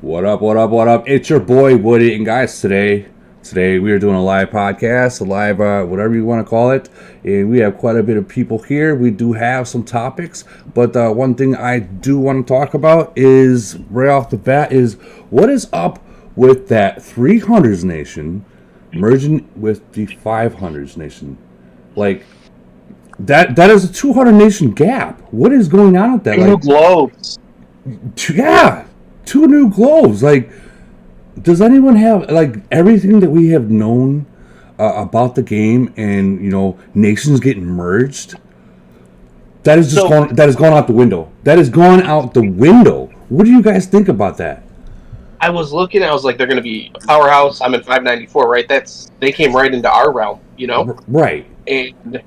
What up, what up, what up? It's your boy Woody, and guys, today we are doing a live podcast, a live whatever you want to call it, and we have quite a bit of people here. We do have some topics, but one thing I do want to talk about is, right off the bat, is what is up with that 300s nation merging with the 500s nation? Like, that is a 200 nation gap. What is going on with that? New globes. Yeah, 2 new globes. Like, does anyone have, like, everything that we have known about the game and, you know, nations getting merged? That is just that is gone out the window. That is gone out the window. What do you guys think about that? I was looking, I was like, they're going to be a powerhouse. I'm in 594, right? They came right into our realm, you know? Right. And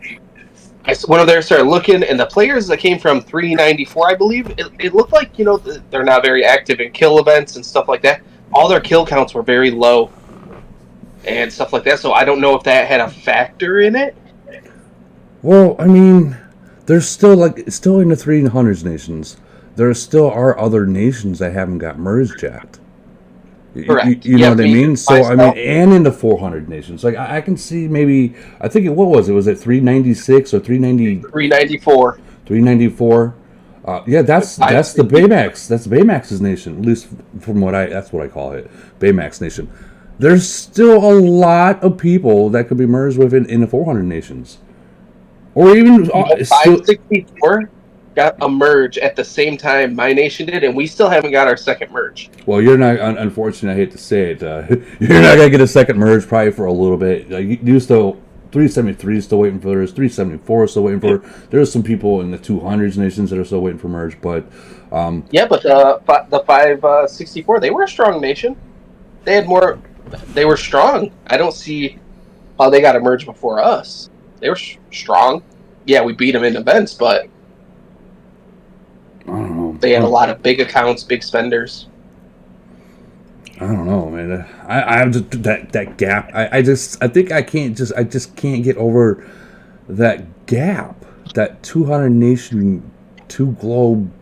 I went over there, started looking, and the players that came from 394, I believe, it looked like, you know, they're not very active in kill events and stuff like that. All their kill counts were very low and stuff like that, so I don't know if that had a factor in it. Well, I mean, there's still in the 300s nations. There still are other nations that haven't got merged yet. Correct. You know what I mean? So, I mean, and in the 400 nations. Like, I can see maybe, I think what was it? Was it 396 or 390? 394. 394. Yeah, that's the Baymax. That's Baymax's nation. At least from that's what I call it. Baymax nation. There's still a lot of people that could be merged with in the 400 nations. Or even 564 got a merge at the same time my nation did, and we still haven't got our second merge. Well, you're not, unfortunately, I hate to say it, you're not going to get a second merge probably for a little bit. You still, 373 is still waiting for theirs, 374 is still waiting for, there's some people in the 200s nations that are still waiting for merge, but... yeah, but the 564, they were a strong nation. They were strong. I don't see how they got a merge before us. They were strong. Yeah, we beat them in events, but... I don't know. They had a lot of big accounts, big spenders. I don't know, man. I just that gap. I just can't get over that gap. That 200 nation, 2 globe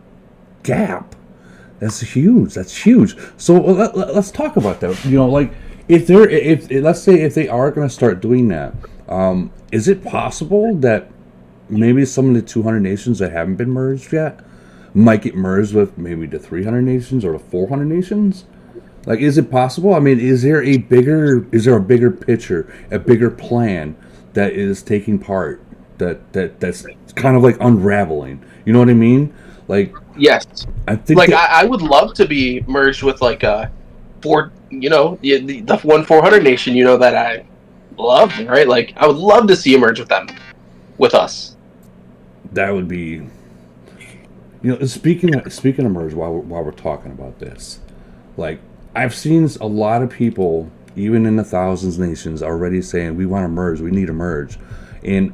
gap. That's huge. So let's talk about that. You know, like if let's say if they are going to start doing that, is it possible that maybe some of the 200 nations that haven't been merged yet might get merged with maybe the 300 nations or the 400 nations? Like, is it possible? I mean, is there a bigger picture, a bigger plan that is taking part that's kind of like unraveling? You know what I mean? Like, yes, I think I would love to be merged with like the 400 nation, you know, that I love, right? Like, I would love to see you merge with them, with us. That would be. You know, speaking of merge, while we're talking about this, like, I've seen a lot of people, even in the thousands nations, already saying we want to merge, we need a merge, and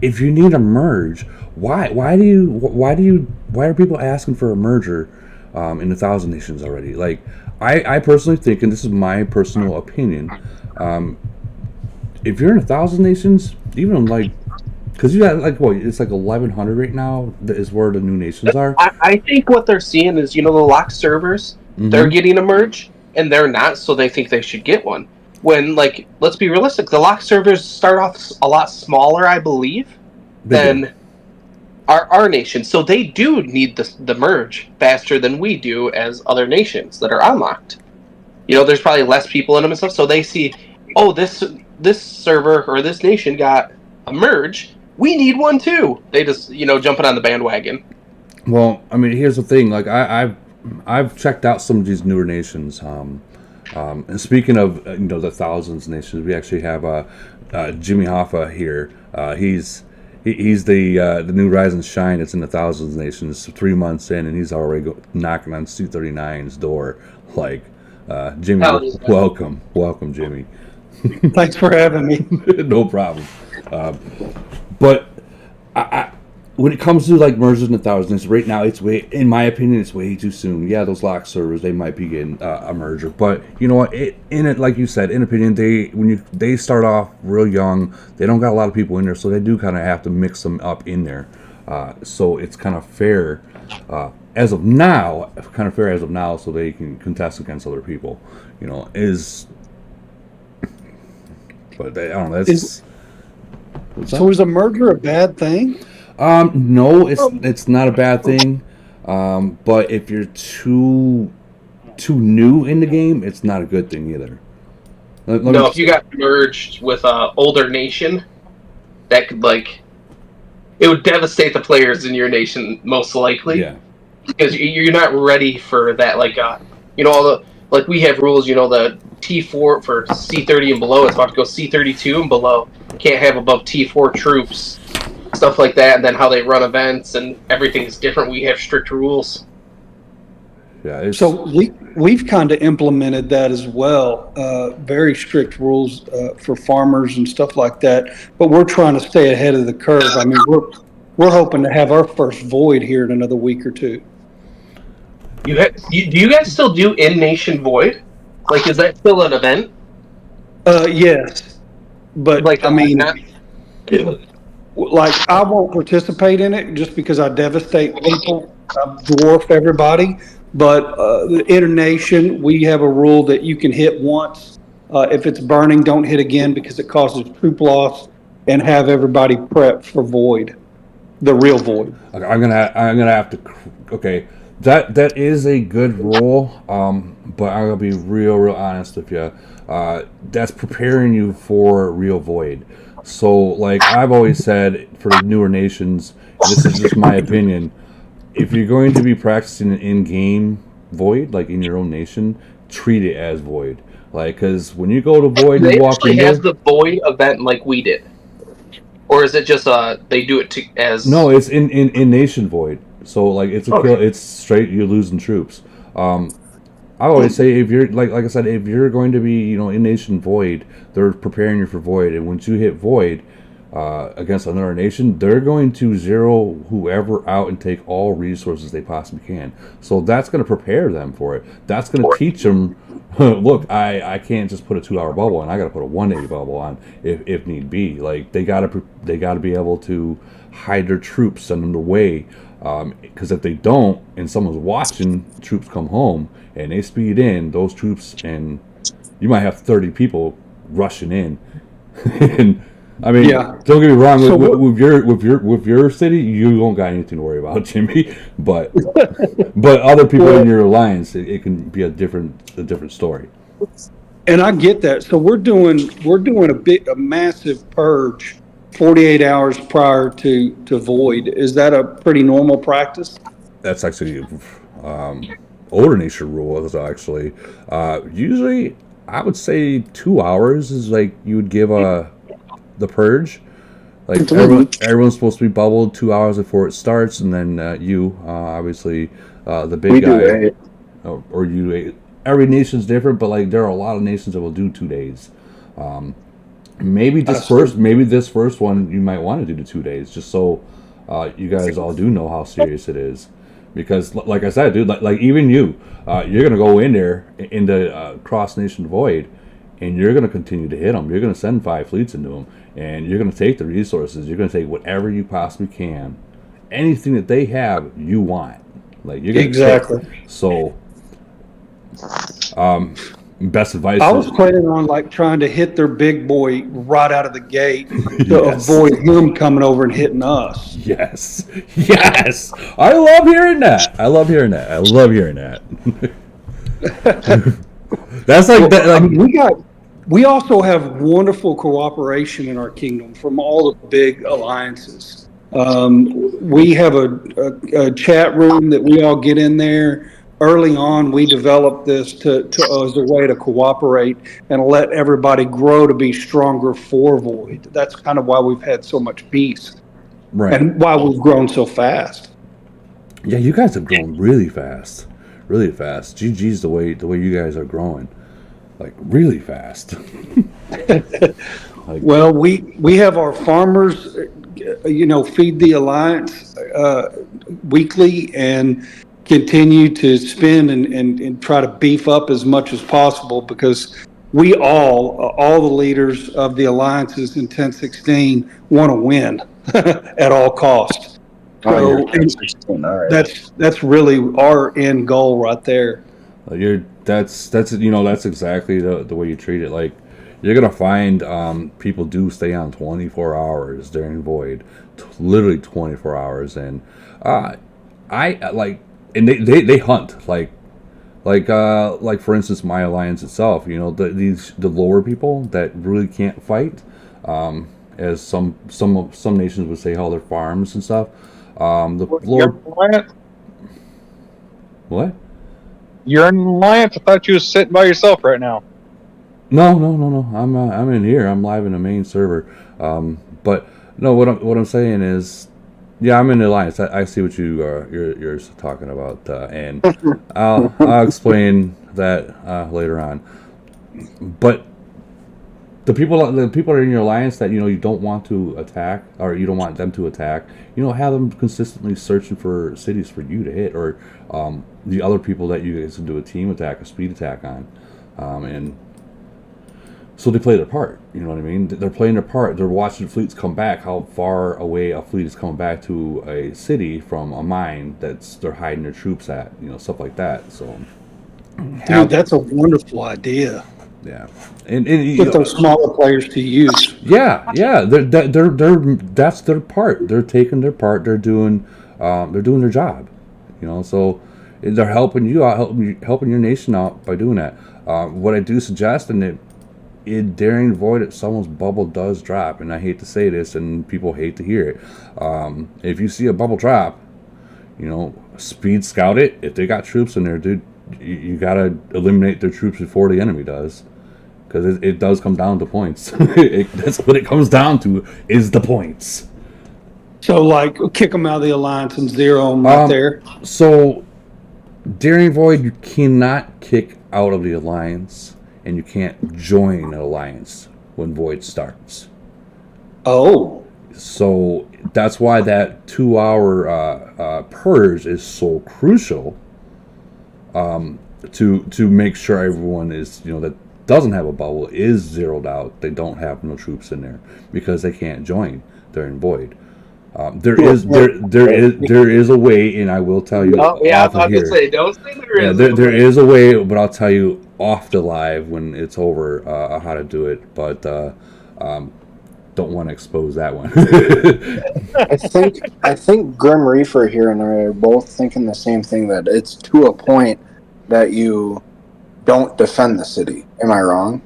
if you need a merge, why are people asking for a merger in the thousand nations already? Like, I personally think, and this is my personal opinion, if you're in 1,000 nations, even like. Because you got, like, what, it's like 1,100 right now is where the new nations are? I think what they're seeing is, you know, the locked servers, they're getting a merge, and they're not, so they think they should get one. When, like, let's be realistic, the locked servers start off a lot smaller, I believe, than our nation. So they do need the merge faster than we do as other nations that are unlocked. You know, there's probably less people in them and stuff, so they see, oh, this server or this nation got a merge, we need one too. They just, you know, jumping on the bandwagon. Well, I mean, here's the thing. Like, I've checked out some of these newer nations. And speaking of, you know, the thousands nations, we actually have Jimmy Hoffa here. He's the new Rise and Shine that's in the thousands nations. 3 months in, and he's already knocking on C39's door. Like, Jimmy, welcome, Jimmy. Thanks for having me. No problem. But when it comes to like mergers in the thousands, right now in my opinion, it's way too soon. Yeah, those locked servers, they might be getting a merger, but you know what? Like you said, in opinion, they start off real young. They don't got a lot of people in there, so they do kind of have to mix them up in there. So it's kind of fair as of now, kind of fair as of now, so they can contest against other people. Is. But I don't know. That's. So is a merger a bad thing? No, it's not a bad thing. But if you're too new in the game, it's not a good thing either. If you got merged with a older nation, that could it would devastate the players in your nation most likely. Yeah. Because you're not ready for that. All the we have rules. The T4 for C30 and below. It's about to go C32 and below. Can't have above T4 troops, stuff like that. And then how they run events and everything's different. We have strict rules. Yeah. So we've kind of implemented that as well. Very strict rules for farmers and stuff like that. But we're trying to stay ahead of the curve. I mean, we're hoping to have our first void here in another week or two. Do you guys still do in-nation void? Is that still an event? Yes, but I mean, I won't participate in it just because I devastate people, I dwarf everybody. But the Internation, we have a rule that you can hit once. If it's burning, don't hit again because it causes troop loss, and have everybody prep for void, the real void. Okay, I'm gonna have to. Okay, that is a good rule. But I'm gonna be real honest with you. That's preparing you for real void. So, I've always said for the newer nations, this is just my opinion. If you're going to be practicing an in-game void, in your own nation, treat it as void. Because when you go to void, you walk in. They actually have the void event like we did, or is it just they do it as? No, it's in nation void. So it's a kill. It's straight. You're losing troops. I always say if you're like I said, if you're going to be in nation void, they're preparing you for void, and once you hit void. Against another nation, they're going to zero whoever out and take all resources they possibly can. So that's going to prepare them for it. That's going to teach them, look, I can't just put a 2-hour bubble on. I got to put a 1-day bubble on if need be. They got to be able to hide their troops, send them away. Because if they don't, and someone's watching, troops come home and they speed in those troops, and you might have 30 people rushing in, and. I mean, Don't get me wrong. So with your city, you don't got anything to worry about, Jimmy. But other people in your alliance, it can be a different story. And I get that. So we're doing a massive purge, 48 hours prior to void. Is that a pretty normal practice? That's actually older nation rule. Is actually usually I would say 2 hours is you would give the purge. Everyone's supposed to be bubbled 2 hours before it starts, and then obviously the big guy or you. Every nation's different, but there are a lot of nations that will do 2 days. Maybe this first one you might want to do the 2 days, just so you guys all do know how serious it is. Because like I said, dude, even you're gonna go in there in the cross nation void. And you're going to continue to hit them. You're going to send 5 fleets into them. And you're going to take the resources. You're going to take whatever you possibly can. Anything that they have, you want. You're going exactly. So, best advice. I was planning on trying to hit their big boy right out of the gate to avoid him coming over and hitting us. Yes. I love hearing that. That's that. We also have wonderful cooperation in our kingdom from all the big alliances. We have a chat room that we all get in there. Early on, we developed this as a way to cooperate and let everybody grow to be stronger for Void. That's kind of why we've had so much peace, right? And why we've grown so fast. Yeah, you guys have grown really fast. GG's the way you guys are growing, really fast. Well, we have our farmers, feed the alliance weekly and continue to spend and try to beef up as much as possible, because we all the leaders of the alliances in 1016 want to win at all costs. So you're and 16. All right. that's really our end goal right there. That's that's exactly the way you treat it. Like you're gonna find people do stay on 24 hours during void, literally 24 hours, and I like and they hunt like for instance my alliance itself. The lower people that really can't fight, as some nations would say how they're farms and stuff. The lower what? You're in alliance. I thought you was sitting by yourself right now. No. I'm in here. I'm live in the main server. But no, what I'm saying is, yeah, I'm in the alliance. I see what you're talking about, and I'll explain that later on. But the people that are in your alliance that you don't want to attack, or you don't want them to attack, have them consistently searching for cities for you to hit, or the other people that you guys can do a team attack, a speed attack on, and so they play their part. You know what I mean? They're playing their part. They're watching fleets come back. How far away a fleet is coming back to a city from a mine they're hiding their troops at. Stuff like that. So, Dude, that's a wonderful idea. yeah, and Get those smaller players to use. yeah. They're that's their part. They're taking their part. They're doing their job. So they're helping you out, helping your nation out by doing that. What I do suggest, and during void, if someone's bubble does drop, and I hate to say this, and people hate to hear it, if you see a bubble drop, speed scout it. If they got troops in there, dude, you gotta eliminate their troops before the enemy does, because it does come down to points. That's what it comes down to, is the points. So, like, kick them out of the alliance and zero them right there. So, during void, you cannot kick out of the alliance, and you can't join an alliance when void starts. Oh. So that's why that 2-hour purge is so crucial, to make sure everyone is that doesn't have a bubble is zeroed out. They don't have no troops in there because they can't join during void. There is a way, and I will tell you. Oh yeah, off of I was gonna say, don't say there yeah, is. there is a way, but I'll tell you off the live when it's over how to do it. But don't want to expose that one. I think Grim Reaper here and I are both thinking the same thing, that it's to a point that you don't defend the city. Am I wrong?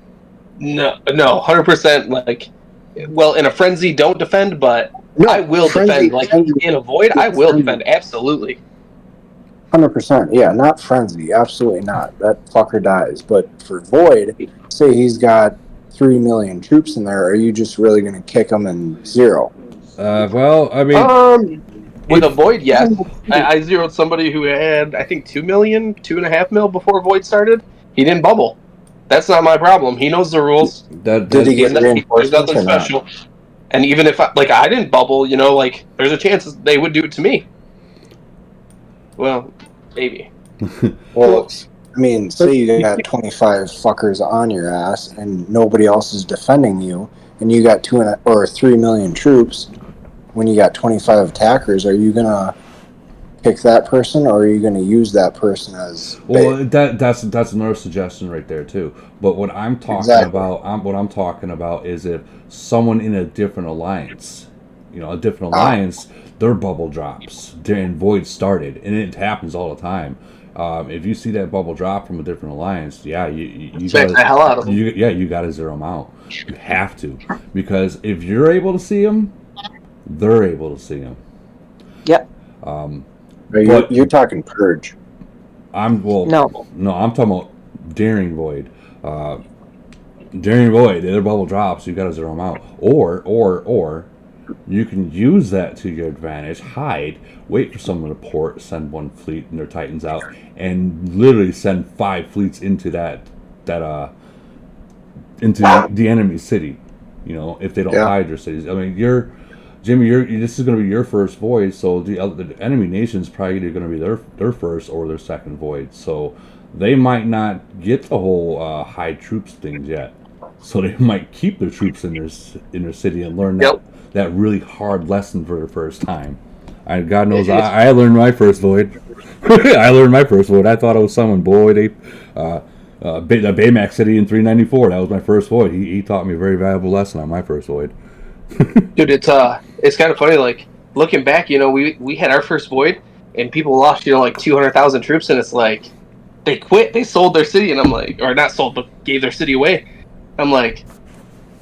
No, 100%. Like, well, in a frenzy, don't defend, but No, I will frenzy- defend. Like in a void, I will defend. Absolutely. 100%. Yeah, not frenzy. Absolutely not. That fucker dies. But for void, say he's got 3 million troops in there, are you just really going to kick him in zero? Well, I mean, With a void, yes. I zeroed somebody who had, I think, 2 million, 2.5 mil before void started. He didn't bubble. That's not my problem. He knows the rules. Did he get There's reinforcements nothing or not? special. And even if I didn't bubble, there's a chance they would do it to me. Well, maybe. Well, I mean, say you got 25 fuckers on your ass and nobody else is defending you, and you got 3 million troops. When you got 25 attackers, are you gonna pick that person, or are you gonna use that person as bait? well, that's another suggestion right there too. But what I'm talking about is if someone in a different alliance, their bubble drops during void started, and it happens all the time. If you see that bubble drop from a different alliance, yeah, you Smack the hell out of them. you got to zero them out. You have to, because if you're able to see them, they're able to see them. Yep. You're talking purge. No. I'm talking about during void. During void, their bubble drops. You got to zero them out, or you can use that to your advantage. Hide, wait for someone to port, send one fleet and their Titans out, and literally send 5 fleets into the enemy city. If they don't hide their cities. I mean, Jimmy, this is going to be your first void, so the enemy nation's probably either going to be their first or their second void. So they might not get the whole hide troops things yet. So they might keep their troops in their city and learn that really hard lesson for the first time. God knows I learned my first void. I learned my first void. I thought it was someone. Boy, they Baymax City in 394. That was my first void. He taught me a very valuable lesson on my first void. Dude, it's kind of funny. Like looking back, we had our first void, and people lost like 200,000 troops, and it's like they quit. They sold their city, and I'm like, or not sold, but gave their city away. I'm like,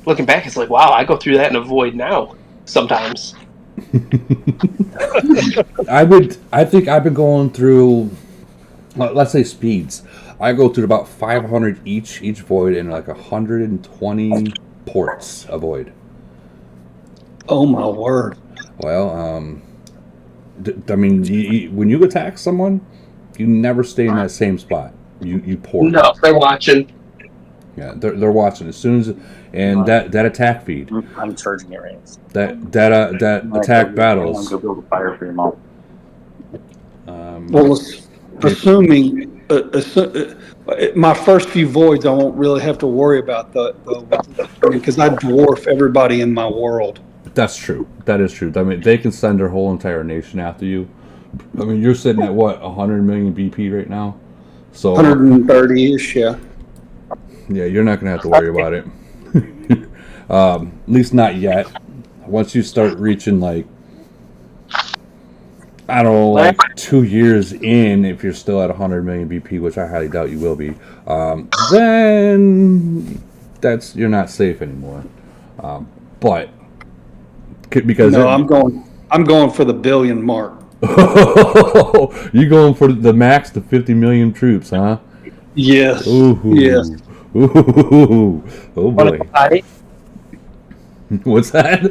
looking back, it's like, wow, I go through that in a void now sometimes. I think I've been going through, let's say speeds. I go through about 500 each void and like 120 ports a void. Oh my word! Well, I mean, when you attack someone, you never stay in that same spot. You port. No, they're watching. Yeah, they're watching as soon as, and that attack feed. I'm charging it right now. That attack battles. Go build a fire for your mom. Well, assuming my first few voids, I won't really have to worry about because I dwarf everybody in my world. That's true. That is true. I mean, they can send their whole entire nation after you. I mean, you're sitting at what, 100 million BP right now? So 130-ish, yeah. Yeah, you're not gonna have to worry about it. At least not yet. Once you start reaching like, I don't know, like 2 years in, if you're still at 100 million BP, which I highly doubt you will be, then you're not safe anymore. But because I'm going for the billion mark. You going for the max to 50 million troops, huh? Yes. Ooh. Yes. Ooh. Oh boy. What's that?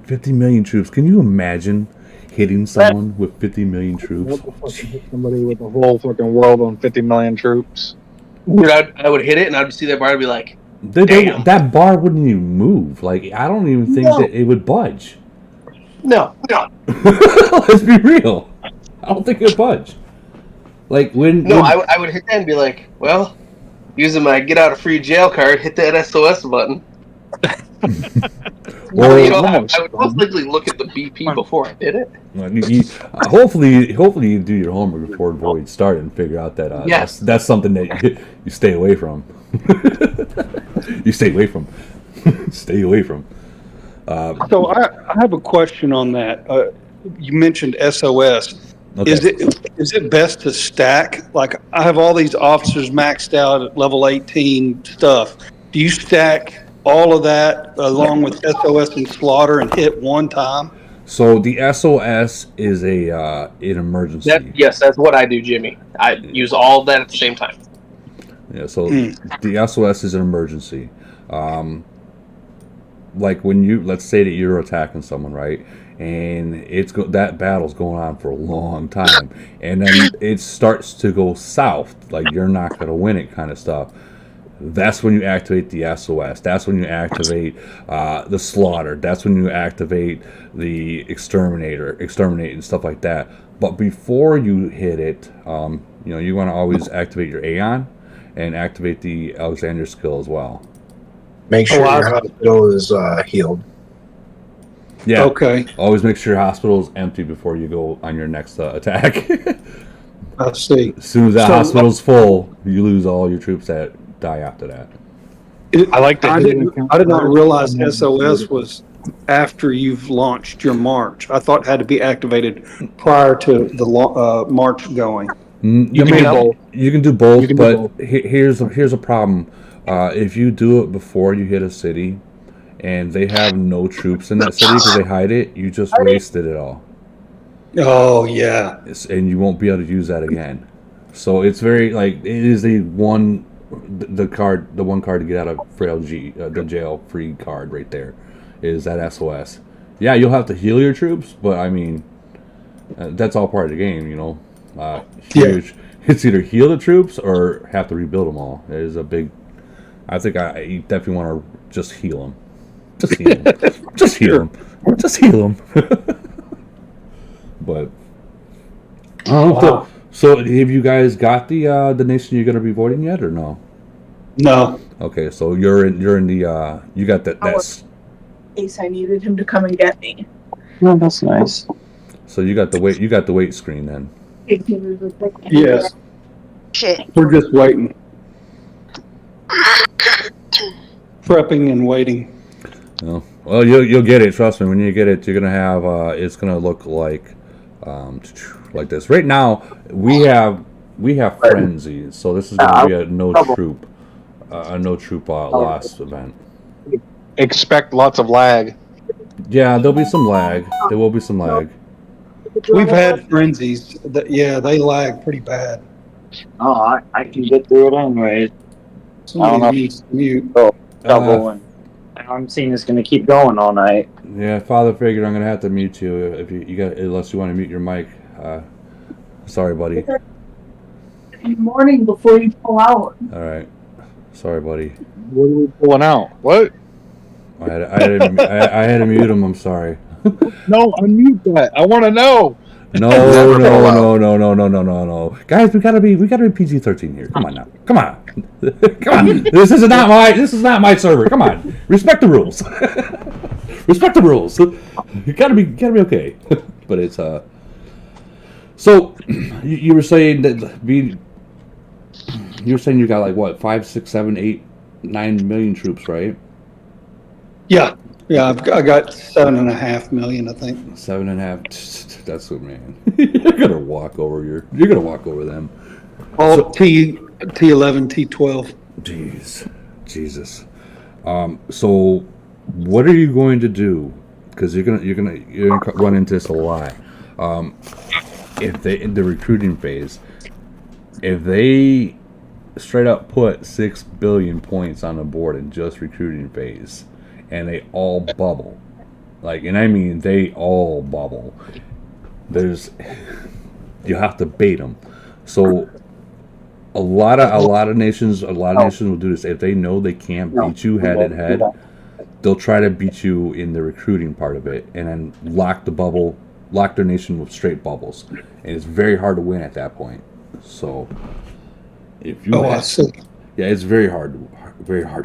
50 million troops. Can you imagine hitting someone with 50 million troops? Somebody with a whole fucking world on 50 million troops. Dude, I would hit it, and I'd see that bar, and I'd be like, damn. That bar wouldn't even move. Like, I don't even think that it would budge. No. Let's be real. I don't think it would budge. Like I would hit that and be like, well, using my get out of free jail card, hit that SOS button. Well, I would most likely look at the BP before I did it. Hopefully you do your homework before void start and figure out that that's something that you stay away from. You stay away from. Stay away from. So I have a question on that. You mentioned SOS. Okay. Is it best to stack? Like, I have all these officers maxed out at level 18 stuff. Do you stack all of that along with SOS and slaughter and hit one time? So the SOS is an emergency. Yes, that's what I do, Jimmy. I use all of that at the same time. Yeah, so the SOS is an emergency. Like when let's say that you're attacking someone, right? And that battle's going on for a long time, and then it starts to go south, like you're not going to win it kind of stuff. That's when you activate the SOS. That's when you activate the slaughter. That's when you activate the exterminate and stuff like that. But before you hit it, you want to always activate your Aeon and activate the Alexander skill as well. Make sure your hospital is healed. Yeah. Okay. Always make sure your hospital is empty before you go on your next attack. I see. As soon as that hospital's full, you lose all your troops that die after that. I did not realize SOS was after you've launched your march. I thought it had to be activated prior to the march going. You can do both, but here's a problem. If you do it before you hit a city, and they have no troops in that city because they hide it, you just wasted it all. Oh yeah, and you won't be able to use that again. So it's very it is the one card to get out of the jail free card right there is that SOS. Yeah, you'll have to heal your troops, but I mean that's all part of the game, It's either heal the troops or have to rebuild them all. It is a big. I think you definitely want to just heal them. Just heal them. Just heal them. Just heal them. But so have you guys got the nation you're going to be voting yet or no? No. Okay, so you're in the you got that case I needed him to come and get me. No, that's nice. So you got the wait screen then. Yes, Shit. we're just waiting. Prepping and waiting. No. Well, you'll get it. Trust me. When you get it, you're gonna have. It's gonna look like this. Right now, we have frenzy. So this is gonna be a no troop loss event. Expect lots of lag. Yeah, there'll be some lag. There will be some lag. We've had frenzies that, yeah, they lag pretty bad. Oh, I can get through it anyway. Somebody needs to mute. Double and I'm seeing it's gonna keep going all night. Yeah, Father figured I'm gonna have to mute you if you got, unless you want to mute your mic. Sorry, buddy. In the morning before you pull out. All right. Sorry, buddy. What are we pulling out? What? I had to mute him. I'm sorry. No, unmute that. I want to know. No. Guys, we gotta be PG-13 here. Come on now. Come on. This is not my server. Come on. Respect the rules. Respect the rules. You gotta be okay. But it's So you were saying that you were saying you got like what 5, 6, 7, 8, 9 million troops, right? Yeah, I got 7.5 million, I think. 7.5. That's what, man. You're gonna walk over them. All T11, T12. Jesus. So what are you going to do? Because you're gonna run into this a lot. If they in the recruiting phase, if they straight up put 6 billion points on the board in just recruiting phase, and they all bubble, and I mean they all bubble. You have to bait them. So a lot of nations will do this. If they know they can't beat you head to head, they'll try to beat you in the recruiting part of it, and then lock their nation with straight bubbles, and it's very hard to win at that point. So if you I see. Yeah, it's very hard to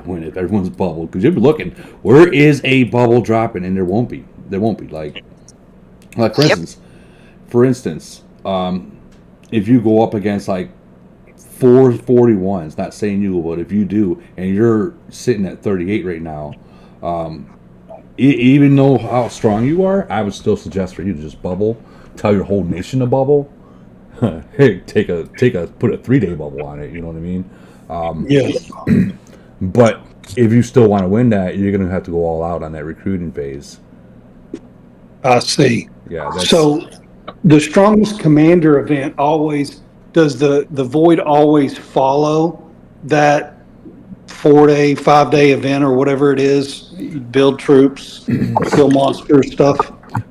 win if everyone's bubbled, because you'll be looking, where is a bubble dropping, and there won't be. Like for instance, if you go up against like 441s, not saying you will, but if you do, and you're sitting at 38 right now, even though how strong you are, I would still suggest for you to just bubble. Tell your whole nation to bubble. Hey, put a 3-day bubble on it. You know what I mean? Yes. But if you still want to win that, you're going to have to go all out on that recruiting phase. I see. Yeah. So the strongest commander event always does the void always follow that 4-day, 5-day event or whatever it is. You build troops, kill monster stuff.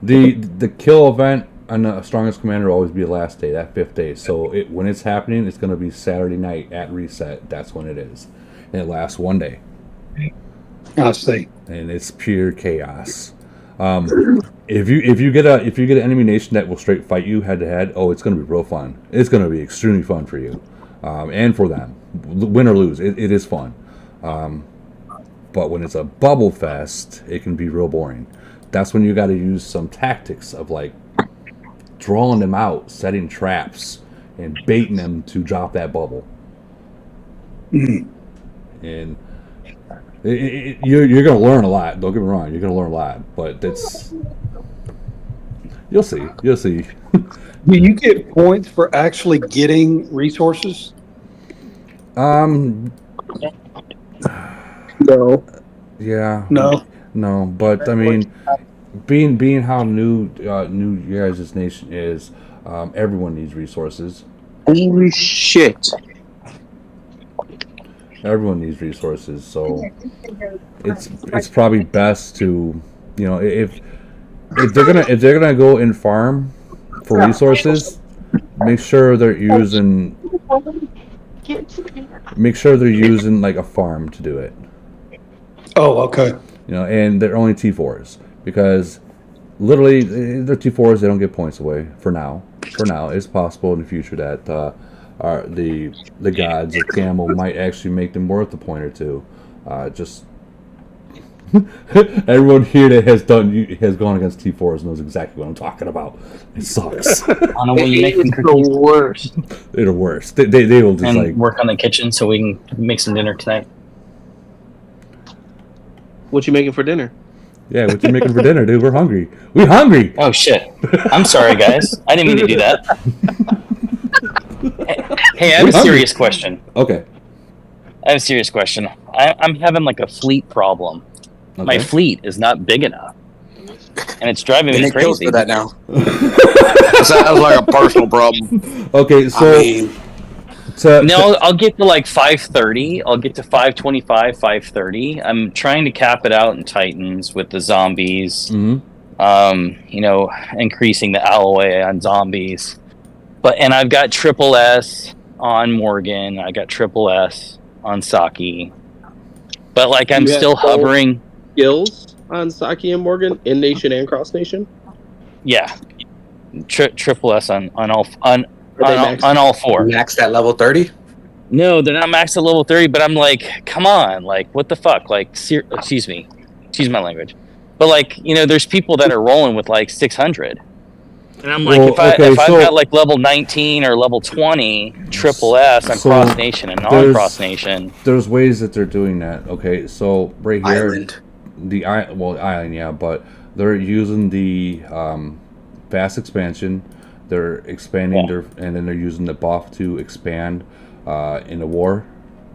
The kill event on the strongest commander will always be the last day, that 5th day. So when it's happening, it's going to be Saturday night at reset. That's when it is, and it lasts 1 day. I see. And it's pure chaos. If you get an enemy nation that will straight fight you head to head, it's going to be real fun. It's going to be extremely fun for you, and for them. Win or lose, it is fun. But when it's a bubble fest, it can be real boring. That's when you got to use some tactics of like drawing them out, setting traps, and baiting them to drop that bubble. Mm. And you're going to learn a lot. Don't get me wrong, you're going to learn a lot. But you'll see. Do you get points for actually getting resources? No. Yeah. No. But I mean, being how new your guys' nation is, everyone needs resources. Holy shit! Everyone needs resources, so it's probably best to, if they're gonna go and farm for resources, make sure they're using like a farm to do it. Oh, okay. And they're only T4s, because literally they're T4s. They don't get points away for now. It's possible in the future that the gods of Camel might actually make them worth a point or two. Just Everyone here that has gone against T4s knows exactly what I'm talking about. It sucks. I don't know when you make It's cookies the worst. They're the worst. They will just and like work on the kitchen so we can make some dinner tonight. What you making for dinner? yeah. What you making for dinner, dude? We're hungry. We hungry. Oh shit! I'm sorry, guys. I didn't mean to do that. Hey, I have a serious question. Okay. I have a serious question. I'm having like a fleet problem. My fleet is not big enough, and it's driving me crazy. For that now. That sounds like a personal problem. Okay, so No, I'll get to like 530. I'll get to 525, 530. I'm trying to cap it out in Titans with the zombies. Increasing the alloy on zombies. And I've got triple S on Morgan. I got triple S on Saki. But like I'm still hovering. Skills on Saki and Morgan in nation and cross nation. Yeah, triple S on all on all four. Maxed at level 30? No, they're not maxed at level 30. But I'm like, come on, like what the fuck? Like, excuse me, excuse my language. But like, there's people that are rolling with like 600. And I'm like, if I've got like level 19 or level 20 triple S on cross nation and non-cross nation, there's ways that they're doing that. Okay, so right here, Island. Island, yeah, but they're using the fast expansion. They're expanding and then they're using the buff to expand in the war.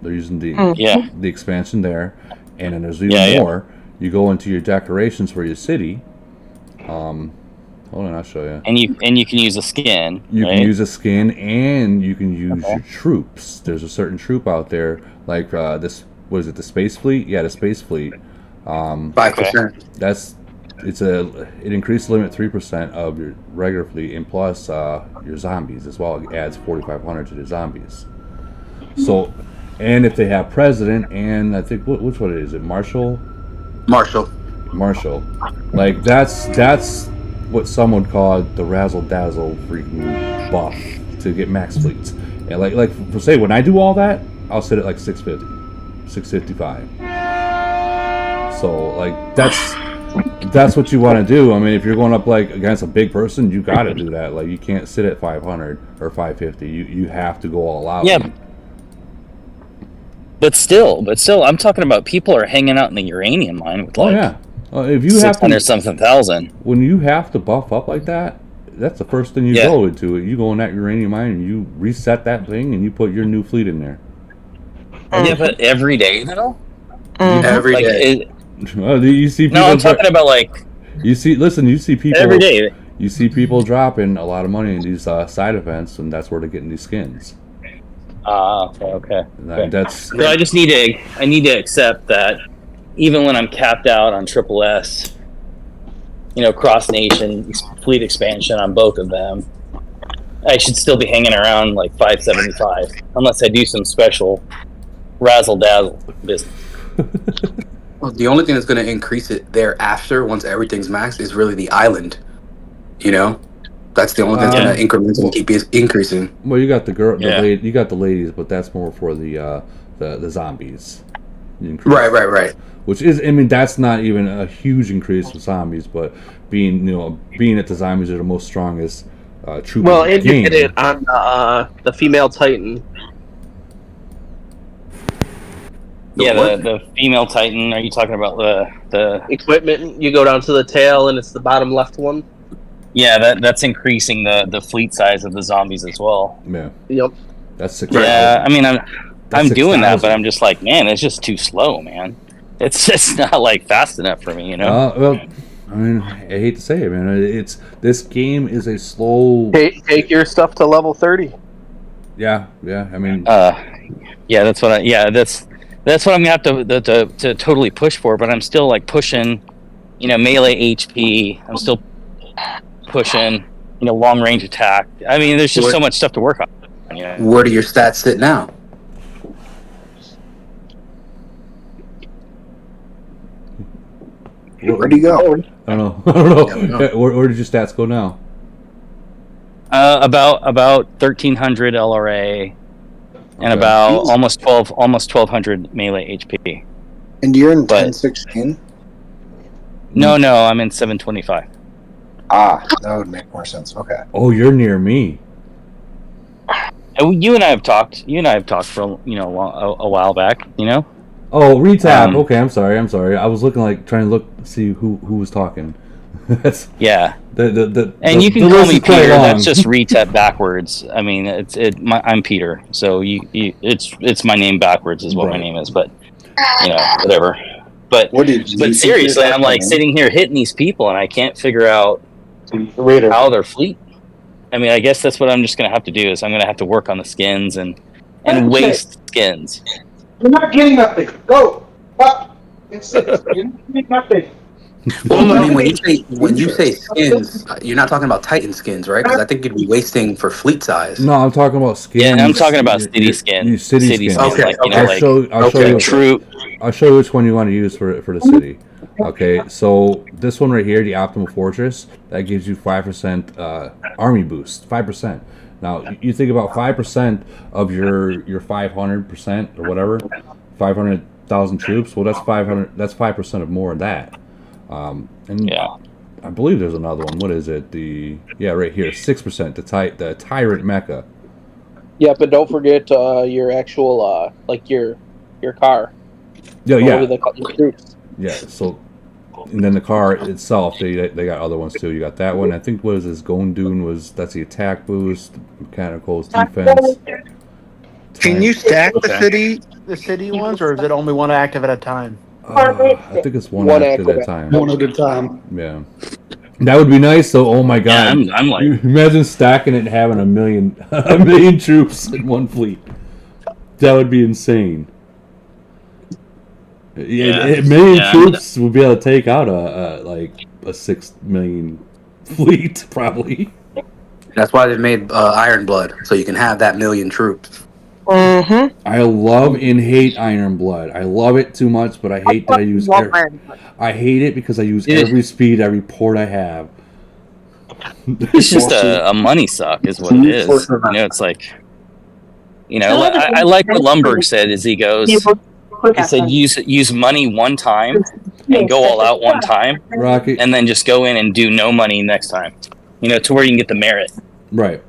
They're using the expansion there, and then there's even more. You go into your decorations for your city. Hold on, I'll show you. And you can use a skin. You can use a skin, and you can use your troops. There's a certain troop out there, like this. What is it? The Space Fleet? Yeah, the Space Fleet. 5%. It increased limit 3% of your regular fleet, and plus your zombies as well. It adds 4,500 to the zombies. So, and if they have president, and I think which one is it? Marshall. Like that's what some would call the razzle dazzle freaking buff to get max fleets. And like for say when I do all that, I'll sit at like 650, 655. So like that's what you want to do. I mean, if you're going up like against a big person, you got to do that. Like you can't sit at 500 or 550. You have to go all out. Yeah. But still, I'm talking about people are hanging out in the uranium mine with like if you 600 something thousand. When you have to buff up like that, that's the first thing you go into it. You go in that uranium mine and you reset that thing and you put your new fleet in there. Yeah, but every day though. Every day. You see people. No, I'm talking about like. You see people every day. You see people dropping a lot of money in these side events, and that's where they're getting these skins. Okay. That's. So I just need to accept that even when I'm capped out on triple S, cross nation fleet expansion on both of them, I should still be hanging around like 575 unless I do some special razzle dazzle business. Well, the only thing that's going to increase it thereafter, once everything's maxed, is really the island. That's the only thing that's going to incrementally keep increasing. Well, you got you got the ladies, but that's more for the zombies. Right. Which is, I mean, that's not even a huge increase with zombies, but being that the zombies are the most strongest troop. Well, and you get it on the female Titan. The female Titan. Are you talking about the equipment? You go down to the tail, and it's the bottom left one. Yeah, that's increasing the fleet size of the zombies as well. Yeah. Yep. That's 6. Yeah, I mean, I'm doing that, but I'm just like, man, it's just too slow, man. It's just not like fast enough for me, Well, I mean, I hate to say it, man. This game is a slow. Take your stuff to level 30. Yeah. I mean. That's what That's what I'm gonna have to totally push for, but I'm still like pushing, melee HP. I'm still pushing, long range attack. I mean, there's just so much stuff to work on. Where do your stats sit now? Where'd he go? I don't know. Where did your stats go now? About 1,300 LRA. And about almost 1,200 melee HP. And you're in 1016? No, I'm in 725. Ah, that would make more sense. Okay. Oh, you're near me. You and I have talked. You and I have talked for a while back. You know. Oh, retab. Okay, I'm sorry. I was trying to see who was talking. Yeah. And you can call me Peter. That's just retab backwards. I mean, I'm Peter, so it's my name backwards is what my name is. But whatever. But seriously, I'm like sitting here hitting these people, and I can't figure out how they're fleet. I mean, I guess that's what I'm just gonna have to do. Is I'm gonna have to work on the skins and waste skins. You're not getting nothing. Go. Fuck. You're not getting nothing. Well, I mean, when you say skins, you're not talking about Titan skins, right? Because I think you'd be wasting for fleet size. No, I'm talking about skins. Yeah, I'm talking about city skins. City skins. Okay. I'll show you which one you want to use for the city. Okay, so this one right here, the Optimal Fortress, that gives you 5% army boost. 5%. Now you think about 5% of your 500% or whatever, 500,000 troops. Well, that's 500. That's 5% of more of that. And I believe there's another one. What is it? Right here, 6%. The Tyrant Mecha. Yeah, but don't forget your actual your car. Yeah. The troops. Yeah. So, and then the car itself, they got other ones too. You got that one. I think what is this? Gondun that's the attack boost, mechanicals, defense. Can you stack the city ones, or is it only one active at a time? I think it's one active at a time. One at a time. Yeah. That would be nice. So, oh my god, yeah, I'm like, you imagine stacking it and having a million troops in one fleet. That would be insane. A million troops would be able to take out a 6 million fleet, probably. That's why they made Iron Blood, so you can have that million troops. Mm-hmm. I love and hate Iron Blood. I love it too much, but I hate that I use I hate it because I use every speed, every port I have. It's just a money suck is what it is. It's like, I like what Lumberg said as he goes. He said use money one time and go all out one time, Rocky, and then just go in and do no money next time. To where you can get the merit. Right.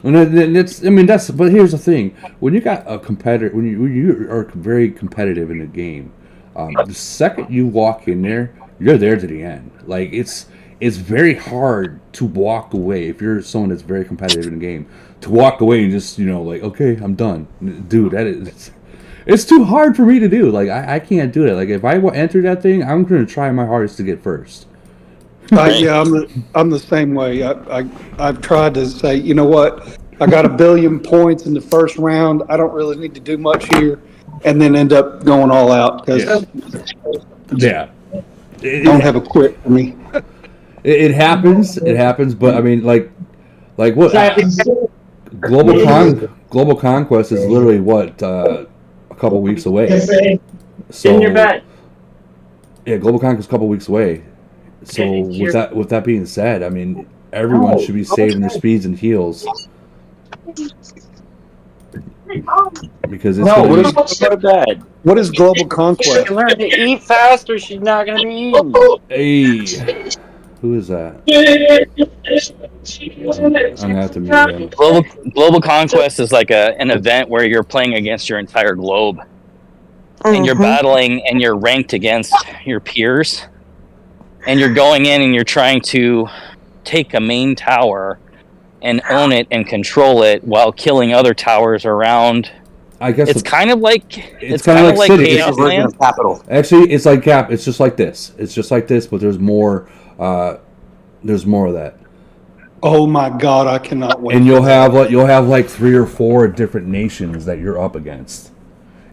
And but here's the thing: when you got a competitor, when you are very competitive in the game, the second you walk in there, you're there to the end. Like it's very hard to walk away if you're someone that's very competitive in the game. To walk away and just okay, I'm done, dude. It's too hard for me to do. Like I can't do that. Like if I enter that thing, I'm going to try my hardest to get first. Yeah, I'm the same way. I've tried to say, you know what, I got 1 billion points in the first round. I don't really need to do much here, and then end up going all out because don't have a quit for me. It happens. It happens. But I mean, like what? Global Conquest is literally what a couple weeks away. So in your bed. Yeah, Global Conquest is a couple weeks away. So with that being said, I mean everyone should be saving their speeds and heals because it's What is Global Conquest? Learn to eat faster. She's not going to be eating. Hey, who is that? I'm gonna have to mute him. Global Conquest is like an event where you're playing against your entire globe, and you're battling and you're ranked against your peers. And you're going in and you're trying to take a main tower and own it and control it while killing other towers around. I guess it's kind of like Chaos Land. Actually, it's like Cap. It's just like this. It's just like this, but there's more. There's more of that. Oh my God, I cannot wait. And you'll have like 3 or 4 different nations that you're up against.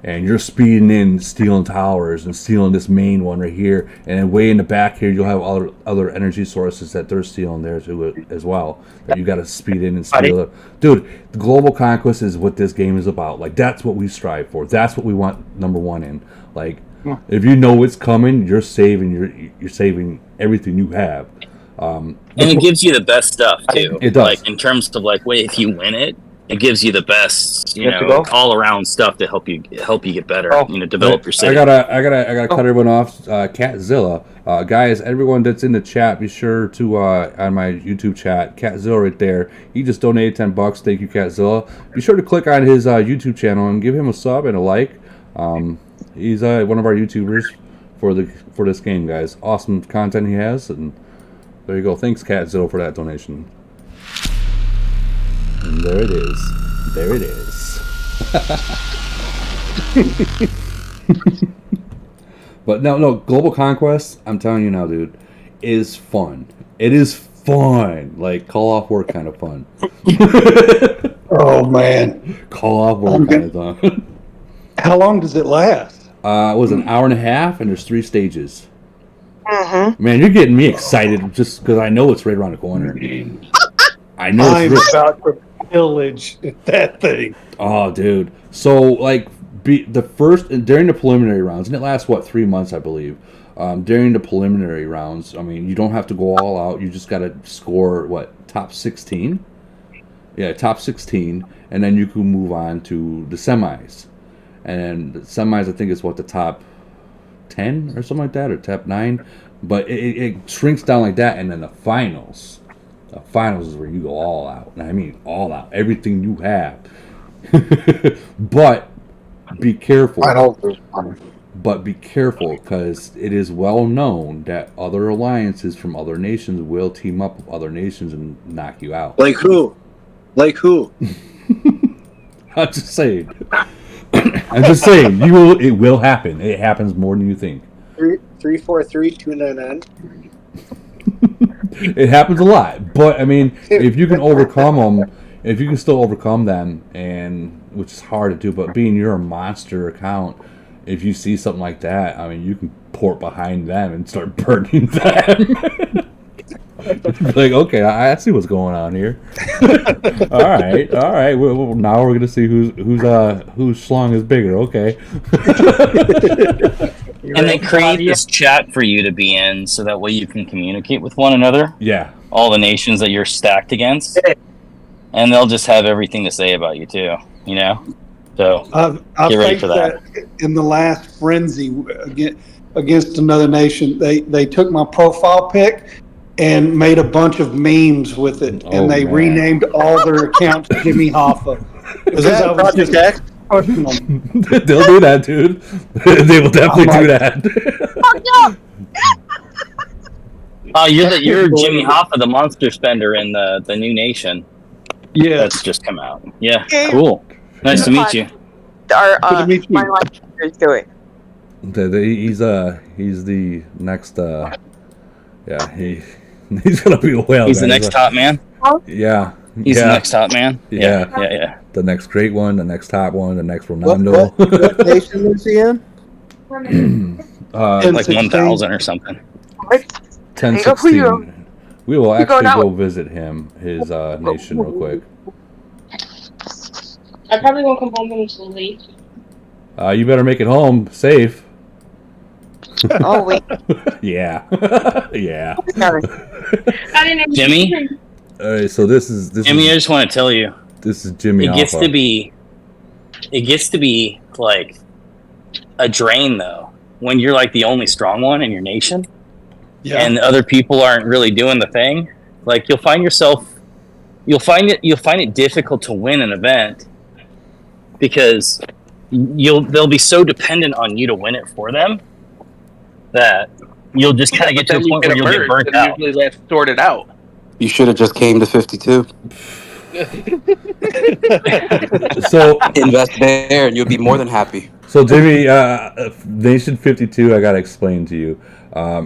And you're speeding in, stealing towers, and stealing this main one right here. And then way in the back here, you'll have other energy sources that they're stealing there too as well. That you got to speed in and steal. Dude, the Global Conquest is what this game is about. Like that's what we strive for. That's what we want number 1 in. Like if you know what's coming, you're saving everything you have. And it gives you the best stuff too. It does. Like in terms of like, wait, if you win it, it gives you the best, You have to go? all around stuff to help you get better. Oh. Develop your city. I gotta cut everyone off. Catzilla, guys, everyone that's in the chat, be sure to on my YouTube chat, Catzilla right there. He just donated $10. Thank you, Catzilla. Be sure to click on his YouTube channel and give him a sub and a like. He's one of our YouTubers for this game, guys. Awesome content he has, and there you go. Thanks, Catzilla, for that donation. And there it is. There it is. But no, Global Conquest, I'm telling you now, dude, is fun. It is fun. Like, call off work kind of fun. Oh, man. Call off work kind of fun. How long does it last? It was an hour and a half, and there's 3 stages. Mm-hmm. Man, you're getting me excited just because I know it's right around the corner. I know I'm about to pillage that thing. Oh, dude. So, like, during the preliminary rounds, and it lasts, 3 months, I believe. During the preliminary rounds, I mean, you don't have to go all out. You just got to score, top 16? Yeah, top 16, and then you can move on to the semis. And the semis, I think, is the top 10 or something like that, or top 9. But it shrinks down like that, and then the finals. The finals is where you go all out. And I mean all out. Everything you have. But be careful. But be careful, because it is well known that other alliances from other nations will team up with other nations and knock you out. Like who? Like who? I'm just saying. I'm just saying. It will happen. It happens more than you think. 343-299. It happens a lot, but I mean, if you can overcome them, if you can still overcome them, and which is hard to do, but being you're a monster account, if you see something like that, I mean, you can port behind them and start burning them. Like, okay, I see what's going on here. all right. Well, now we're gonna see whose schlong is bigger. Okay. And they create this chat for you to be in, so that way you can communicate with one another. Yeah. All the nations that you're stacked against, and they'll just have everything to say about you too. So I've get ready for that. In the last frenzy against another nation, they took my profile pic and made a bunch of memes with it, and they renamed all their accounts Jimmy Hoffa. Was that Project X? They'll do that, dude. They will definitely do that. Oh, you're Jimmy Hoffa, the monster spender in the new nation. Yeah, that's just come out. Yeah, cool. Nice to meet you. My life is doing. He's the next. He's gonna be a whale. He's the next top man. Yeah. He's the next top man. Yeah. The next great one, the next top one, the next Ronaldo. What nation is he in? Like 1,000 or something. 1016. We will actually go visit his nation real quick. I probably won't come home until late. You better make it home safe. Oh wait. Yeah. Yeah. Jimmy. All right, so this is Jimmy. I just want to tell you, this is Jimmy. It gets to be like a drain though when you're like the only strong one in your nation, and other people aren't really doing the thing. Like you'll find it difficult to win an event because they'll be so dependent on you to win it for them that you'll just kind of get to a point where you'll get burnt out. Usually that's sorted out. You should have just came to 52. So invest there, and you'll be more than happy. So Jimmy, Nation 52, I gotta explain to you,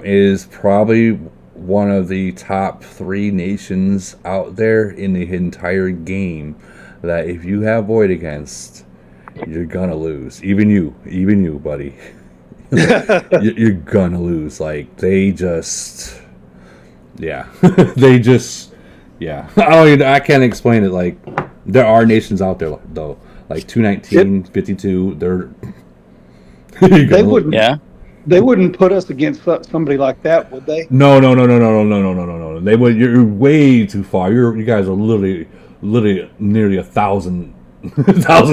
is probably one of the top 3 nations out there in the entire game that if you have Void against, you're gonna lose. Even you, buddy. You're gonna lose. Like they just. Yeah, I can't explain it. Like, there are nations out there though, like 219, 52. They wouldn't. Yeah, they wouldn't put us against somebody like that, would they? No. They would. You're way too far. You guys are literally literally nearly 1,000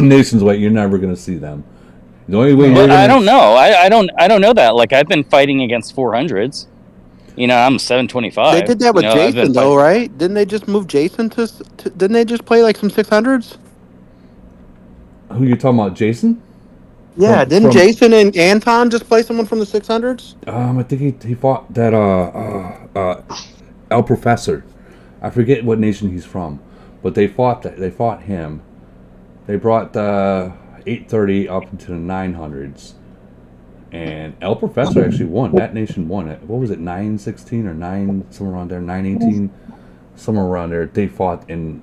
nations away. You're never going to see them. The only way I don't know. I don't know that. Like I've been fighting against 400s. You know, I'm 725. They did that with Jason, though, right? Didn't they just move Jason to? Didn't they just play like some 600s? Who you talking about, Jason? Yeah, didn't Jason and Anton just play someone from the 600s? I think he fought that El Professor. I forget what nation he's from, but they fought him. They brought the 830 up into the 900s, and El Professor actually won. That nation won it. What was it, 916 or 9 somewhere around there, 918, somewhere around there. They fought, and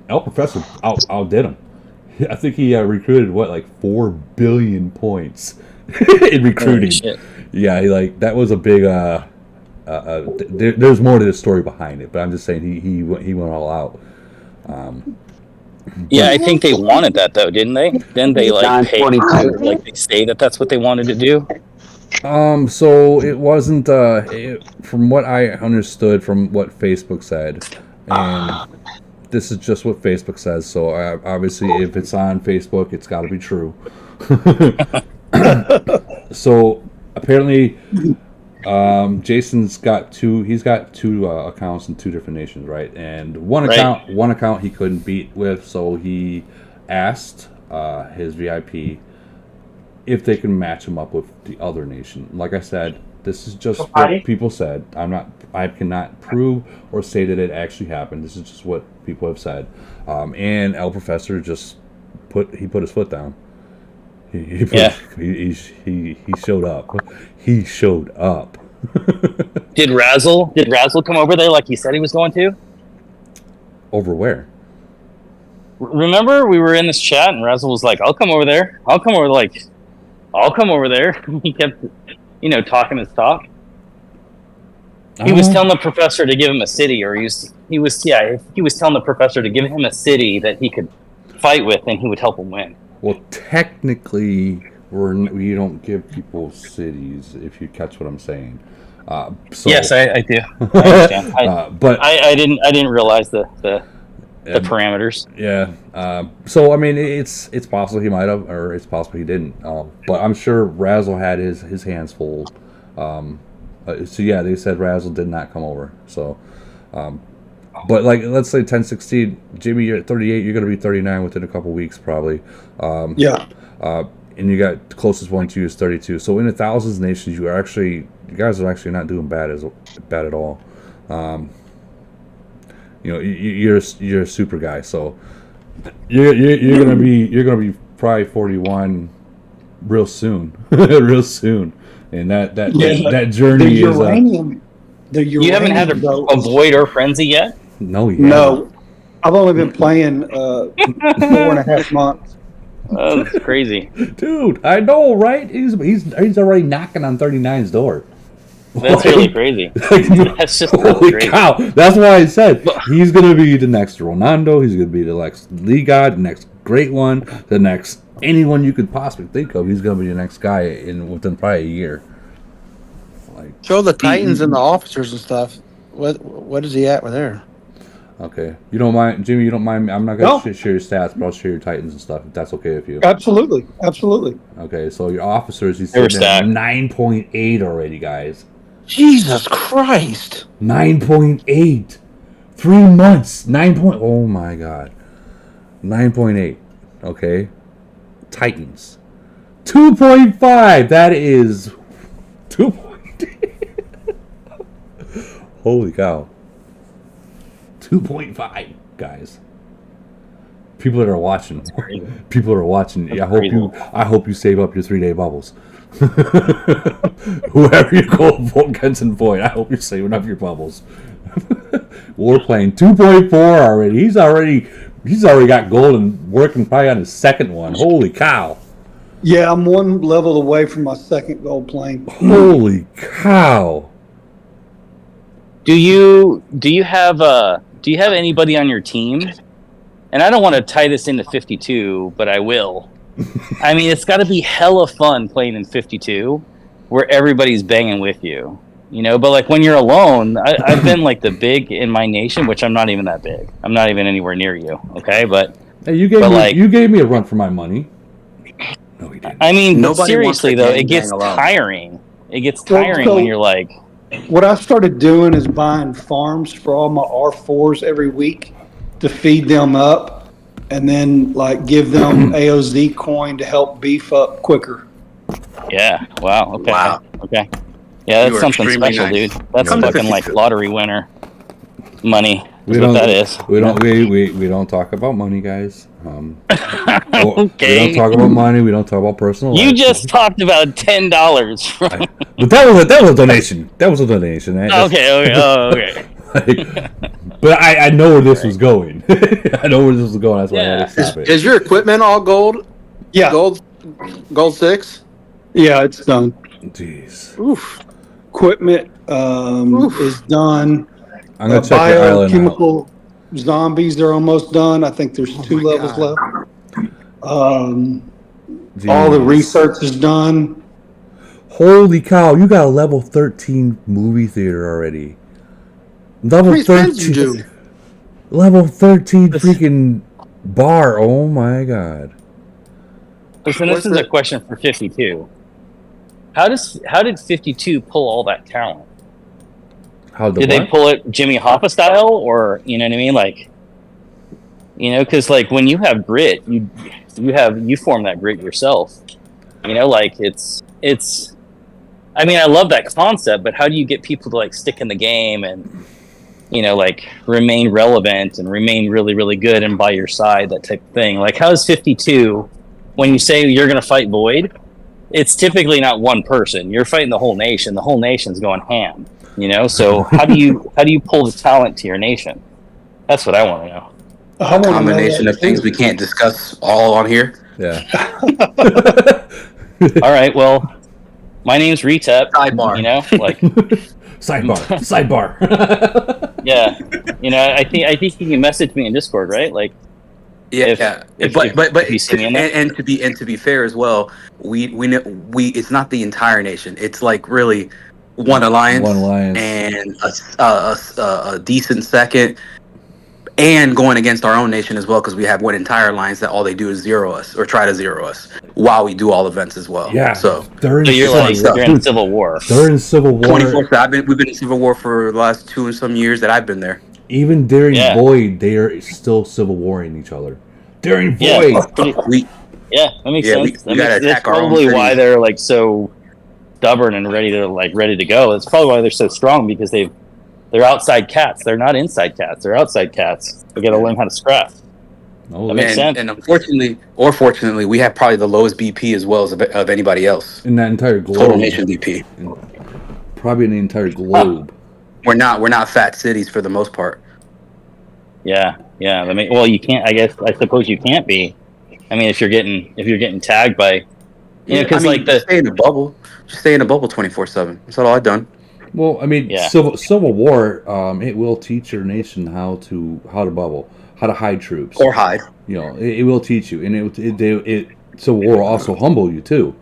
El Professor outdid him. I think he recruited like 4 billion points in recruiting. Yeah, that was a big. There's more to the story behind it, but I'm just saying he went all out. Yeah, I think they wanted that though, didn't they? Didn't they pay? Like they say that's what they wanted to do. So it wasn't. From what I understood, from what Facebook said, and this is just what Facebook says. So obviously, if it's on Facebook, it's got to be true. So apparently, Jason's got two. He's got two accounts in 2 different nations, right? And one account he couldn't beat with, so he asked his VIP if they can match him up with the other nation. Like I said, this is just what people said. I cannot prove or say that it actually happened. This is just what people have said. And El Professor just put his foot down. He showed up. He showed up. Did Razzle come over there like he said he was going to? Over where? Remember we were in this chat and Razzle was like, I'll come over there. I'll come over there. He kept, talking his talk. He was telling the professor to give him a city, or he was telling the professor to give him a city that he could fight with and he would help him win. Well, technically, we don't give people cities, if you catch what I'm saying. Yes, I do. I understand. But I didn't realize the parameters. Yeah. So I mean, it's possible he might have, or it's possible he didn't. But I'm sure Razzle had his hands full. So yeah, they said Razzle did not come over. So, but like, let's say 1016, Jimmy, you're at 38. You're going to be 39 within a couple weeks, probably. Yeah. And you got the closest one to you is 32. So in the thousands of nations, you guys are actually not doing bad at all. You're a super guy, so you're gonna be probably 41 real soon, and that journey is. You haven't had a void or frenzy yet? No, no. I've only been playing 4.5 months. Oh, that's crazy, dude. I know, right? He's already knocking on 39's door. That's really crazy. That's just holy crazy. Cow! That's why I said he's gonna be the next Ronaldo. He's gonna be the next League God, the next great one, the next anyone you could possibly think of. He's gonna be the next guy within probably a year. Show the Titans and the officers and stuff. What is he at with there? Okay, you don't mind, Jimmy? You don't mind? I'm not gonna share your stats, but I'll share your Titans and stuff if that's okay with you. Absolutely. Okay, so your officers, he's sitting at 9.8 already, guys. Jesus Christ! 9.8, 3 months. 9. Oh my God, 9.8. Okay, Titans, 2.5. That is 2.8. Holy cow. 2.5, guys. People that are watching. I hope you save up your 3-day bubbles. Whoever you go against and void, I hope you're saving up your bubbles. We're playing 2.4 already. He's already got gold and working probably on his second one. Holy cow. Yeah, I'm one level away from my second gold plane. Holy cow. Do you have anybody on your team? And I don't want to tie this into 52, but I will. I mean, it's got to be hella fun playing in 52, where everybody's banging with you. You know, but like when you're alone, I've been like the big in my nation, which I'm not even that big. I'm not even anywhere near you. Okay, but hey, you gave me a run for my money. No, he didn't. I mean, but Nobody wants seriously to though, gang it gets alone. tiring. It gets tiring when you're like. What I started doing is buying farms for all my R4s every week to feed them up, and then like give them AOZ coin to help beef up quicker. Yeah. Wow. Okay. Wow. Okay. Yeah, You that's are something extremely special, nice. dude. That's Come to fucking like 52. lottery winner money. We Is don't. what that is. We don't talk about money, guys. Okay. We don't talk about money. We don't talk about personal You life. just talked about $10 from. But that was a donation. That was a donation. Okay. Oh, okay. But I know where this was going. I know where this was going. That's why I had to stop it. Is your equipment all gold? Yeah. Gold 6? Yeah, it's done. Jeez. Oof. Equipment is done. I'm gonna check your island out. Biochemical zombies are almost done. I think there's 2 levels left. All the research is done. Holy cow! You got a level 13 movie theater already. Level 13. Level 13 freaking bar. Oh my god. Listen, this is a question for 52. How did 52 pull all that talent? Did they pull it Jimmy Hoffa style, or you know what I mean? Like, you know, because like when you have grit, you form that grit yourself. You know, like it's. I mean, I love that concept, but how do you get people to like stick in the game and, you know, like remain relevant and remain really, really good and by your side, that type of thing? Like, how is 52 when you say you're going to fight Void? It's typically not one person. You're fighting the whole nation. The whole nation's going ham. You know, so how do you pull the talent to your nation? That's what I want to know. A combination of things we can't discuss all on here. Yeah. All right. Well, my name's Retep. Sidebar. You know, like sidebar. Yeah. You know, I think you can message me in Discord, right? Like. Yeah, but you see me in there? and to be fair as well, we it's not the entire nation. It's like really one alliance, and a decent second, and going against our own nation as well, because we have one entire alliance that all they do is zero us or try to zero us while we do all events as well. Yeah, so you're in Civil War. They're in Civil War. 24/7. We've been in Civil War for the last 2 and some years that I've been there. Even during Void, they are still civil warring each other. During Void, that makes sense. We gotta that's attack our own probably why cities. they're like so stubborn and ready to go. That's probably why they're so strong, because they're outside cats. They're not inside cats. They're outside cats. They got to learn how to scrap. That makes sense. And unfortunately, or fortunately, we have probably the lowest BP as well as of anybody else in that entire globe. Total nation BP. Probably in the entire globe. We're not fat cities for the most part. Yeah. Well, you can't. I suppose you can't be. I mean, if you're getting tagged by, because stay in the bubble. Just stay in the bubble 24/7. That's all I've done. Well, I mean, Civil War, it will teach your nation how to bubble, how to hide troops or hide. You know, it will teach you, and it Civil War will also humble you too.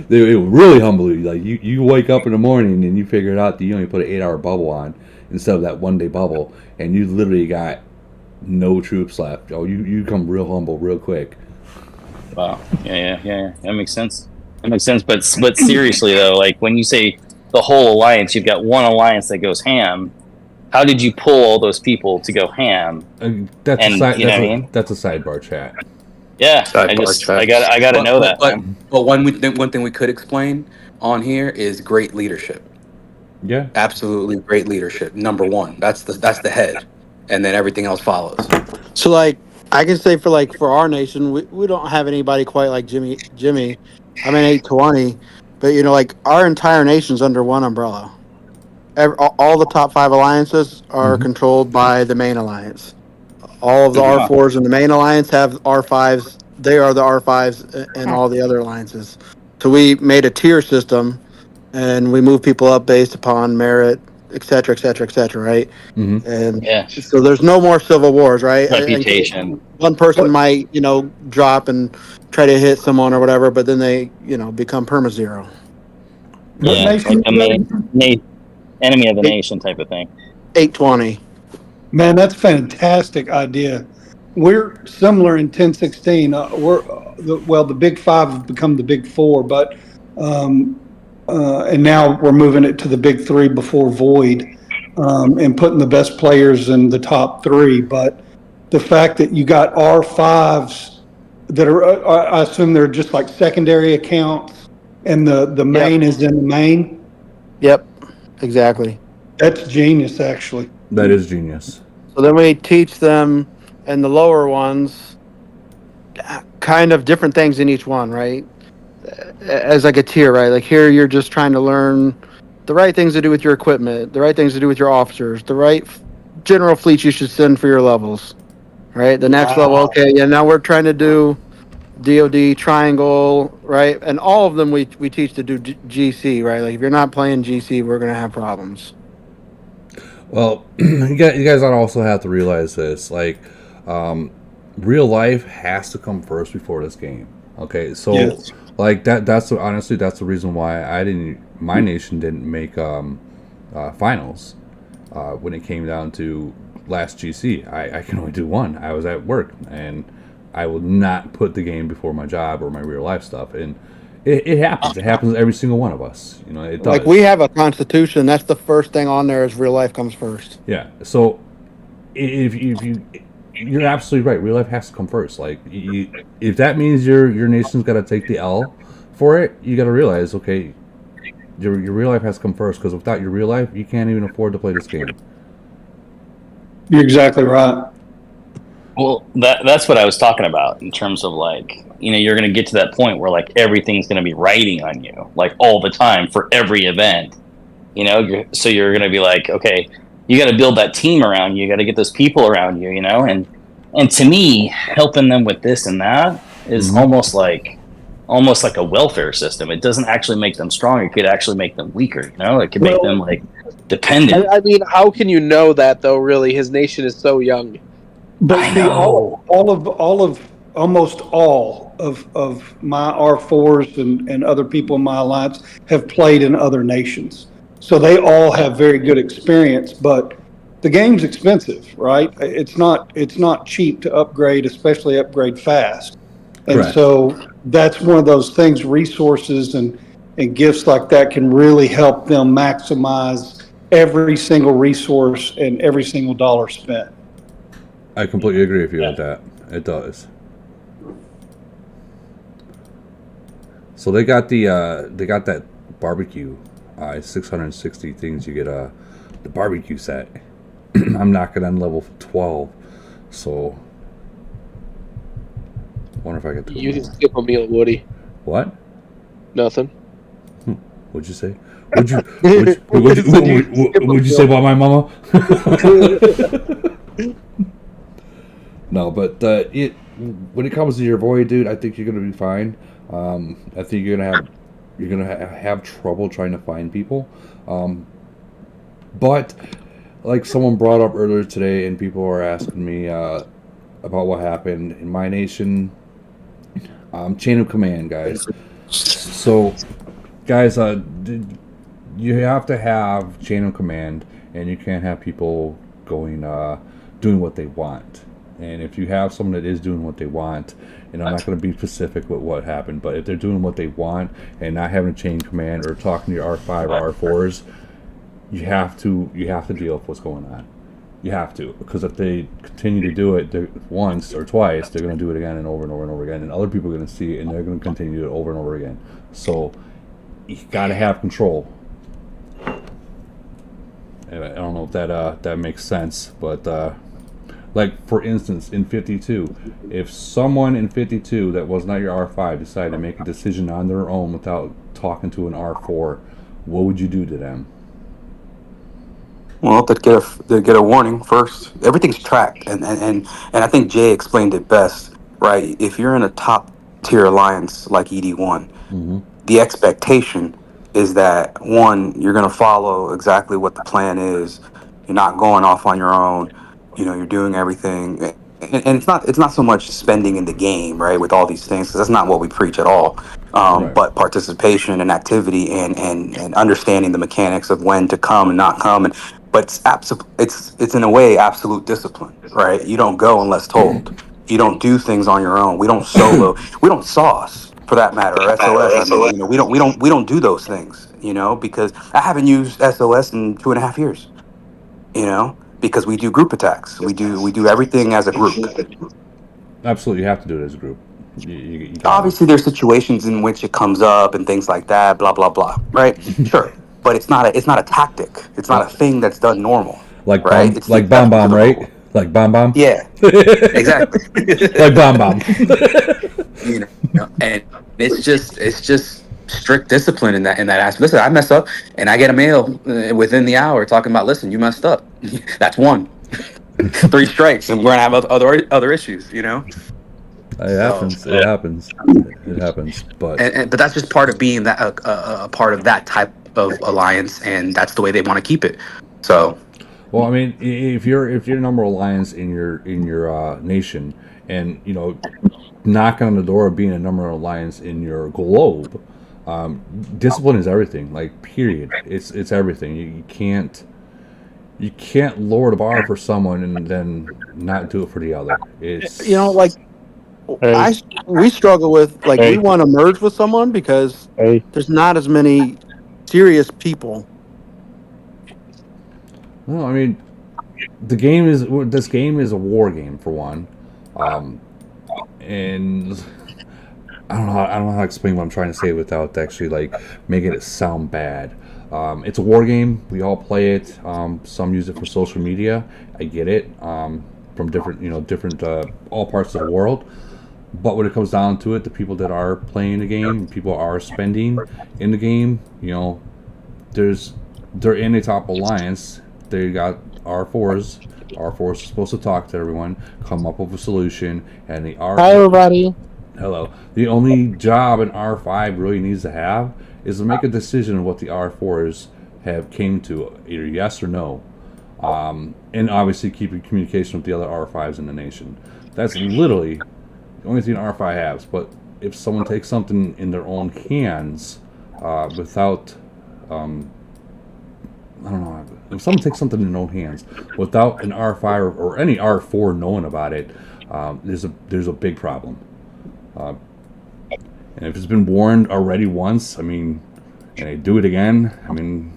It will really humble you. Like you wake up in the morning and you figure out that you only put an 8-hour bubble on instead of that 1-day bubble, and you literally got no troops left. Oh, you come real humble real quick. Wow. Yeah. That makes sense. But seriously though, like when you say the whole alliance, you've got one alliance that goes ham. How did you pull all those people to go ham? That's a sidebar chat. Yeah, I got to know that. But one thing we could explain on here is great leadership. Yeah, absolutely great leadership. Number one, that's the head, and then everything else follows. So like I can say for our nation, we don't have anybody quite like Jimmy. I'm in 820, but like our entire nation's under one umbrella. All the top 5 alliances are controlled by the main alliance. All of the R4s in the main alliance have R5s. They are the R5s in all the other alliances. So we made a tier system, and we move people up based upon merit, et cetera, right? Mm-hmm. And so there's no more civil wars, right? Reputation. One person might, drop and try to hit someone or whatever, but then they, become perma-zero. Yeah, nation like a enemy of the nation type of thing. 820. Man, that's a fantastic idea. We're similar in 1016. The Big Five have become the Big Four, but and now we're moving it to the Big Three before Void, and putting the best players in the top three. But the fact that you got R5s that are, I assume they're just like secondary accounts, and the main is in the main. Yep, exactly. That's genius, actually. That is genius. So then we teach them, and the lower ones, kind of different things in each one, right? As like a tier, right? Like here, you're just trying to learn the right things to do with your equipment, the right things to do with your officers, the right general fleet you should send for your levels, right? The next level, okay, yeah, now we're trying to do DoD triangle, right? And all of them we teach to do GC, right? Like if you're not playing GC, we're gonna have problems. Well, you guys also have to realize this. Like, real life has to come first before this game. Okay, so Yes. like that's honestly that's the reason why my nation didn't make finals when it came down to last GC. I can only do one. I was at work, and I will not put the game before my job or my real life stuff. And it happens. It happens to every single one of us. You know, it does. Like we have a constitution. That's the first thing on there is real life comes first. Yeah. So if you're absolutely right. Real life has to come first. Like, if that means your nation's got to take the L for it, you got to realize, okay, your real life has to come first. Because without your real life, you can't even afford to play this game. You're exactly right. Well, that's what I was talking about in terms of like, you know, you're going to get to that point where like everything's going to be riding on you like all the time for every event, you know. So you're going to be like, okay, you got to build that team around you. You got to get those people around you, you know. And to me, helping them with this and that is almost like a welfare system. It doesn't actually make them stronger. It could actually make them weaker. You know, it could make them like dependent. I mean, how can you know that though? Really, his nation is so young. But see, almost all of my R4s and other people in my alliance have played in other nations, so they all have very good experience. But the game's expensive, right? It's not cheap to upgrade, especially upgrade fast. And Correct. So that's one of those things. Resources and gifts like that can really help them maximize every single resource and every single dollar spent. I completely agree with you with that. It does. So they got that barbecue, 660 things. You get the barbecue set. I'm knocking on level 12, so I wonder if I get to. You can skip a meal, Woody. What? Nothing. What'd you say? What'd you say about my mama? No, but when it comes to your void, dude, I think you're gonna be fine. I think you're gonna have trouble trying to find people, but like someone brought up earlier today, and people were asking me about what happened in my nation. Chain of command, guys. So, guys, you have to have chain of command, and you can't have people going doing what they want. And if you have someone that is doing what they want, and I'm not going to be specific with what happened, but if they're doing what they want and not having a chain command or talking to your R5 or R4s, you have to deal with what's going on. You have to, because if they continue to do it once or twice, they're going to do it again and over and over and over again, and other people are going to see it, and they're going to continue to do it over and over again. So you got to have control. And I don't know if that makes sense, but like for instance, in 52, if someone in 52 that was not your R5 decided to make a decision on their own without talking to an R4, what would you do to them? Well, they'd get a warning first. Everything's tracked, and I think Jay explained it best, right? If you're in a top tier alliance like ED1, the expectation is that one, you're going to follow exactly what the plan is. You're not going off on your own. You know, you're doing everything, and it's not so much spending in the game, right? With all these things, because that's not what we preach at all. But participation and activity and understanding the mechanics of when to come and not come, but it's in a way absolute discipline, right? You don't go unless told. You don't do things on your own. We don't solo. We don't sauce for that matter, or SOS. I mean, we don't do those things, because I haven't used SOS in 2.5 years, because we do group attacks. We do everything as a group. Absolutely, you have to do it as a group. You Obviously, there's situations in which it comes up and things like that, blah blah blah, right? Sure, but it's not a tactic. It's not a thing that's done normal, like right? It's like bomb, right? Like bomb. Yeah, exactly. Like bomb. And it's just strict discipline in that aspect. Listen, I mess up and I get a mail within the hour talking about, listen, you messed up. That's one. 3 strikes, and we're gonna have other issues, It happens. It happens. But but that's just part of being that a part of that type of alliance, and that's the way they want to keep it. So, well, I mean, if you're number alliance in your nation, and knocking on the door of being a number alliance in your globe, discipline is everything. Like, period. It's everything. You can't lower the bar for someone and then not do it for the other. It's we struggle with we want to merge with someone because there's not as many serious people. No, I mean, this game is a war game for one, and I don't know how to explain what I'm trying to say without actually making it sound bad. It's a war game. We all play it. Some use it for social media. I get it. From different all parts of the world. But when it comes down to it, the people that are playing the game, people are spending in the game. They're in a top alliance. They got R4s. R4s are supposed to talk to everyone, come up with a solution, and the R. Hi, everybody. Hello. The only job an R5 really needs to have is to make a decision of what the R4s have came to, either yes or no, and obviously keeping communication with the other R5s in the nation. That's literally the only thing an R5 has. But if someone takes something in their own hands without, I don't know, if someone takes something in their own hands without an R5 or any R4 knowing about it, there's a big problem. And if it's been warned already once, I mean, and they do it again, I mean,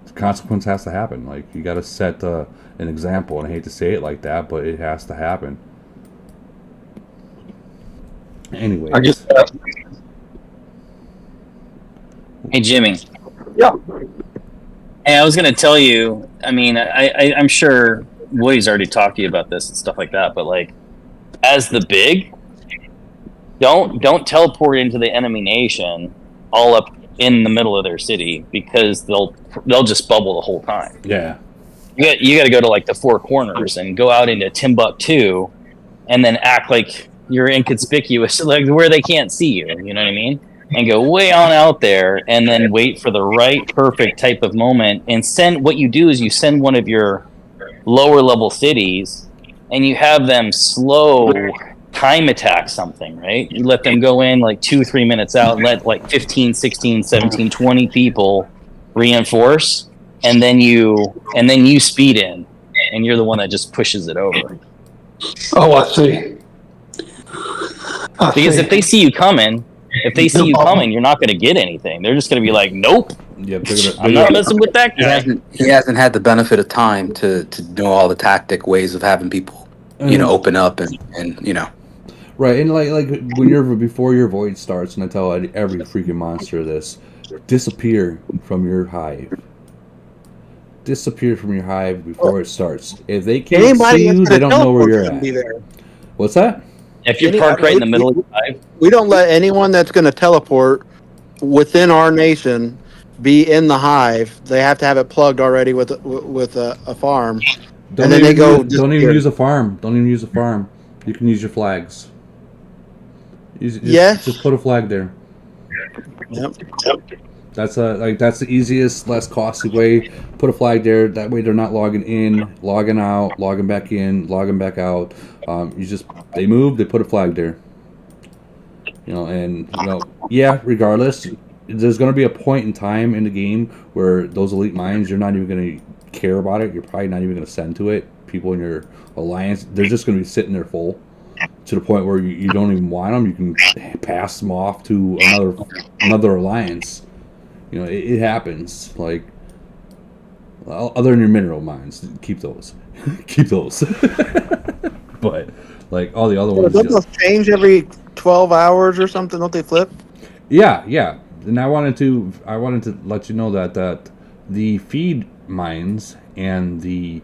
the consequence has to happen. Like, you got to set an example, and I hate to say it like that, but it has to happen. Anyway. Hey, Jimmy. Yeah. Hey, I was going to tell you, I mean, I'm sure Woody's already talked to you about this and stuff like that, but as the big, don't teleport into the enemy nation all up in the middle of their city, because they'll just bubble the whole time. Yeah. You got to go to the Four Corners and go out into Timbuktu and then act like you're inconspicuous, where they can't see you, you know what I mean? And go way on out there and then wait for the right perfect type of moment, and what you do is you send one of your lower level cities and you have them slow time attack something, right? You let them go in 2-3 minutes out, let 15, 16, 17, 20 people reinforce, and then you speed in, and you're the one that just pushes it over. Oh, I see. Because if they see you coming, you're not going to get anything. They're just going to be like, nope. Yeah, I'm not messing with that guy. He hasn't had the benefit of time to know all the tactic ways of having people, open up and. Right, and when before your void starts, and I tell every freaking monster this, disappear from your hive. Disappear from your hive before it starts. If they can't see you, they don't know where you're at. What's that? If you're parked right in the middle of the hive, we don't let anyone that's going to teleport within our nation be in the hive. They have to have it plugged already with a farm. Don't even use a farm. Don't even use a farm. You can use your flags. Just put a flag there. Yep. That's the easiest, less costly way. Put a flag there. That way they're not logging in, logging out, logging back in, logging back out. They move. They put a flag there. And regardless, there's going to be a point in time in the game where those elite mines, you're not even going to care about it. You're probably not even going to send to it. People in your alliance, they're just going to be sitting there full to the point where you don't even want them. You can pass them off to another alliance. It happens. Like, other than your mineral mines, keep those. Keep those. But like all the other ones, don't those change every 12 hours or something? Don't they flip? Yeah. And I wanted to let you know that the feed mines and the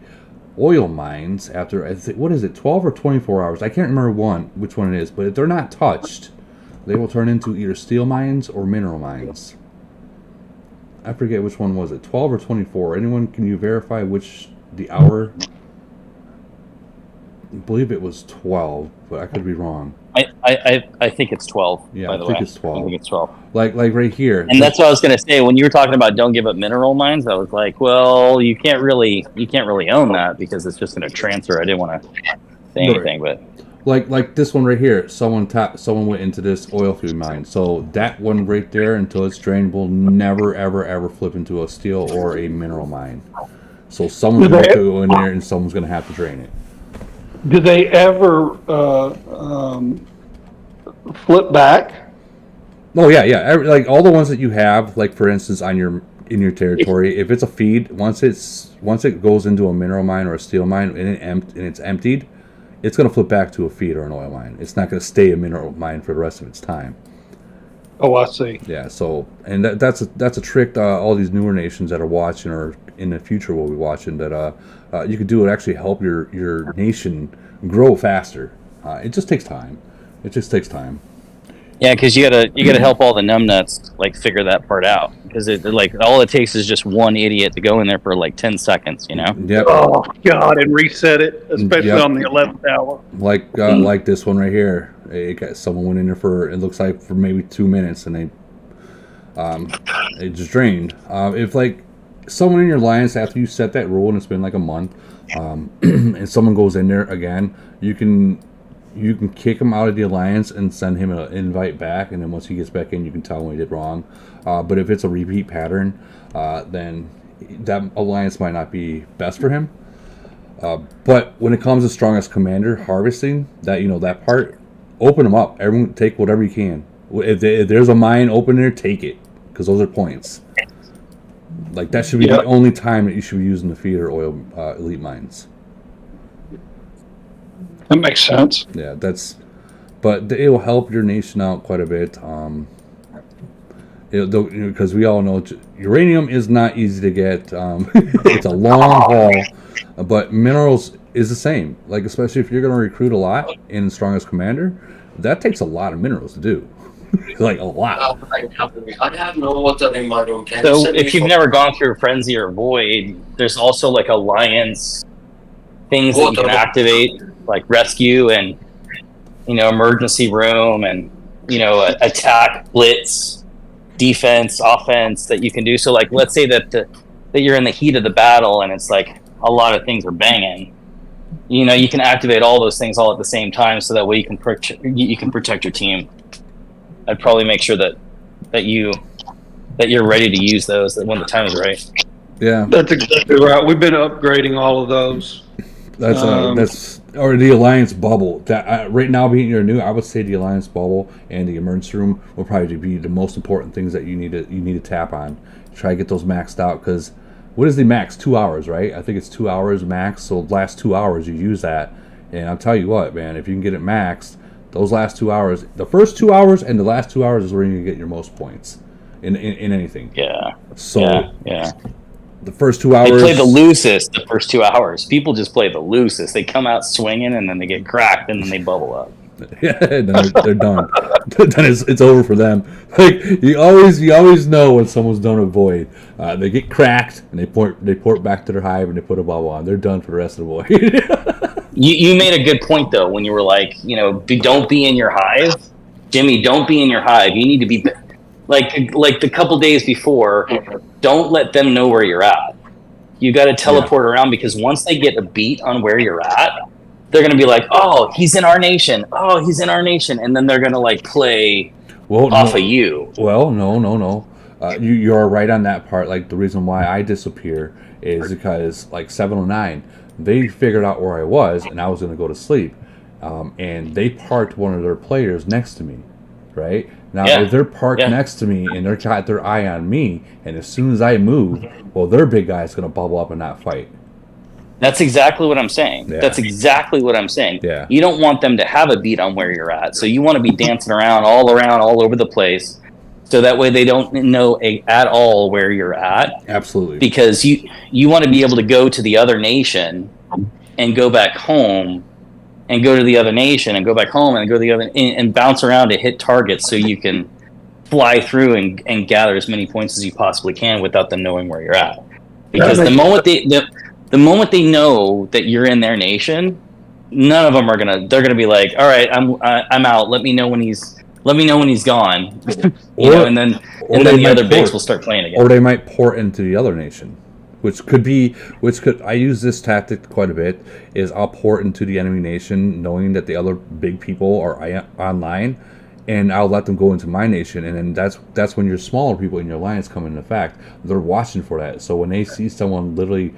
oil mines, after what is it, 12 or 24 hours? I can't remember which one it is, but if they're not touched, they will turn into either steel mines or mineral mines. I forget which one was it, 12 or 24. Anyone, can you verify the hour? I believe it was 12, but I could be wrong. I think it's 12. Yeah, by the way. it's 12. I think it's 12. Like right here. And that's what I was going to say when you were talking about don't give up mineral mines. I was like, well, you can't really own that because it's just going to transfer. I didn't want to say anything, but like this one right here. Someone went into this oil field mine. So that one right there, until it's drained, will never ever flip into a steel or a mineral mine. So someone's going to go in there and someone's going to have to drain it. Do they ever flip back? Oh yeah. Like all the ones that you have, like for instance, in your territory, if it's a feed, once it goes into a mineral mine or a steel mine and it's emptied, it's going to flip back to a feed or an oil mine. It's not going to stay a mineral mine for the rest of its time. Oh, I see. Yeah. So, and that's a trick. All these newer nations that are watching, or in the future will be watching, that you could do it, actually help your nation grow faster. It just takes time. Yeah, because you gotta help all the numbnuts like figure that part out, because all it takes is just one idiot to go in there for like 10 seconds, Yep. Oh God, and reset it, especially on the 11th hour. Like this one right here. Someone went in there it looks like for maybe 2 minutes, and it just drained. If like someone in your alliance, after you set that rule and it's been like a month, and someone goes in there again, you can kick him out of the alliance and send him an invite back, and then once he gets back in, you can tell him what he did wrong. But if it's a repeat pattern, then that alliance might not be best for him. But when it comes to strongest commander harvesting, that part, open them up. Everyone take whatever you can. If there's a mine open there, take it, because those are points. Like that should be the only time that you should be using the feed or oil elite mines. That makes sense. Yeah, but it will help your nation out quite a bit. Because we all know uranium is not easy to get. It's a long haul, but minerals is the same. Like, especially if you're going to recruit a lot in strongest commander, that takes a lot of minerals to do. Like a lot. So if you've never gone through Frenzy or Void, there's also like alliance things that you can activate, like rescue and emergency room and attack, blitz, defense, offense that you can do. So like, let's say that you're in the heat of the battle and it's like a lot of things are banging. You can activate all those things all at the same time, so that way you can protect your team. I'd probably make sure that you're ready to use those when the time is right. Yeah, that's exactly right. We've been upgrading all of those. That's or the alliance bubble. That right now, being new, I would say the alliance bubble and the emergency room will probably be the most important things that you need to tap on. Try to get those maxed out, because what is the max? 2 hours, right? I think it's 2 hours max. So last 2 hours you use that, and I'll tell you what, man, if you can get it maxed, those last 2 hours, the first 2 hours and the last 2 hours is where you get your most points in anything. Yeah. So yeah. The first 2 hours. They play the loosest the first 2 hours. People just play the loosest. They come out swinging and then they get cracked and then they bubble up. Yeah, then they're done. Then it's over for them. Like you always know when someone's done a void. They get cracked and they port back to their hive and they put a bubble on. They're done for the rest of the void. You made a good point though when you were like, don't be in your hive, Jimmy. Don't be in your hive. You need to be like the couple days before. Don't let them know where you're at. You got to teleport around, because once they get a beat on where you're at, they're going to be like, oh, he's in our nation. Oh, he's in our nation. And then they're going to like play off of you. Well, no. You're right on that part. Like the reason why I disappear is because like 709, they figured out where I was and I was going to go to sleep. And they parked one of their players next to me, right? Now, if they're parked next to me and they're got their eye on me, and as soon as I move, well, their big guy is going to bubble up and not fight. That's exactly what I'm saying. Yeah. That's exactly what I'm saying. Yeah. You don't want them to have a beat on where you're at. So you want to be dancing around all over the place. So that way they don't know at all where you're at. Absolutely. Because you want to be able to go to the other nation and go back home and go to the other nation and go back home and go to the other and bounce around to hit targets so you can fly through and gather as many points as you possibly can without them knowing where you're at. Because the moment they know that you're in their nation, none of them they're gonna be like, all right, I'm out. Let me know when he's gone. And then the other bigs will start playing again. Or they might port into the other nation. I use this tactic quite a bit, is I'll port into the enemy nation knowing that the other big people are online, and I'll let them go into my nation, and then that's when your smaller people in your alliance come into effect. They're watching for that. So when they see someone literally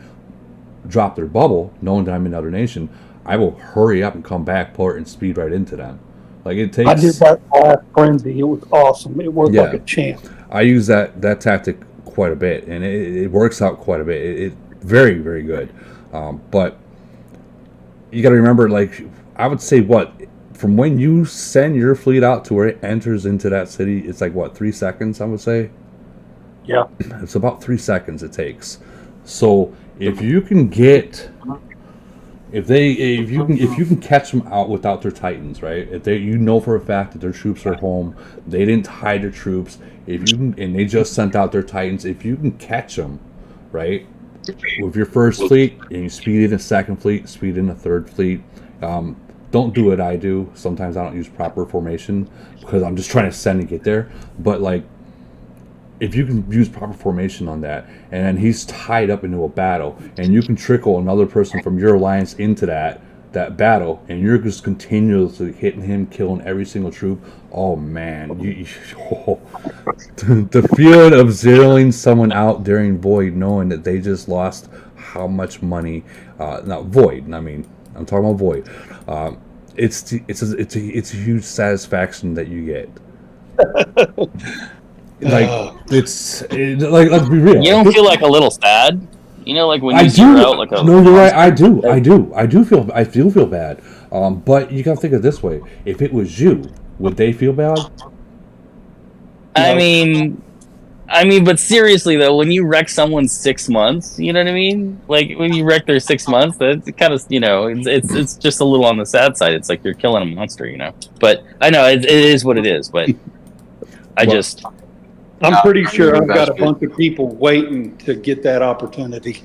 drop their bubble, knowing that I'm in another nation, I will hurry up and come back, port, and speed right into them. Like it takes. I did that last frenzy. It was awesome. It worked like a champ. I use that tactic quite a bit, and it works out quite a bit. It very, very good. But you got to remember, like I would say, from when you send your fleet out to where it enters into that city, it's like 3 seconds. I would say. Yeah. It's about 3 seconds it takes. So if you can get, if you can catch them out without their Titans, right? If you know for a fact that their troops are home, they didn't hide their troops. And they just sent out their Titans. If you can catch them, right, with your first fleet, and you speed in a second fleet, speed in a third fleet. Don't do what I do. Sometimes I don't use proper formation because I'm just trying to send and get there. But like, if you can use proper formation on that, and then he's tied up into a battle, and you can trickle another person from your alliance into that battle, and you're just continuously hitting him, killing every single troop. Oh man, the feeling of zeroing someone out during Void, knowing that they just lost how much money, not Void. I mean, I'm talking about Void. It's a huge satisfaction that you get. Let's be real. You don't feel like a little sad, like when you zero out like a. No, you're right. I do feel bad. But you gotta think of it this way: if it was you, would they feel bad? I mean, but seriously though, when you wreck someone 6 months, you know what I mean? Like when you wreck their 6 months, that's kind of, it's just a little on the sad side. It's like you're killing a monster, But I know it is what it is. But I'm pretty sure I've got a bunch of people waiting to get that opportunity.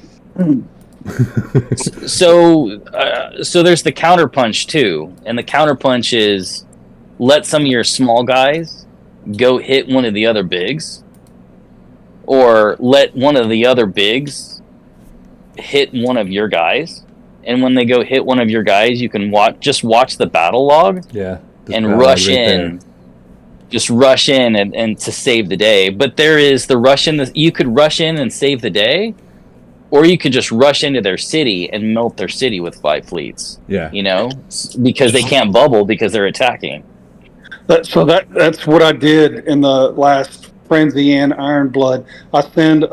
So there's the counterpunch too, and the counterpunch is let some of your small guys go hit one of the other bigs, or let one of the other bigs hit one of your guys, and when they go hit one of your guys, you can watch the battle log, and rush in. Just rush in and to save the day. But there is the rush in. You could rush in and save the day, or you could just rush into their city and melt their city with 5 fleets. Yeah, because they can't bubble because they're attacking. That's what I did in the last Frenzy and Iron Blood. I sent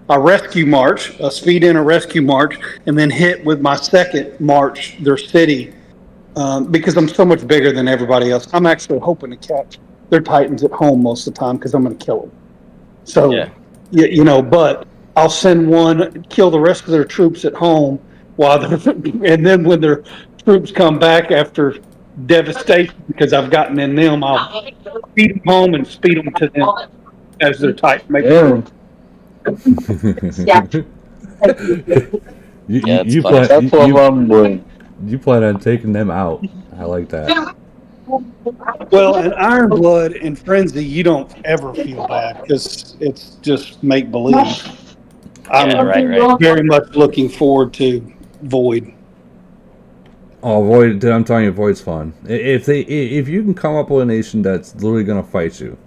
a rescue march, a speed in a rescue march, and then hit with my second march their city. Because I'm so much bigger than everybody else, I'm actually hoping to catch their Titans at home most of the time because I'm going to kill them. So, but I'll send one, kill the rest of their troops at home, and then when their troops come back after devastation because I've gotten in them, I'll speed them home and speed them to them as their Titan. You plan on taking them out. I like that. Well, in Iron Blood and Frenzy, you don't ever feel bad because it's just make believe. I'm very much looking forward to Void. Oh, Void! I'm telling you, Void's fun. If you can come up with a nation that's literally gonna fight you,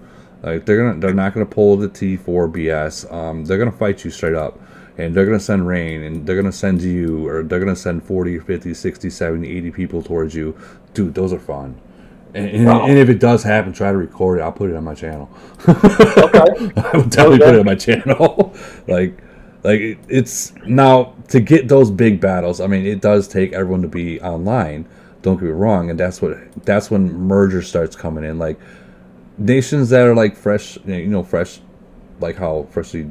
like they're not gonna pull the T4 BS. They're gonna fight you straight up, and they're gonna send rain, and they're gonna send you, or they're gonna send 40, 50, 60, 70, 80 people towards you. Dude, those are fun. And if it does happen, try to record it. I'll put it on my channel. Okay. I would definitely put it on my channel. like it's now to get those big battles. I mean, it does take everyone to be online. Don't get me wrong, and that's when merger starts coming in. Like nations that are like fresh, fresh, like how freshly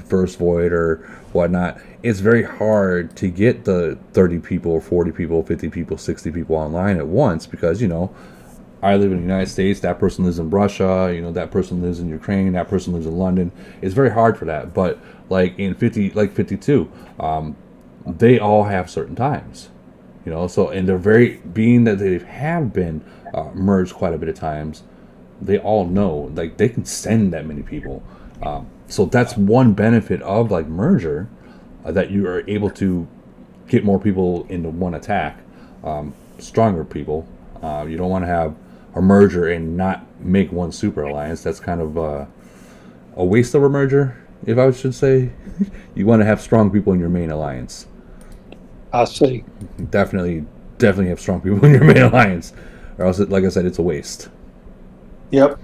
first Void or whatnot. It's very hard to get the 30 people or 40 people, 50 people, 60 people online at once because I live in the United States, that person lives in Russia, that person lives in Ukraine, that person lives in London. It's very hard for that. But like in 52, they all have certain times. So and they're being that they have been merged quite a bit of times, they all know like they can send that many people. So that's one benefit of like merger, that you are able to get more people into one attack, stronger people. You don't want to have a merger and not make one super alliance. That's kind of a waste of a merger, if I should say. You want to have strong people in your main alliance. I see. Definitely have strong people in your main alliance, or else, like I said, it's a waste. Yep.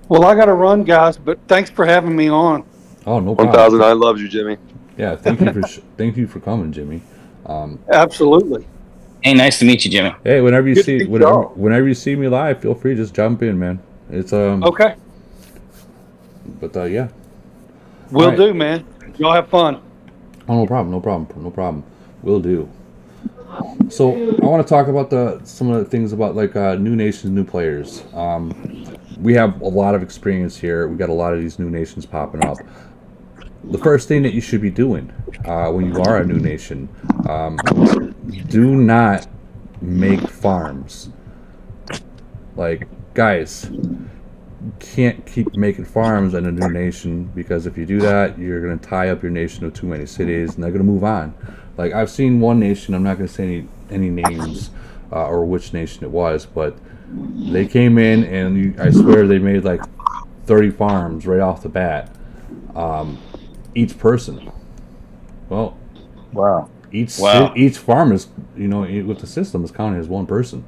Well, I got to run, guys, but thanks for having me on. Oh, no problem. 1009 loves you, Jimmy. Yeah, thank you for coming, Jimmy. Absolutely. Hey, nice to meet you, Jimmy. Hey, whenever you see me live, feel free, just jump in, man. It's okay. But yeah, will do, man. Y'all have fun. Oh, no problem. Will do. So I want to talk about some of the things about like new nations, new players. We have a lot of experience here. We got a lot of these new nations popping up. The first thing that you should be doing when you are a new nation, do not make farms. Like, guys, you can't keep making farms in a new nation, because if you do that, you're going to tie up your nation with too many cities, and they're going to move on. Like, I've seen one nation, I'm not going to say any names or which nation it was, but they came in and I swear they made like 30 farms right off the bat. Each person. Well, wow. Each farm is, with the system is counted as one person.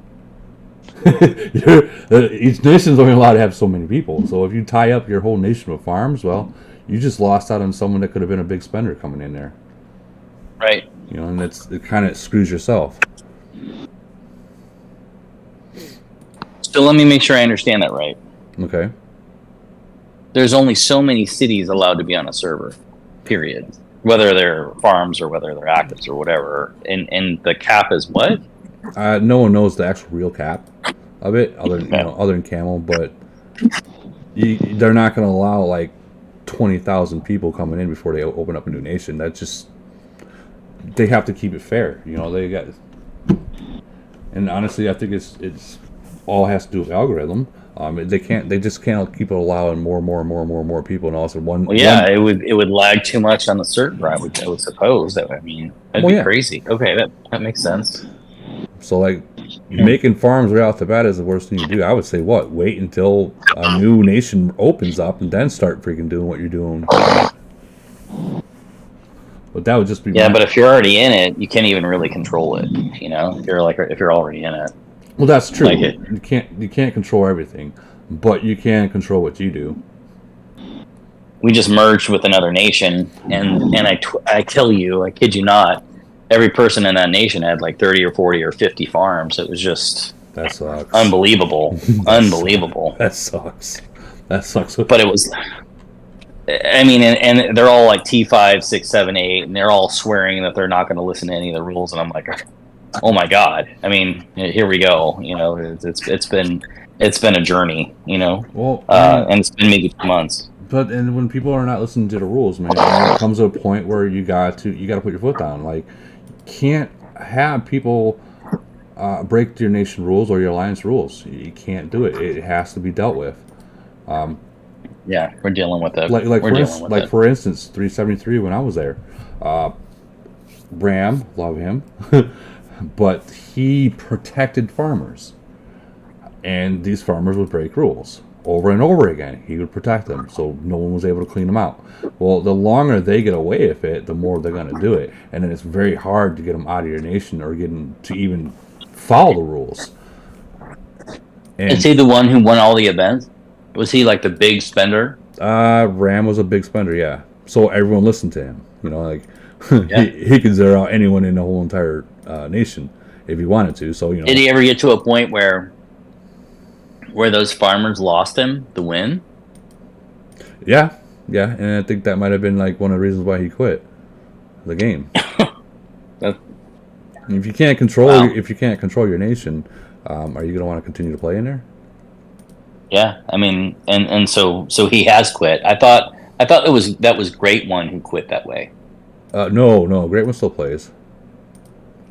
Each nation's only allowed to have so many people. So if you tie up your whole nation with farms, well, you just lost out on someone that could have been a big spender coming in there. Right. And it kind of screws yourself. So let me make sure I understand that right. Okay. There's only so many cities allowed to be on a server, period. Whether they're farms or whether they're actives or whatever. And the cap is what? No one knows the actual real cap of it, other than Camel, but they're not going to allow like 20,000 people coming in before they open up a new nation. That's just, they have to keep it fair. They got, and honestly, I think it's all has to do with algorithm. They just can't keep allowing more people, and also it would lag too much on the server. I would suppose that. I mean, that'd be crazy. Okay, that makes sense. So like making farms right off the bat is the worst thing you do. I would say wait until a new nation opens up and then start freaking doing what you're doing. But that would just be but if you're already in it, you can't even really control it. If you're already in it. Well, that's true. You can't control everything, but you can control what you do. We just merged with another nation, and I tell you, I kid you not, every person in that nation had like 30 or 40 or 50 farms. It was just that sucks. Unbelievable. Unbelievable. That sucks. But it was. I mean, and they're all like T5, 6, 7, 8, and they're all swearing that they're not going to listen to any of the rules, and I'm like, oh my god! I mean, here we go. It's been a journey. Well, and it's been maybe 2 months. But when people are not listening to the rules, man, it comes to a point where you got to put your foot down. Like, you can't have people break your nation rules or your alliance rules. You can't do it. It has to be dealt with. Yeah, we're dealing with it. For instance, 373 when I was there. Ram, love him, but he protected farmers, and these farmers would break rules over and over again. He would protect them, so no one was able to clean them out. Well, the longer they get away with it, the more they're going to do it, and then it's very hard to get them out of your nation or get them to even follow the rules. And is he the one who won all the events? Was he like the big spender? Ram was a big spender, yeah. So everyone listened to him. You know, like he could zero out anyone in the whole entire nation if he wanted to. So you know, did he ever get to a point where those farmers lost him the win? Yeah, and I think that might have been like one of the reasons why he quit the game. If you can't control your nation, are you going to want to continue to play in there? Yeah, I mean, and so he has quit. I thought that was Great One who quit that way. No, Great One still plays.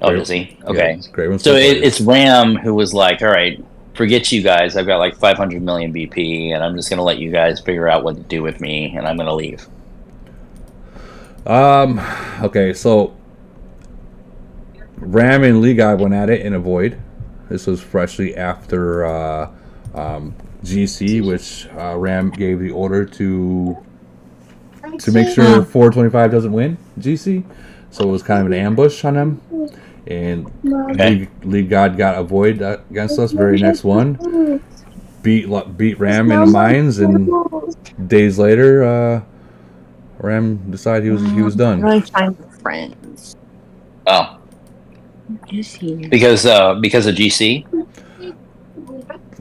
Oh, does he? Okay, yeah, Great One. So it's Ram who was like, all right, forget you guys. I've got like 500 million BP, and I'm just going to let you guys figure out what to do with me, and I'm going to leave. Okay, so Ram and Lee Guy went at it in a void. This was freshly after GC, which Ram gave the order to make sure 425 doesn't win GC. So it was kind of an ambush on them. And League God got a void against us. Very next one, beat Ram in the mines, and days later, Ram decided he was done. Really find friends. Oh, because of GC.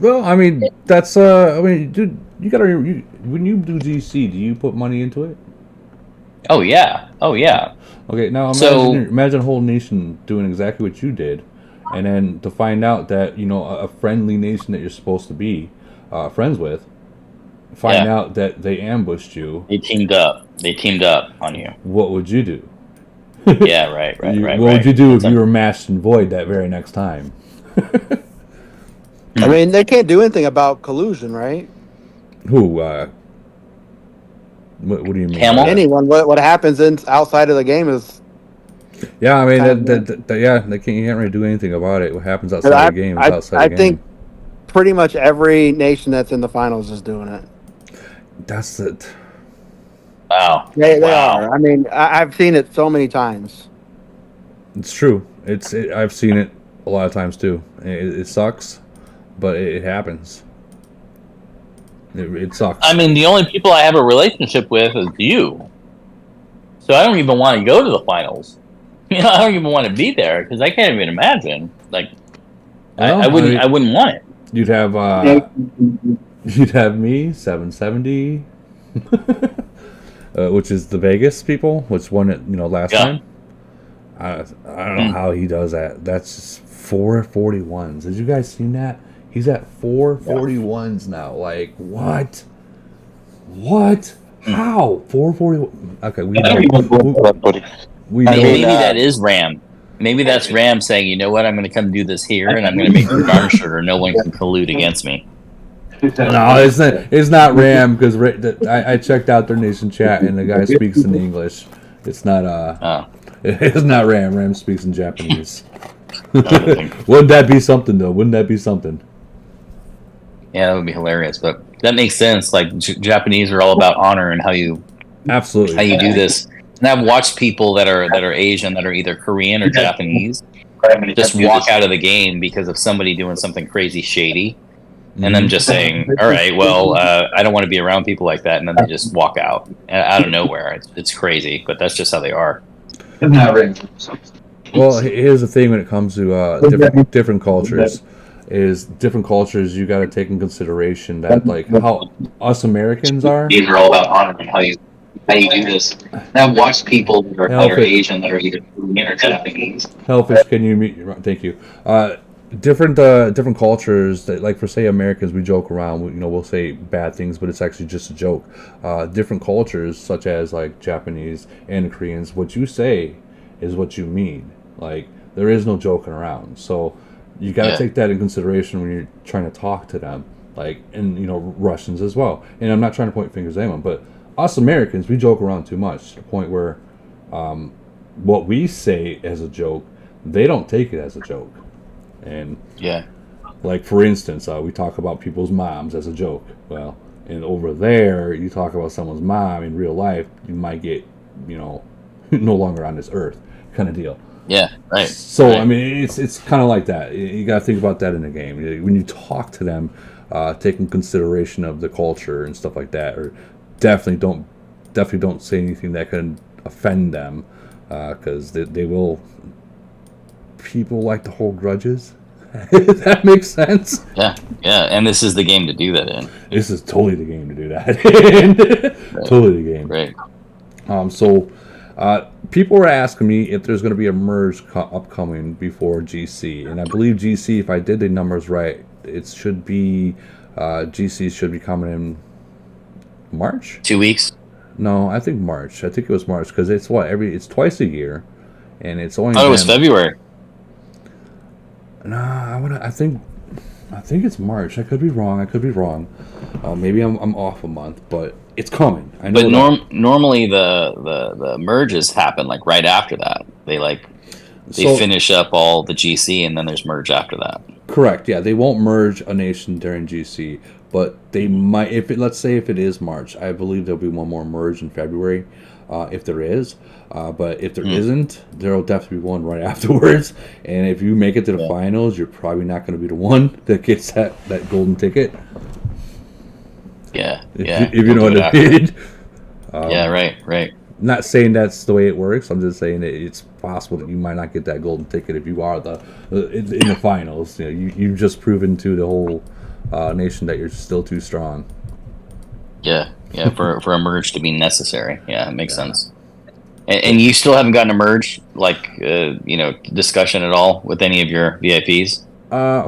Well, I mean that's I mean, dude, you gotta when you do GC, do you put money into it? Oh yeah. Okay, now imagine a whole nation doing exactly what you did, and then to find out that, you know, a friendly nation that you're supposed to be friends with, find out that they ambushed you. They teamed up on you. What would you do? Yeah, right. What would you do if you were mashed in void that very next time? I mean, they can't do anything about collusion, right? Who? What do you mean? Anyone. What happens outside of the game is. Yeah, I mean, they can't really do anything about it. What happens outside the game is outside the game. I think pretty much every nation that's in the finals is doing it. That's it. Wow. They are. I mean, I've seen it so many times. It's true. I've seen it a lot of times too. It sucks, but it happens. It sucks. I mean, the only people I have a relationship with is you. So I don't even want to go to the finals. You know, I don't even want to be there because I can't even imagine. Like, I wouldn't want it. You'd have me 770, which is the Vegas people, which won it, you know, last time. I don't know how he does that. That's just 441s. Did you guys seen that? He's at 441s now. Like, what? How? 441? Okay, we know. Maybe that is Ram. Maybe that's Ram saying, you know what, I'm going to come do this here, and I'm going to make you darn sure no one can collude against me. No, it's not Ram, because I checked out their nation chat, and the guy speaks in English. It's not it's not Ram. Ram speaks in Japanese. Wouldn't that be something, though? Wouldn't that be something? Yeah, that would be hilarious, but that makes sense. Like, Japanese are all about honor and how you do this. And I've watched people that are Asian, that are either Korean or Japanese, just walk out of the game because of somebody doing something crazy shady, and them just saying, "All right, well, I don't want to be around people like that," and then they just walk out of nowhere. It's crazy, but that's just how they are. Well, here's the thing when it comes to different cultures. Different cultures, you got to take in consideration that, like, how us Americans are. These are all about honor and how you do this. And I've watched people that are Asian, that are either Korean or Japanese. Hellfish, can you meet? Thank you. Different cultures that, like, for say Americans, we joke around. We'll say bad things, but it's actually just a joke. Different cultures, such as like Japanese and Koreans, what you say is what you mean. Like, there is no joking around. So you got to take that in consideration when you're trying to talk to them. Like, and Russians as well. And I'm not trying to point fingers at anyone, but us Americans, we joke around too much to the point where what we say as a joke, they don't take it as a joke. And like for instance, we talk about people's moms as a joke. Well, and over there, you talk about someone's mom in real life, you might get, no longer on this earth, kind of deal. Yeah, right. So right. I mean, it's kind of like that. You got to think about that in the game when you talk to them, taking consideration of the culture and stuff like that, or definitely don't say anything that can offend them, because they will. People like to hold grudges. If that makes sense. Yeah, and this is the game to do that in. This is totally the game to do that in. Right. Totally the game. Right. So, people were asking me if there's going to be a merge upcoming before GC, and I believe GC, if I did the numbers right, it should be GC should be coming in March. 2 weeks. No, I think March. I think it was March because it's it's twice a year, and it's only. Oh, it was February. Nah, I think it's March. I could be wrong. Maybe I'm off a month, but it's coming. I know. But normally the merges happen like right after that. They finish up all the GC and then there's merge after that. Correct. Yeah, they won't merge a nation during GC, but they might. Let's say if it is March, I believe there'll be one more merge in February, if there is. But if there isn't, there'll definitely be one right afterwards. And if you make it to the finals, you're probably not going to be the one that gets that golden ticket. Yeah, if you know what I mean. Yeah, right. Not saying that's the way it works. I'm just saying that it's possible that you might not get that golden ticket if you are in the finals. You've just proven to the whole nation that you're still too strong. Yeah. For a merge to be necessary. Yeah, it makes sense. And you still haven't gotten a merge, discussion at all with any of your VIPs?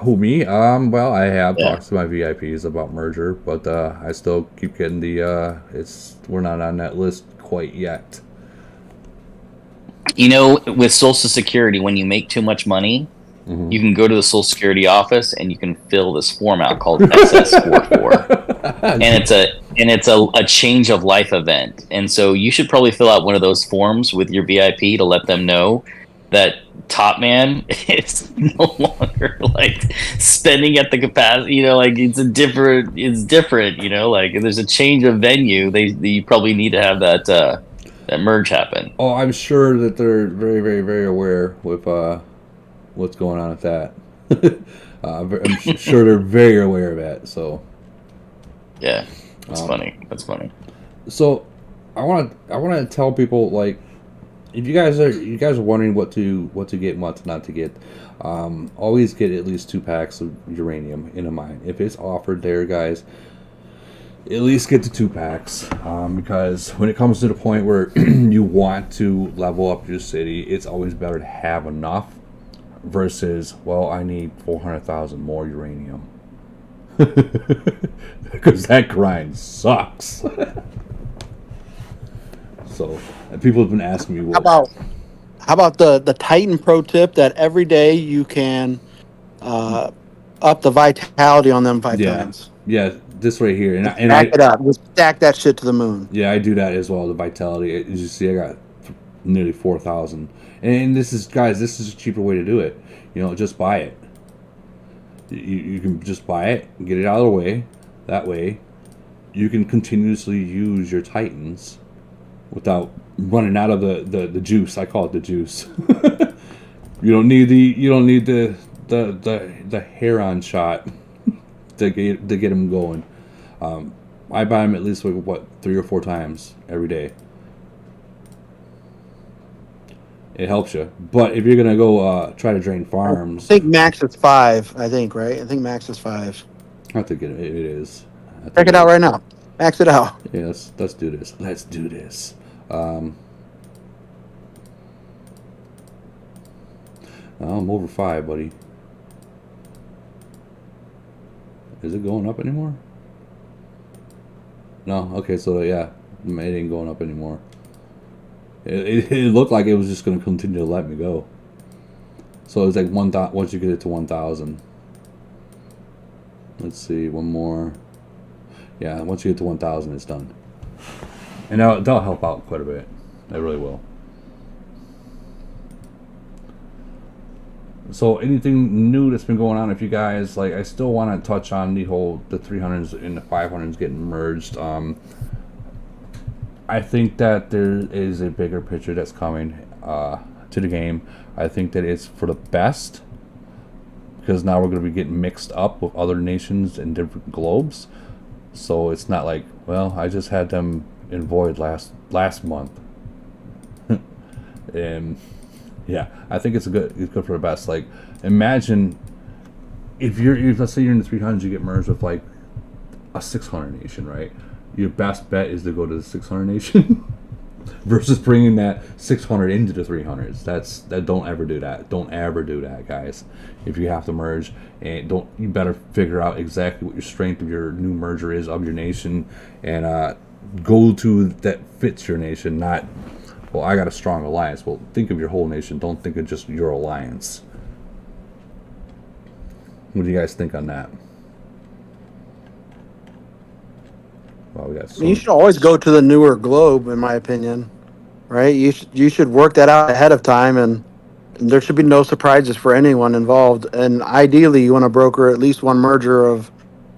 Who, me? Well, I have talked to my VIPs about merger, but I still keep getting we're not on that list quite yet. With Social Security, when you make too much money, you can go to the Social Security office and you can fill this form out called SS44. and it's a change of life event. And so you should probably fill out one of those forms with your VIP to let them know that Topman is no longer spending at the capacity, it's different, if there's a change of venue, you probably need to have that merge happen. Oh, I'm sure that they're very, very, very aware with what's going on with that. I'm sure they're very aware of that. So yeah, that's funny. So I want to tell people, if you guys are wondering what to get and what not to get, always get at least 2 packs of uranium in a mine. If it's offered there, guys, at least get the 2 packs, because when it comes to the point where you want to level up your city, it's always better to have enough versus, well, I need 400,000 more uranium. Because that grind sucks. So, and people have been asking me, how about the Titan pro tip that every day you can up the vitality on them 5 times? Yeah, this right here, and stack it up. Just stack that shit to the moon. Yeah, I do that as well. The vitality, as you see, I got nearly 4,000, and this is a cheaper way to do it. Just buy it. You can just buy it and get it out of the way. That way, you can continuously use your Titans without running out of the juice. I call it the juice. You don't need the Heron shot to get them going. I buy them at least 3 or 4 times every day. It helps you, but if you're gonna go try to drain farms, I think max is 5. I think max is 5. I think it is. Check it out right now. Max it out. Yeah, let's do this. I'm over 5, buddy. Is it going up anymore? No. Okay, so yeah, it ain't going up anymore. It looked like it was just going to continue to let me go. So it's like once you get it to 1,000. Let's see, one more. Yeah, once you get to 1,000, it's done. And that'll help out quite a bit. That really will. So anything new that's been going on, if you guys like, I still want to touch on the 300s and the 500s getting merged. I think that there is a bigger picture that's coming to the game. I think that it's for the best, because now we're going to be getting mixed up with other nations and different globes. So it's not like, well, I just had them in Void last month. And yeah, I think it's good for the best. Like, imagine if let's say you're in the 300s, you get merged with like a 600 nation, right? Your best bet is to go to the 600 nation versus bringing that 600 into the 300s. Don't ever do that. Don't ever do that, guys. If you have to merge, and you better figure out exactly what your strength of your new merger is of your nation, and go to that fits your nation. Not, well, I got a strong alliance. Well, think of your whole nation. Don't think of just your alliance. What do you guys think on that? Well, you should always go to the newer globe, in my opinion. Right? You should work that out ahead of time, and there should be no surprises for anyone involved. And ideally, you want to broker at least one merger of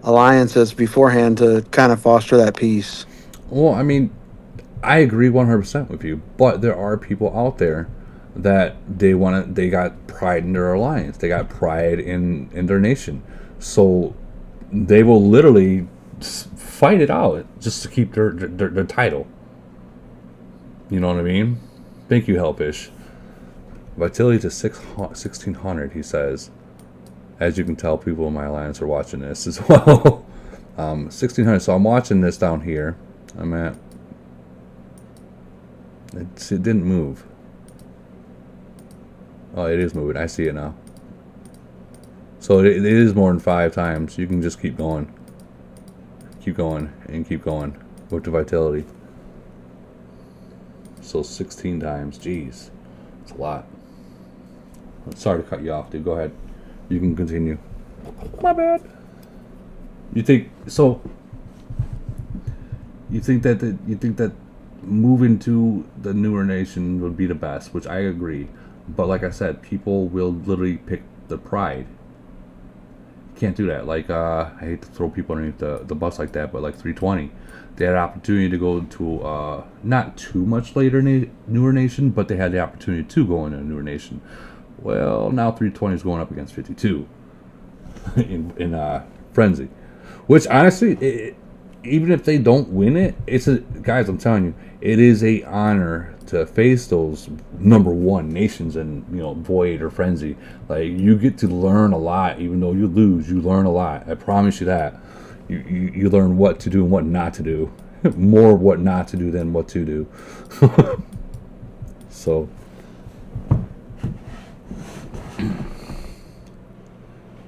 alliances beforehand to kind of foster that peace. Well, I mean, I agree 100% with you, but there are people out there that they got pride in their alliance. They got pride in their nation. So they will literally fight it out just to keep their title. You know what I mean? Thank you, Hellfish. Vitality to 1600, he says. As you can tell, people in my alliance are watching this as well. 1600, so I'm watching this down here. I'm at... It didn't move. Oh, it is moving. I see it now. So it is more than 5 times. You can just keep going. Keep going and keep going with the vitality. So 16 times. Jeez. It's a lot. Sorry to cut you off, dude. Go ahead. You can continue. My bad. You think that moving to the newer nation would be the best, which I agree. But like I said, people will literally pick the pride. Can't do that. Like, I hate to throw people underneath the bus like that, but like 320, they had an opportunity to go to not too much later newer nation, but they had the opportunity to go into a newer nation. Well, now 320 is going up against 52 in Frenzy, which honestly, even if they don't win it, guys, I'm telling you, it is a honor to face those #1 nations in Void or Frenzy. Like, you get to learn a lot. Even though you lose, you learn a lot. I promise you that. You learn what to do and what not to do. More what not to do than what to do. So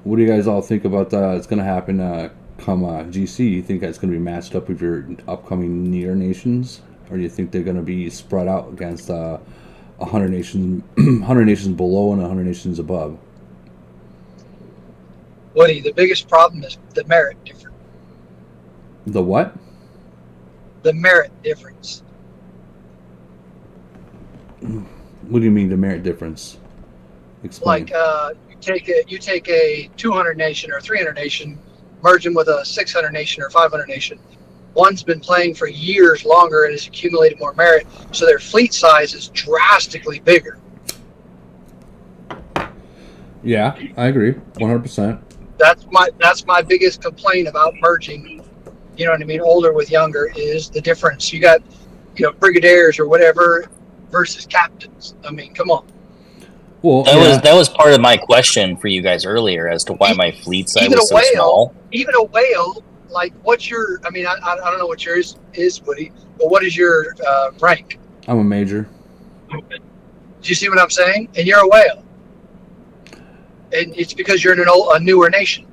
what do you guys all think about that? It's going to happen come GC. You think it's going to be matched up with your upcoming near nations? Or do you think they're going to be spread out against 100 nations, 100 nations below and 100 nations above? Woody, the biggest problem is the merit difference. The what? The merit difference. What do you mean, the merit difference? Explain. Like you take a 200 nation or 300 nation, merge them with a 600 nation or 500 nation. One's been playing for years longer and has accumulated more merit, so their fleet size is drastically bigger. Yeah, I agree, 100%. That's my biggest complaint about merging. You know what I mean? Older with younger is the difference. You got, brigadiers or whatever versus captains. I mean, come on. Well, that was part of my question for you guys earlier as to why my fleet size was so small. Even a whale, like, what's your? I mean, I don't know what yours is, Woody. But what is your rank? I'm a major. Do you see what I'm saying? And you're a whale, and it's because you're in a newer nation.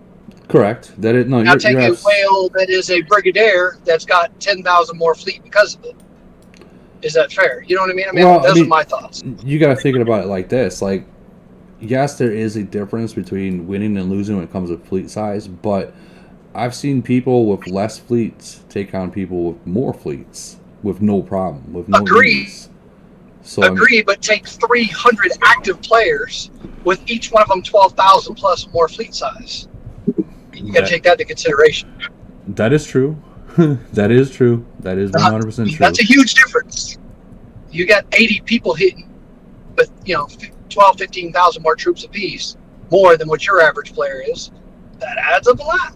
Correct. That is no. Now take a whale that is a brigadier that's got 10,000 more fleet because of it. Is that fair? You know what I mean? Those are my thoughts. You got to think about it like this. Like, yes, there is a difference between winning and losing when it comes to fleet size, but I've seen people with less fleets take on people with more fleets with no problem, with no Agree. ease. So Agree, but take 300 active players with each one of them 12,000 plus more fleet size. You got to take that into consideration. That is true. That is true. That is 100% true. That's a huge difference. You got 80 people hitting with 12, 15,000 more troops apiece, more than what your average player is. That adds up a lot.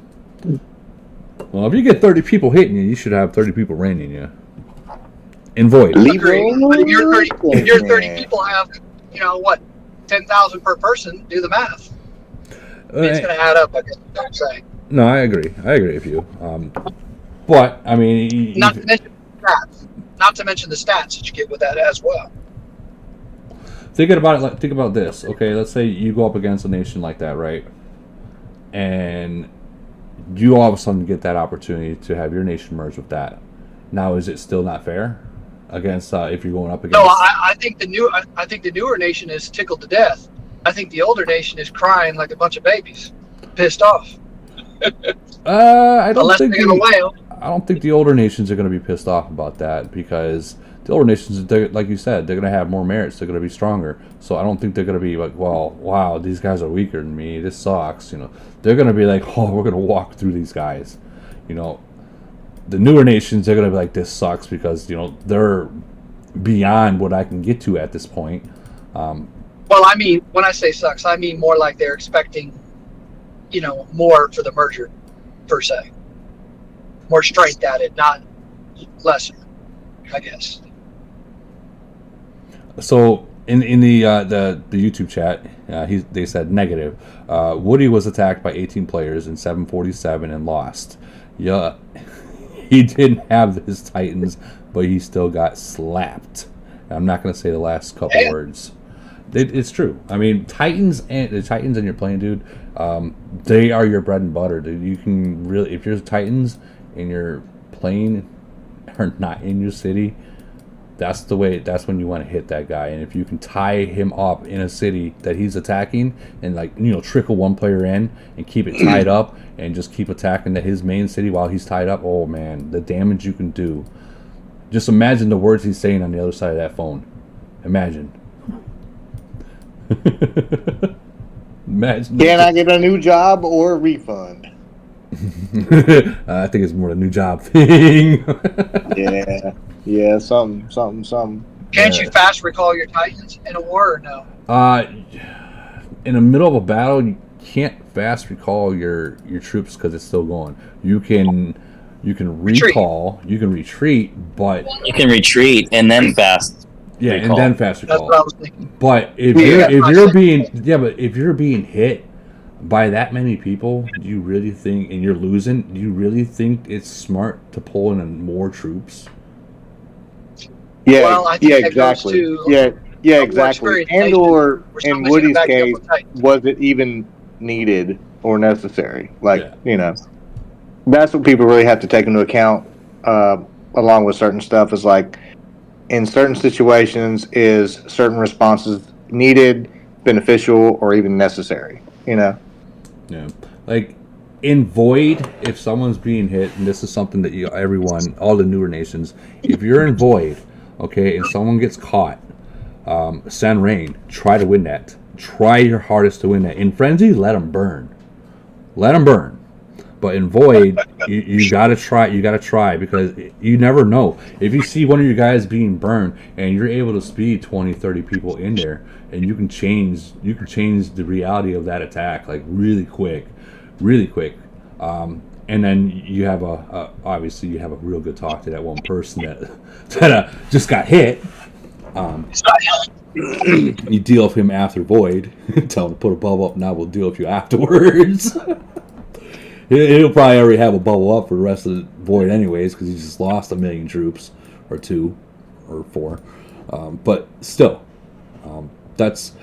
Well, if you get 30 people hitting you, you should have 30 people raining you. In void. Agreed. But if your 30 people have, 10,000 per person, do the math. It's going to add up, I guess I'm saying. No, I agree. I agree with you. But, I mean... Not to mention the stats that you get with that as well. Thinking about it, think about this. Okay, let's say you go up against a nation like that, right? And you all of a sudden get that opportunity to have your nation merge with that. Now, is it still not fair against if you're going up against? No, I think the newer nation is tickled to death. I think the older nation is crying like a bunch of babies, pissed off. I don't think the older nations are going to be pissed off about that, because the older nations, like you said, they're going to have more merits. They're going to be stronger. So I don't think they're going to be like, well, wow, these guys are weaker than me. This sucks. They're going to be like, oh, we're going to walk through these guys. The newer nations, they're going to be like, this sucks, because they're beyond what I can get to at this point. Well, I mean, when I say sucks, I mean more like they're expecting, more for the merger, per se. More strength at it, not lesser, I guess. So in the YouTube chat, they said negative. Woody was attacked by 18 players in 747 and lost. Yeah, he didn't have his Titans, but he still got slapped. I'm not going to say the last couple words. It's true. I mean, the Titans and you're playing, dude. They are your bread and butter, dude. You can really, if you're Titans and you're playing or not in your city, that's when you want to hit that guy. And if you can tie him up in a city that he's attacking and trickle one player in and keep it tied up and just keep attacking his main city while he's tied up, oh man, the damage you can do. Just imagine the words he's saying on the other side of that phone. Imagine. Can I get a new job or a refund? I think it's more a new job thing. Yeah, something. Can't you fast recall your Titans in a war or no? In the middle of a battle, you can't fast recall your troops because it's still going. You can recall, you can retreat, but you can retreat and then fast. Yeah, recall. And then fast recall. That's what I was thinking. But if you're being hit by that many people, do you really think, and you're losing, do you really think it's smart to pull in more troops? Yeah, well, I think that exactly. Goes to Exactly. And or in Woody's case, was it even needed or necessary? That's what people really have to take into account, along with certain stuff. Is like, in certain situations, is certain responses needed, beneficial, or even necessary? Yeah. Like in Void, if someone's being hit, and this is something that all the newer nations, if you're in Void, okay, and someone gets caught, send rain. Try to win that. Try your hardest to win that. In Frenzy, let them burn. But in Void, you gotta try. You gotta try, because you never know. If you see one of your guys being burned and you're able to speed 20, 30 people in there, and you can change the reality of that attack really quick. And then you have obviously you have a real good talk to that one person that just got hit. You deal with him after Void. Tell him to put a bubble up. Now we'll deal with you afterwards. He'll probably already have a bubble up for the rest of the Void anyways, because he just lost 1 million troops, or 2, or 4. But still, that's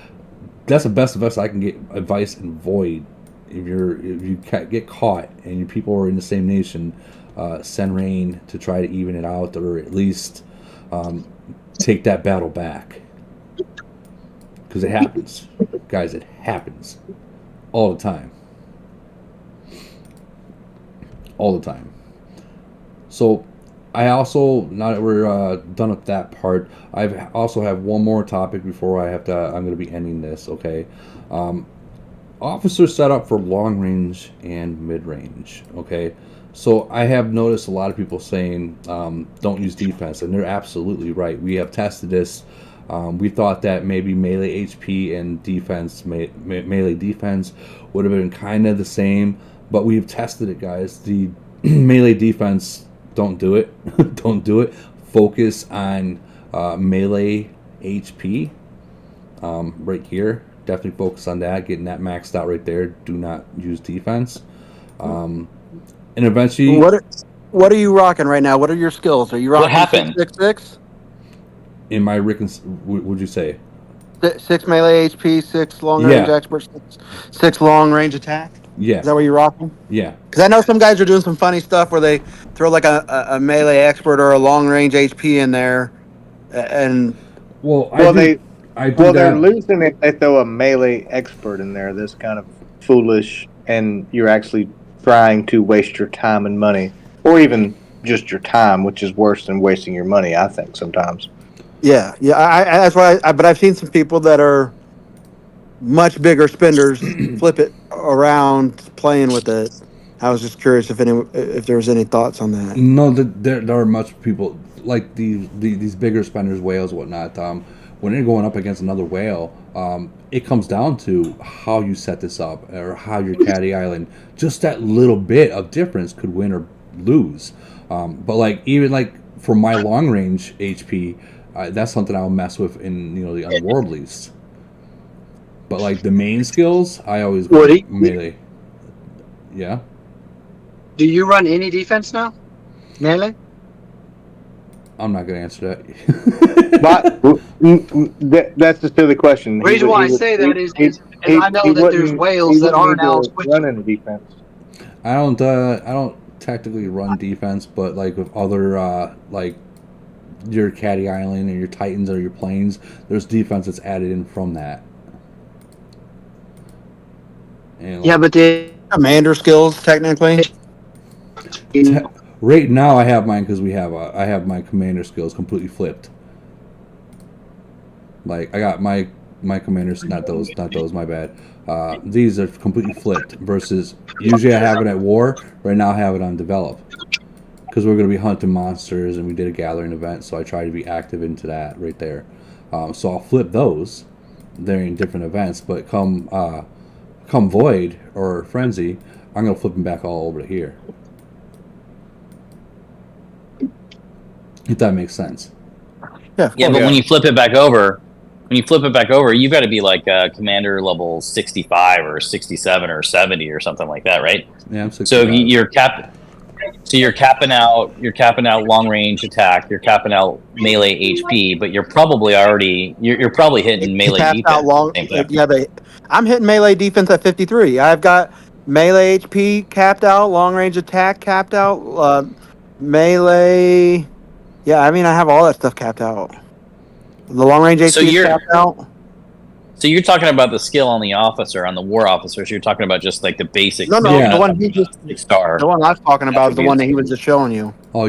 the best advice I can get. Advice in Void. If you get caught and your people are in the same nation, send rain to try to even it out, or at least take that battle back. Because it happens, guys. It happens all the time. So I also, now that we're done with that part, I also have one more topic before I'm going to be ending this. Okay, officers set up for long range and mid range. Okay, so I have noticed a lot of people saying don't use defense, and they're absolutely right. We have tested this. We thought that maybe melee HP and defense, melee defense, would have been kind of the same, but we've tested it, guys. The melee defense, don't do it. Don't do it. Focus on melee HP right here. Definitely focus on that, getting that maxed out right there. Do not use defense. And eventually, what are you rocking right now? What are your skills? Are you rocking What happened? 666? in my would you say? 6 melee HP, 6 long range expert, 6 long range attack. Yeah. Is that what you're rocking? Yeah. Because I know some guys are doing some funny stuff where they throw like a melee expert or a long range HP in there, and they're losing if they throw a melee expert in there. That's kind of foolish, and you're actually trying to waste your time and money, or even just your time, which is worse than wasting your money, I think, sometimes. Yeah. I that's why. But I've seen some people that are much bigger spenders flip it around playing with it. I was just curious if there was any thoughts on that. No, there are much people like these bigger spenders, whales, whatnot. When they're going up against another whale, it comes down to how you set this up or how your caddy island. Just that little bit of difference could win or lose. But like even like for my long range HP, that's something I'll mess with in the unwarblies. But like the main skills, I always go melee. Yeah. Do you run any defense now? Melee? I'm not going to answer that. But that's a silly question. The reason why I say that is I know that there's whales that aren't now running defense. I don't technically run defense, but like with other like your caddy island or your titans or your planes, there's defense that's added in from that. And yeah, but the commander skills technically. Right now, I have mine because I have my commander skills completely flipped. Like I got my commanders, not those, my bad. These are completely flipped. Versus usually I have it at war. Right now I have it on develop because we're going to be hunting monsters and we did a gathering event, so I try to be active into that right there. So I'll flip those. They're in different events, but come Void or Frenzy, I'm going to flip them back all over to here. If that makes sense. Yeah. Yeah, but when you flip it back over, you've got to be like commander level 65 or 67 or 70 or something like that, right? Yeah, I'm 65. So you're capping out long range attack, you're capping out melee HP, but you're probably hitting melee defense. Out long, I'm hitting melee defense at 53. I've got melee HP capped out, long range attack capped out, melee. Yeah, I mean I have all that stuff capped out. The long range HP is capped out. So you're talking about the skill on the officer, on the war officers. You're talking about just like the basic. No, the one he just the one I was talking about is the one that he was just showing you. Oh,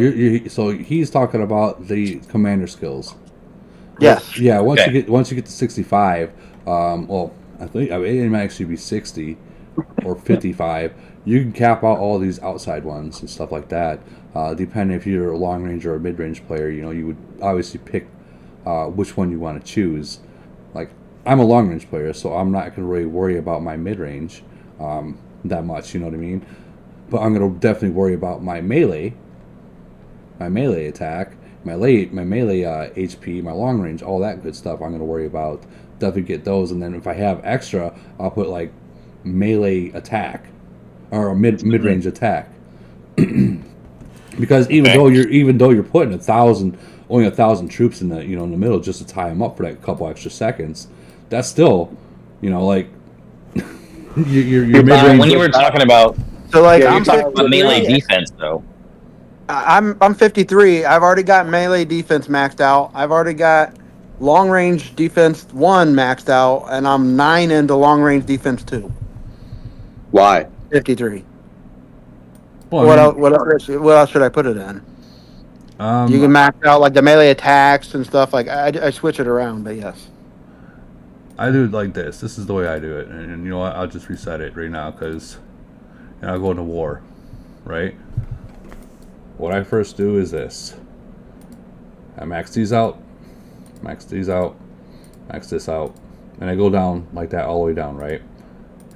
so he's talking about the commander skills. Yes. Yeah. Once you get to 65, well, I think it might actually be 60 or 55. You can cap out all these outside ones and stuff like that. Depending if you're a long range or a mid range player, you would obviously pick which one you want to choose. Like I'm a long range player, so I'm not going to really worry about my mid range that much. You know what I mean? But I'm going to definitely worry about my melee attack, my melee HP, my long range, all that good stuff. I'm going to worry about. Definitely get those, and then if I have extra, I'll put like melee attack or a mid range attack. Because even though you're putting 1,000 troops in the in the middle just to tie them up for that couple extra seconds, that's still like your mid-range. When you were talking about I'm talking about melee defense though. I'm 53. I've already got melee defense maxed out. I've already got long range defense 1 maxed out, and I'm 9 into long range defense 2. Why? 53. Well, what else should I put it in? You can max out like the melee attacks and stuff. Like I switch it around, but yes. I do it like this. This is the way I do it, and you know what? I'll just reset it right now because I'll go into war, right? What I first do is this. I max these out, max these out, max this out, and I go down like that all the way down, right?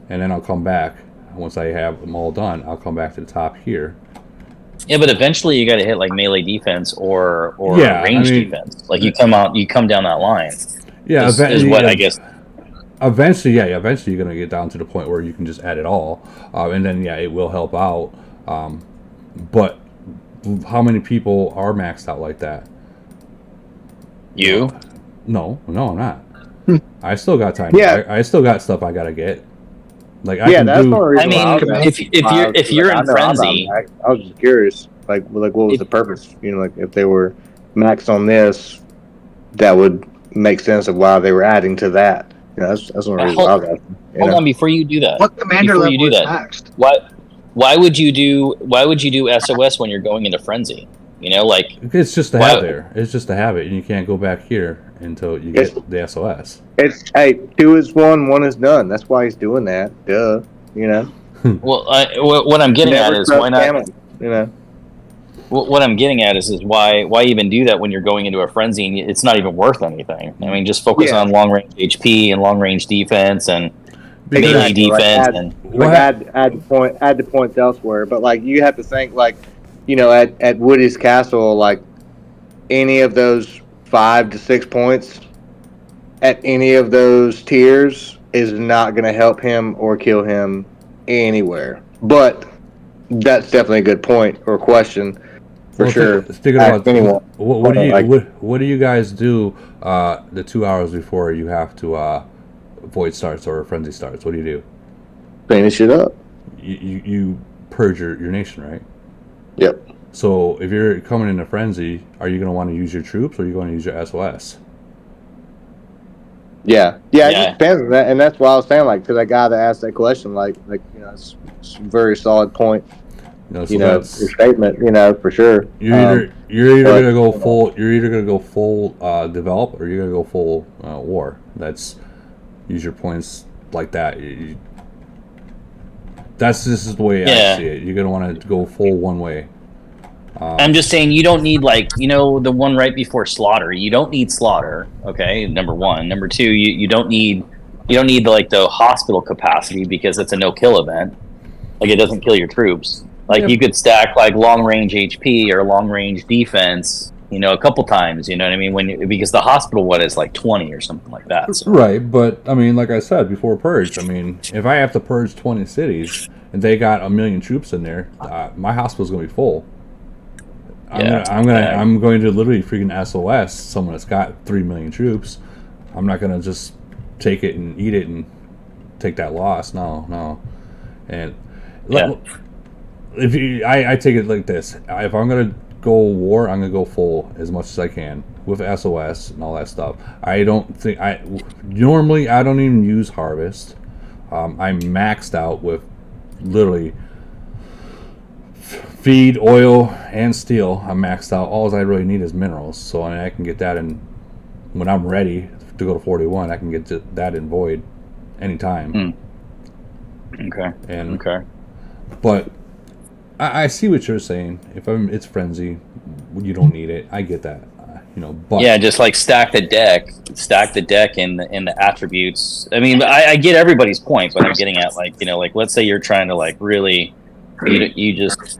And then I'll come back. Once I have them all done, I'll come back to the top here. Yeah, but eventually you got to hit like melee defense or range defense. Like you come down that line. Yeah, is what I guess. Eventually you're gonna get down to the point where you can just add it all, and then it will help out. But how many people are maxed out like that? You? No, I'm not. I still got time. Yeah. I still got stuff I gotta get. Like that's the only reason. If you're in frenzy, I was just curious. Like what was the purpose? Like if they were maxed on this, that would make sense of why they were adding to that. That's the only reason I was asking. Hold on, before you do that. What commander before level you do is that, maxed? Why would you do SOS when you're going into frenzy? Like it's just to have there. It's just to have it, and you can't go back here until you get the SOS. It's 2 is 1 is done. That's why he's doing that. Duh. Well, what I'm getting at is why not? Family, What I'm getting at is why even do that when you're going into a frenzy and it's not even worth anything. I mean, just focus on long range HP and long range defense and melee defense add the points elsewhere. But you have to think at Woody's Castle, any of those 5 to 6 points at any of those tiers is not going to help him or kill him anywhere. But that's definitely a good point or question. For sure. Speaking about anyone, what do you guys do the 2 hours before you have to void starts or frenzy starts? What do you do? Finish it up. You purge your nation, right? Yep. So if you're coming into frenzy, are you going to want to use your troops or are you going to use your SOS? Yeah. It just depends on that, and that's why I was saying to that guy that asked that question, it's a very solid point. Your statement, for sure. You're either gonna go full. You're either gonna go full develop, or you're gonna go full war. That's use your points like that. This is the way I see it. You're gonna want to go full one way. I'm just saying you don't need the one right before slaughter. You don't need slaughter. Okay, number one. Number two, you don't need the hospital capacity because it's a no kill event. It doesn't kill your troops. You could stack long range HP or long range defense, a couple times. You know what I mean? Because the hospital one is 20 or something like that. So. Right, but I mean, like I said before, purge. I mean, if I have to purge 20 cities and they got 1 million troops in there, my hospital's gonna be full. I'm going to literally freaking SOS someone that's got 3 million troops. I'm not gonna just take it and eat it and take that loss. No, and. I take it like this. If I'm gonna go war, I'm gonna go full as much as I can with SOS and all that stuff. I don't even use harvest. I'm maxed out with literally feed, oil, and steel. I'm maxed out. All I really need is minerals, so I can get that in when I'm ready to go to 41. I can get that in void anytime. Okay. But I see what you're saying. It's frenzy, you don't need it. I get that, But just stack the deck in the attributes. I mean, I get everybody's point, but I'm getting at let's say you're trying to really, you just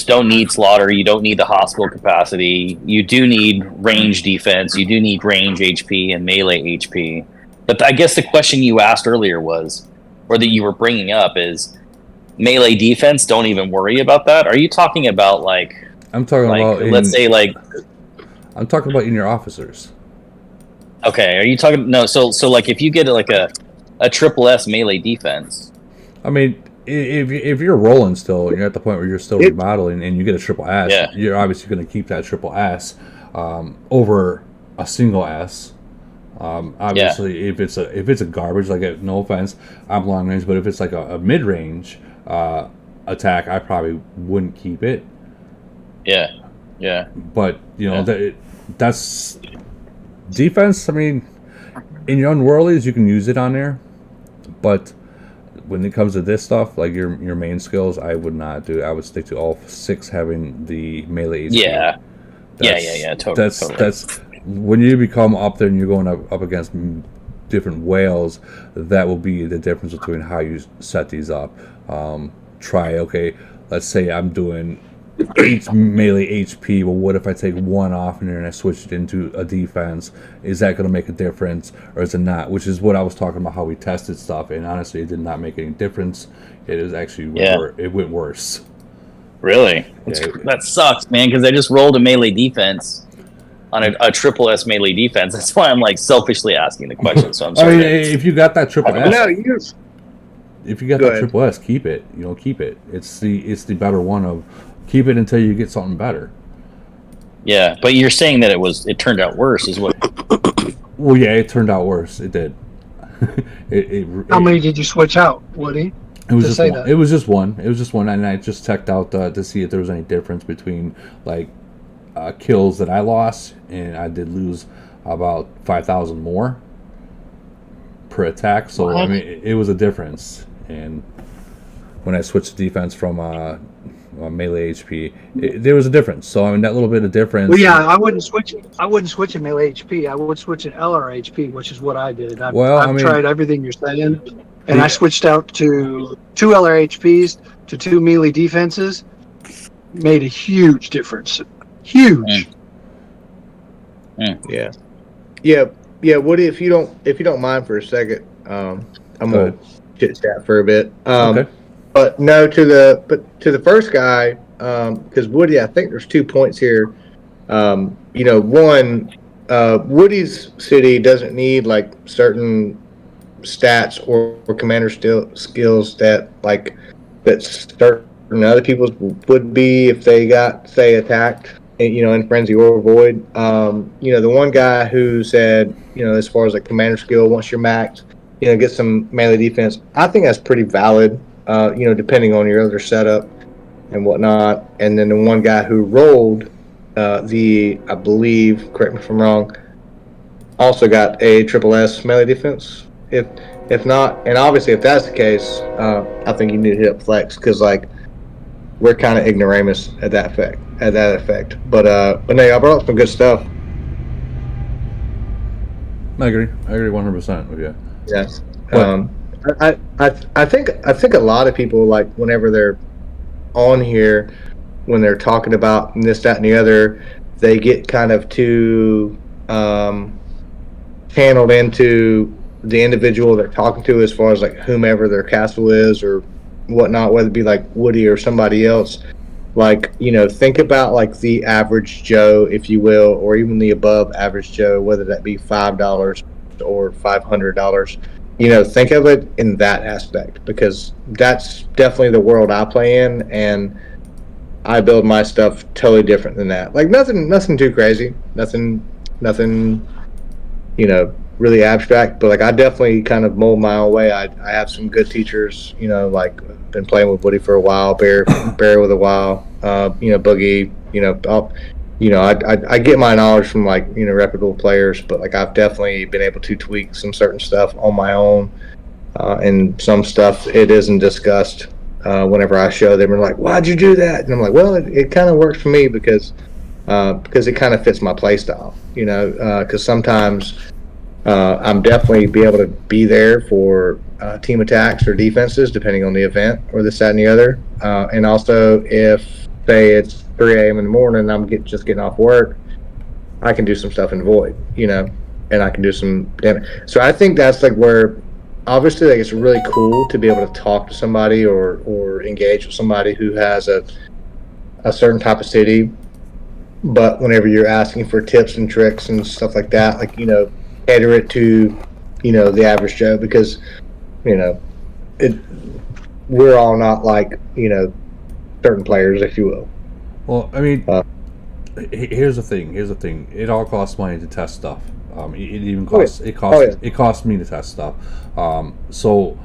don't need slaughter. You don't need the hospital capacity. You do need range defense. You do need range HP and melee HP. But I guess the question you asked earlier was, or that you were bringing up is. Melee defense, don't even worry about that. Are you talking about I'm talking about let's say I'm talking about in your officers. Okay, are you talking so if you get a triple S melee defense. I mean, if you're rolling still, you're at the point where you're still remodeling and you get a triple S, you're obviously going to keep that triple S over a single S. Obviously, if it's a garbage, no offense, I'm long range, but if it's a mid range attack, I probably wouldn't keep it. Yeah. Yeah. But that's defense. I mean, in your unworldlies, you can use it on there, but when it comes to this stuff, like your main skills, I would not do. I would stick to all 6 having the melee HP. Yeah. Totally. That's when you become up there and you're going up against different whales. That will be the difference between how you set these up. Let's say I'm doing 8 melee HP. Well, what if I take 1 off in there and I switch it into a defense? Is that going to make a difference, or is it not? Which is what I was talking about, how we tested stuff, and honestly, it did not make any difference. It is actually it went worse. Really? That sucks, man. Because I just rolled a melee defense on a triple S melee defense. That's why I'm like selfishly asking the question. So I'm sorry. I mean, if you got that triple S, if you got that triple S, keep it. Keep it. It's the better one of. Keep it until you get something better. Yeah, but you're saying that it turned out worse, is what? Well, yeah, it turned out worse. It did. How many did you switch out, Woody? It was just one. It was just one. It was just one, and I just checked out to see if there was any difference between like kills that I lost, and I did lose about 5,000 more per attack. So I mean, it was a difference. And when I switched the defense from melee HP, there was a difference. So I mean, that little bit of difference. Well, yeah, I wouldn't switch a melee HP. I would switch an LR HP, which is what I did. I've tried everything you're saying, and I switched out to 2 LR HPs to 2 melee defenses. Made a huge difference. Huge. Yeah. Woody, if you don't mind for a second, I'm gonna chit chat for a bit. Okay. But no, to the first guy, because Woody, I think there's 2 points here. One, Woody's city doesn't need like certain stats or commander skills that certain other people's would be if they got, say, attacked, in frenzy or void. The one guy who said, as far as like commander skill, once you're maxed, get some melee defense. I think that's pretty valid. Depending on your other setup and whatnot. And then the one guy who rolled I believe, correct me if I'm wrong, also got a triple S melee defense. If not, and obviously if that's the case, I think you need to hit up flex, because like we're kind of ignoramus at that effect. But no, I brought up some good stuff. I agree 100% with you. Yes. I think a lot of people, like, whenever they're on here, when they're talking about this, that, and the other, they get kind of too channeled into the individual they're talking to, as far as like whomever their castle is or whatnot, whether it be like Woody or somebody else. Like, think about like the average Joe, if you will, or even the above average Joe, whether that be $5 or $500. Think of it in that aspect, because that's definitely the world I play in, and I build my stuff totally different than that. Like nothing too crazy, nothing, really abstract. But like I definitely kind of mold my own way. I have some good teachers. Like been playing with Woody for a while, Bear with a while. Boogie. I get my knowledge from like reputable players, but like I've definitely been able to tweak some certain stuff on my own, and some stuff it isn't discussed whenever I show them. They're like, "Why'd you do that?" And I'm like, "Well, it kind of works for me because it kind of fits my play style, because sometimes I'm definitely be able to be there for team attacks or defenses depending on the event or this, that, and the other, and also if say it's 3 a.m. in the morning, I'm just getting off work, I can do some stuff in void, and I can do some damage. So I think that's like where, obviously, like it's really cool to be able to talk to somebody or engage with somebody who has a certain type of city. But whenever you're asking for tips and tricks and stuff like that, like, cater it to, the average Joe, because, we're all not like, certain players, if you will. Well, I mean, here's the thing. It all costs money to test stuff. It even costs. It costs me to test stuff. So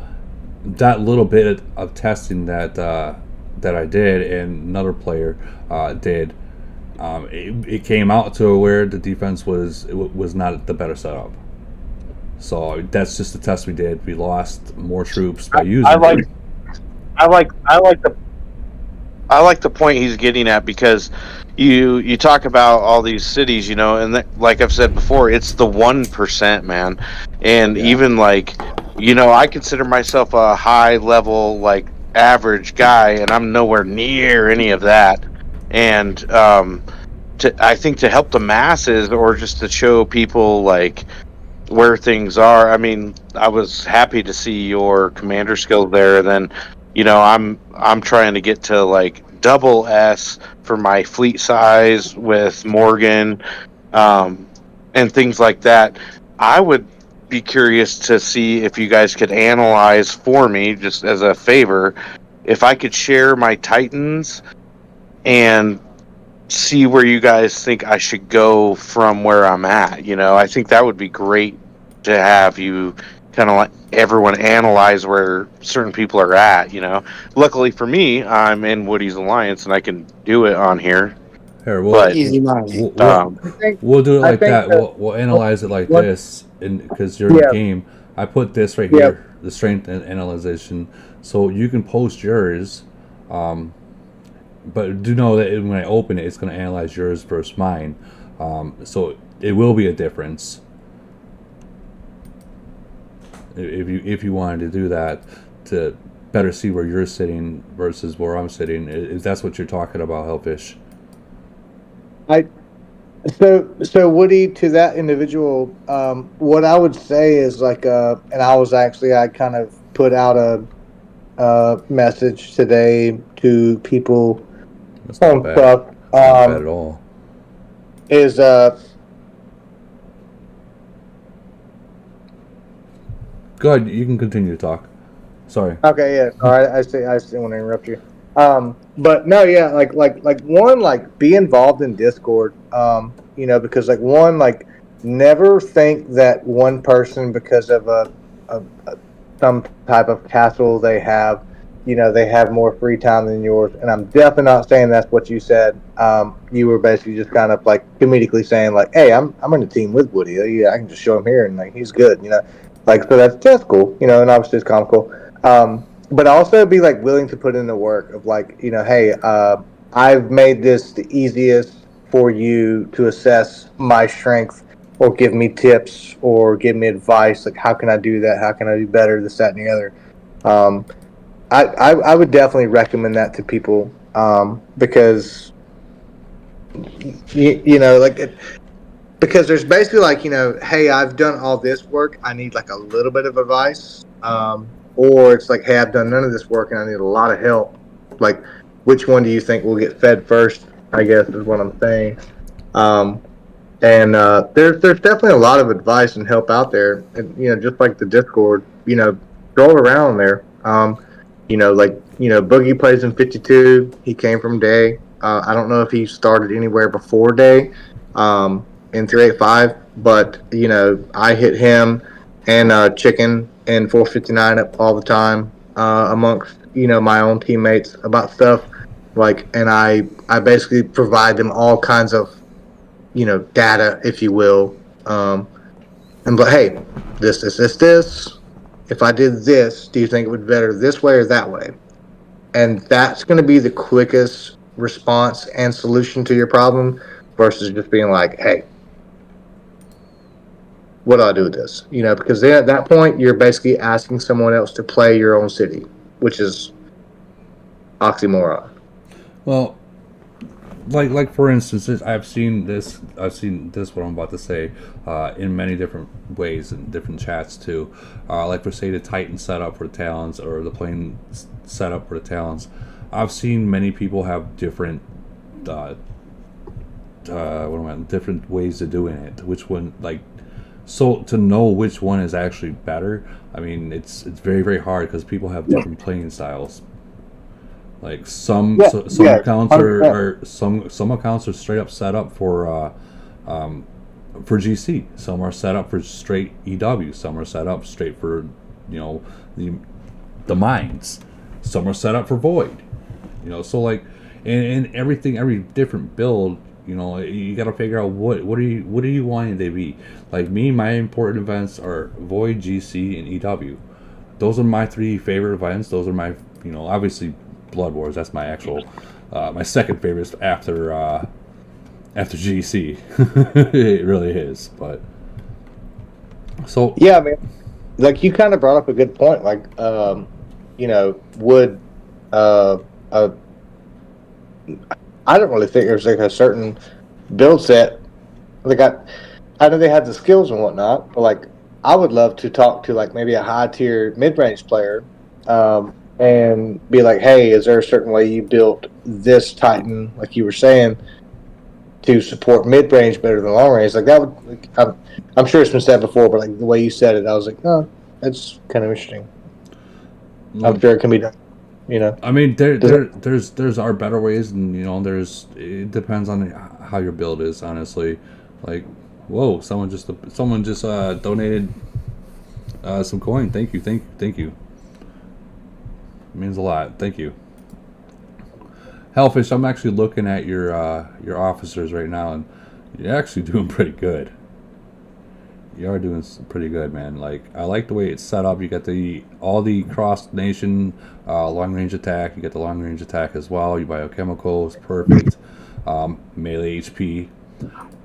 that little bit of testing that I did, and another player did, it came out to where the defense was not the better setup. So that's just the test we did. We lost more troops by using. I like the point he's getting at, because you talk about all these cities, and like I've said before, it's the 1%, man. And even like, I consider myself a high level, like average guy, and I'm nowhere near any of that. And I think to help the masses, or just to show people like where things are. I mean, I was happy to see your commander skills there. And then, I'm trying to get to like double S for my fleet size with Morgan, and things like that. I would be curious to see if you guys could analyze for me, just as a favor, if I could share my Titans and see where you guys think I should go from where I'm at. I think that would be great to have you kind of like everyone analyze where certain people are at. Luckily for me, I'm in Woody's Alliance and I can do it on here. Here, we'll do it like that. We'll analyze it like this, because you're in the game. I put this right here, the strength and analyzation, so you can post yours. But do know that when I open it, it's going to analyze yours versus mine. So it will be a difference. If you wanted to do that, to better see where you're sitting versus where I'm sitting, if that's what you're talking about, Hellfish. So Woody, to that individual, what I would say is like, and I kind of put out a message today to people on stuff. Not bad at all. Is go ahead, you can continue to talk. Sorry. Okay, yeah. All right, I didn't want to interrupt you. But no, yeah, like one, like be involved in Discord. Because like one, like never think that one person, because of some type of castle they have, they have more free time than yours. And I'm definitely not saying that's what you said. You were basically just kind of like comedically saying like, hey, I'm in a team with Woody. Yeah, I can just show him here and like he's good, Like, so that's cool, and obviously it's comical. But also be like willing to put in the work of like, hey, I've made this the easiest for you to assess my strength, or give me tips, or give me advice. Like, how can I do that? How can I do better? This, that, and the other. I would definitely recommend that to people, because because there's basically like, hey, I've done all this work, I need like a little bit of advice, or it's like, hey, I've done none of this work and I need a lot of help. Like, which one do you think will get fed first, I guess is what I'm saying. There's definitely a lot of advice and help out there, and just like the Discord, scroll around there. Boogie plays in 52. He came from Day. I don't know if he started anywhere before Day, in 385, but I hit him and Chicken and 459 up all the time, amongst my own teammates about stuff, like, and I basically provide them all kinds of data, if you will, and but hey, this, if I did this, do you think it would be better this way or that way? And that's going to be the quickest response and solution to your problem, versus just being like, hey, what do I do with this? Because then at that point, you're basically asking someone else to play your own city, which is oxymoron. Well, like for instance, I've seen this what I'm about to say in many different ways and different chats too. Like for say the Titan setup for the Talons, or the plane setup for the Talons. I've seen many people have different different ways of doing it. Which one, like, so to know which one is actually better, I mean, it's very, very hard, because people have different playing styles. Like some accounts are some accounts are straight up set up for GC. Some are set up for straight EW. Some are set up straight for the mines. Some are set up for void. So like, and everything, every different build You know, you got to figure out what are you wanting they be. Like me, my important events are Void, GC, and EW. Those are my 3 favorite events. Those are my, obviously Blood Wars. That's my actual, my second favorite after GC. It really is. But so yeah, man. Like you kind of brought up a good point. Like, would I don't really think there's like a certain build set. Like I know they have the skills and whatnot, but like I would love to talk to like maybe a high tier mid range player, and be like, hey, is there a certain way you built this Titan, like you were saying, to support mid range better than long range? Like that would. Like, I'm sure it's been said before, but like the way you said it, I was like, oh, that's kind of interesting. I'm sure it can be done. I mean, there's our better ways, and it depends on how your build is. Honestly, like, whoa, someone just donated some coin. Thank you. It means a lot. Thank you. Hellfish, I'm actually looking at your officers right now, and you're actually doing pretty good. You are doing pretty good, man. Like, I like the way it's set up. You got all the cross nation long range attack. You got the long range attack as well. You biochemicals, perfect. Melee HP,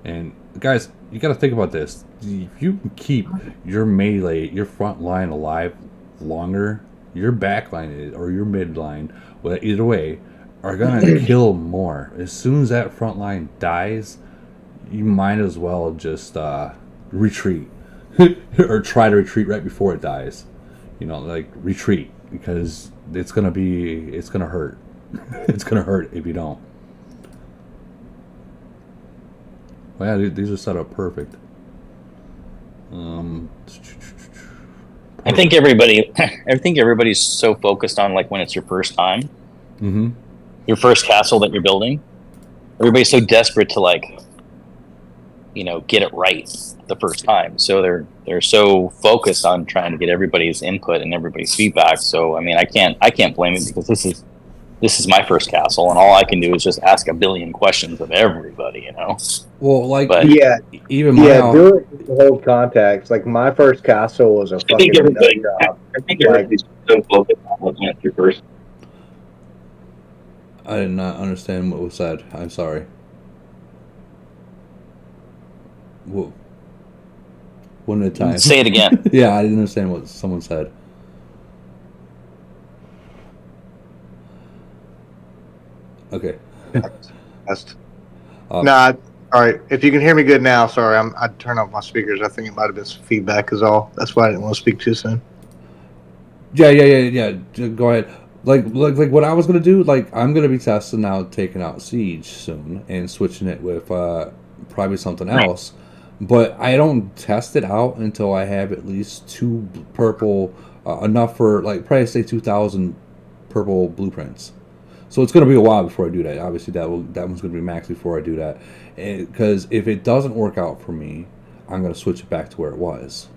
and guys, you got to think about this. If you can keep your melee, your front line alive longer, your back line or your mid line, well, either way, are gonna kill more. As soon as that front line dies, you might as well just retreat or try to retreat right before it dies. Like retreat, because it's gonna hurt. It's gonna hurt if you don't. Well, yeah, these are set up perfect. I think everybody's so focused on like when it's your first time, your first castle that you're building. Everybody's so desperate to like, get it right the first time. So they're so focused on trying to get everybody's input and everybody's feedback. So I mean, I can't blame it, because this is my first castle, and all I can do is just ask a billion questions of everybody. Well, like, even do it to hold contacts. Like my first castle was a fucking job. I think everybody's so focused on looking at your first. I did not understand what was said. I'm sorry. Whoa. One at a time. Say it again. Yeah, I didn't understand what someone said. Okay. Nah, all right. If you can hear me good now, sorry, I turned off my speakers. I think it might have been some feedback is all. That's why I didn't want to speak too soon. Yeah. Go ahead. Like what I was gonna do. Like, I'm gonna be testing out taking out Siege soon and switching it with probably something else. But I don't test it out until I have at least 2 purple, enough for like probably say 2,000 purple blueprints. So it's going to be a while before I do that. Obviously, that one's going to be max before I do that. Because if it doesn't work out for me, I'm going to switch it back to where it was.